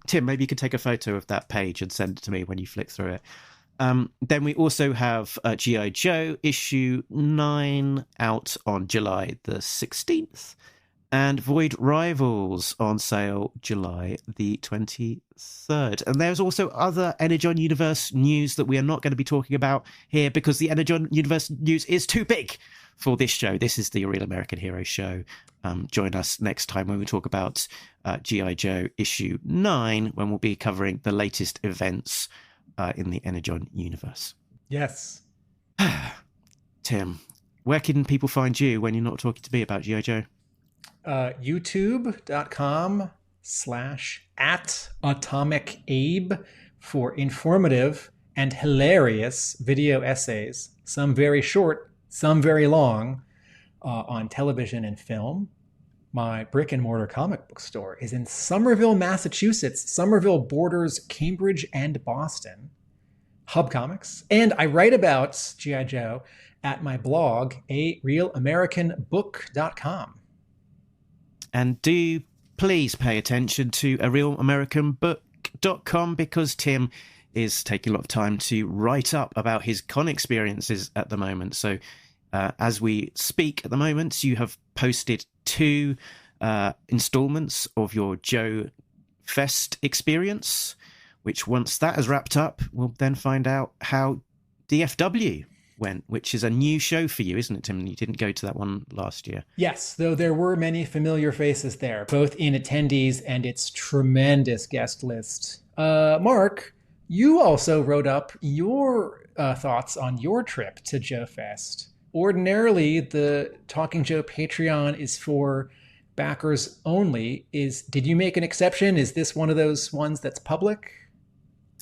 Tim, maybe you could take a photo of that page and send it to me when you flick through it. Then we also have G.I. Joe issue 9 out on July the 16th. And Void Rivals on sale July the 23rd. And there's also other Energon Universe news that we are not going to be talking about here because the Energon Universe news is too big for this show. This is the Real American Hero show. Join us next time when we talk about G.I. Joe issue 9, when we'll be covering the latest events in the Energon Universe. Yes. Tim, where can people find you when you're not talking to me about G.I. Joe? YouTube.com/@AtomicAbe for informative and hilarious video essays, some very short, some very long, on television and film. my brick and mortar comic book store is in Somerville, Massachusetts. Somerville borders Cambridge and Boston. Hub Comics. And I write about G.I. Joe at my blog, arealamericanbook.com. And do please pay attention to arealamericanbook.com, because Tim is taking a lot of time to write up about his con experiences at the moment. So as we speak at the moment, you have posted 2 installments of your Joe Fest experience, which once that is wrapped up, we'll then find out how DFW went, which is a new show for you, isn't it, Tim? You didn't go to that one last year. Yes, though there were many familiar faces there, both in attendees and its tremendous guest list. Mark, you also wrote up your thoughts on your trip to Joe Fest. Ordinarily, the Talking Joe Patreon is for backers only. Did you make an exception? Is this one of those ones that's public?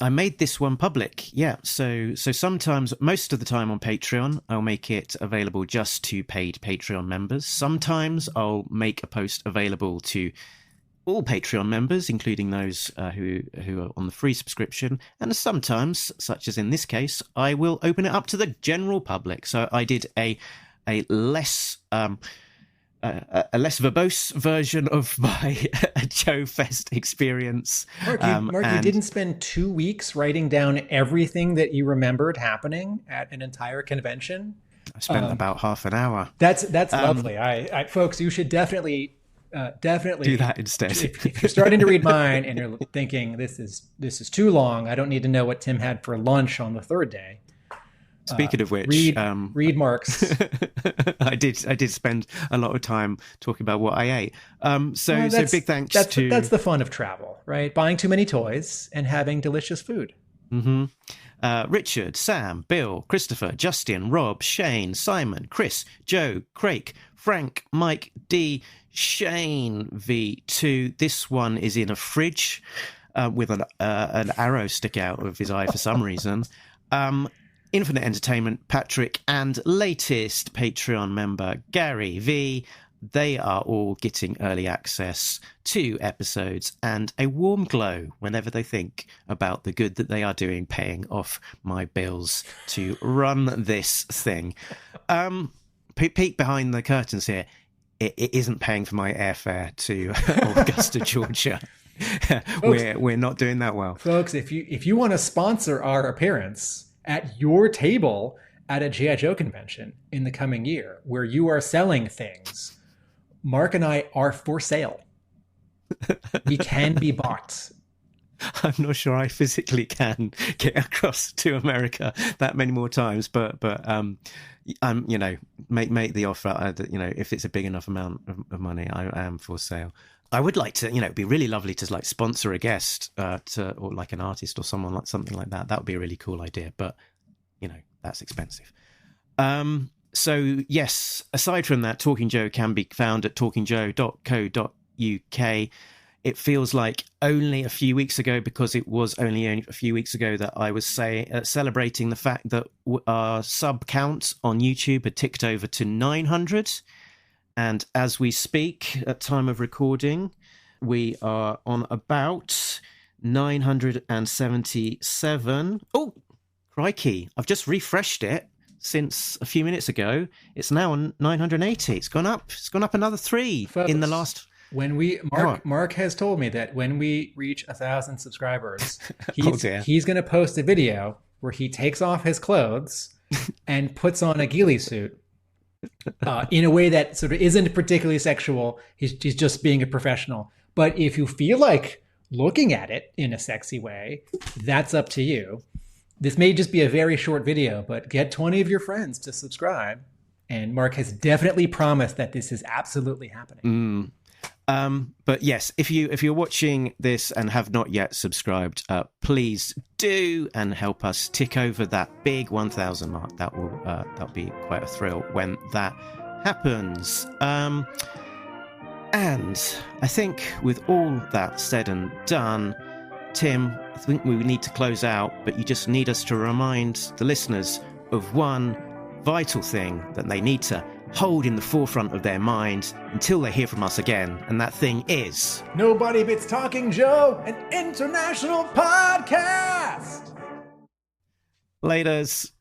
I made this one public, yeah. So sometimes, most of the time on Patreon, I'll make it available just to paid Patreon members. Sometimes I'll make a post available to all Patreon members, including those who are on the free subscription. And sometimes, such as in this case, I will open it up to the general public. So I did a less verbose version of my Joe Fest experience. Mark, you didn't spend 2 weeks writing down everything that you remembered happening at an entire convention? I spent about half an hour. That's lovely. I folks, you should definitely do that instead. If you're starting to read mine and you're thinking this is too long, I don't need to know what Tim had for lunch on the 3rd day. Speaking of which, read Mark's. I did spend a lot of time talking about what I ate. So big thanks to... That's the fun of travel, right? Buying too many toys and having delicious food. Mm-hmm. Richard, Sam, Bill, Christopher, Justin, Rob, Shane, Simon, Chris, Joe, Craig, Frank, Mike, D, Shane, V2. This one is in a fridge with an arrow stick out of his eye for some reason. Infinite Entertainment, Patrick, and latest Patreon member, Gary V. They are all getting early access to episodes and a warm glow whenever they think about the good that they are doing, paying off my bills to run this thing. Peek behind the curtains here. It isn't paying for my airfare to Augusta, Georgia. We're not doing that well. Folks, if you want to sponsor our appearance at your table at a G.I. Joe convention in the coming year, where you are selling things, Mark and I are for sale. We can be bought. I'm not sure I physically can get across to America that many more times, but make the offer. If it's a big enough amount of money, I am for sale. I would like to, it'd be really lovely to sponsor a guest or like an artist or something like that. That would be a really cool idea, but that's expensive. So yes, aside from that, Talking Joe can be found at talkingjoe.co.uk. It feels like only a few weeks ago, because it was only a few weeks ago that I was celebrating the fact that our sub count on YouTube had ticked over to 900. And as we speak, at time of recording, we are on about 977. Oh, crikey. I've just refreshed it since a few minutes ago. It's now on 980. It's gone up. It's gone up another 3 in the last... When Mark has told me that when we reach 1,000 subscribers, he's going to post a video where he takes off his clothes and puts on a ghillie suit in a way that sort of isn't particularly sexual. He's just being a professional. But if you feel like looking at it in a sexy way, that's up to you. This may just be a very short video, but get 20 of your friends to subscribe. And Mark has definitely promised that this is absolutely happening. But yes, if you're watching this and have not yet subscribed, please do, and help us tick over that big 1,000 mark. That'll be quite a thrill when that happens. And I think with all that said and done, Tim, I think we need to close out, but you just need us to remind the listeners of one vital thing that they need to hold in the forefront of their mind until they hear from us again. And that thing is... Nobody Beats Talking Joe, an international podcast! Laters.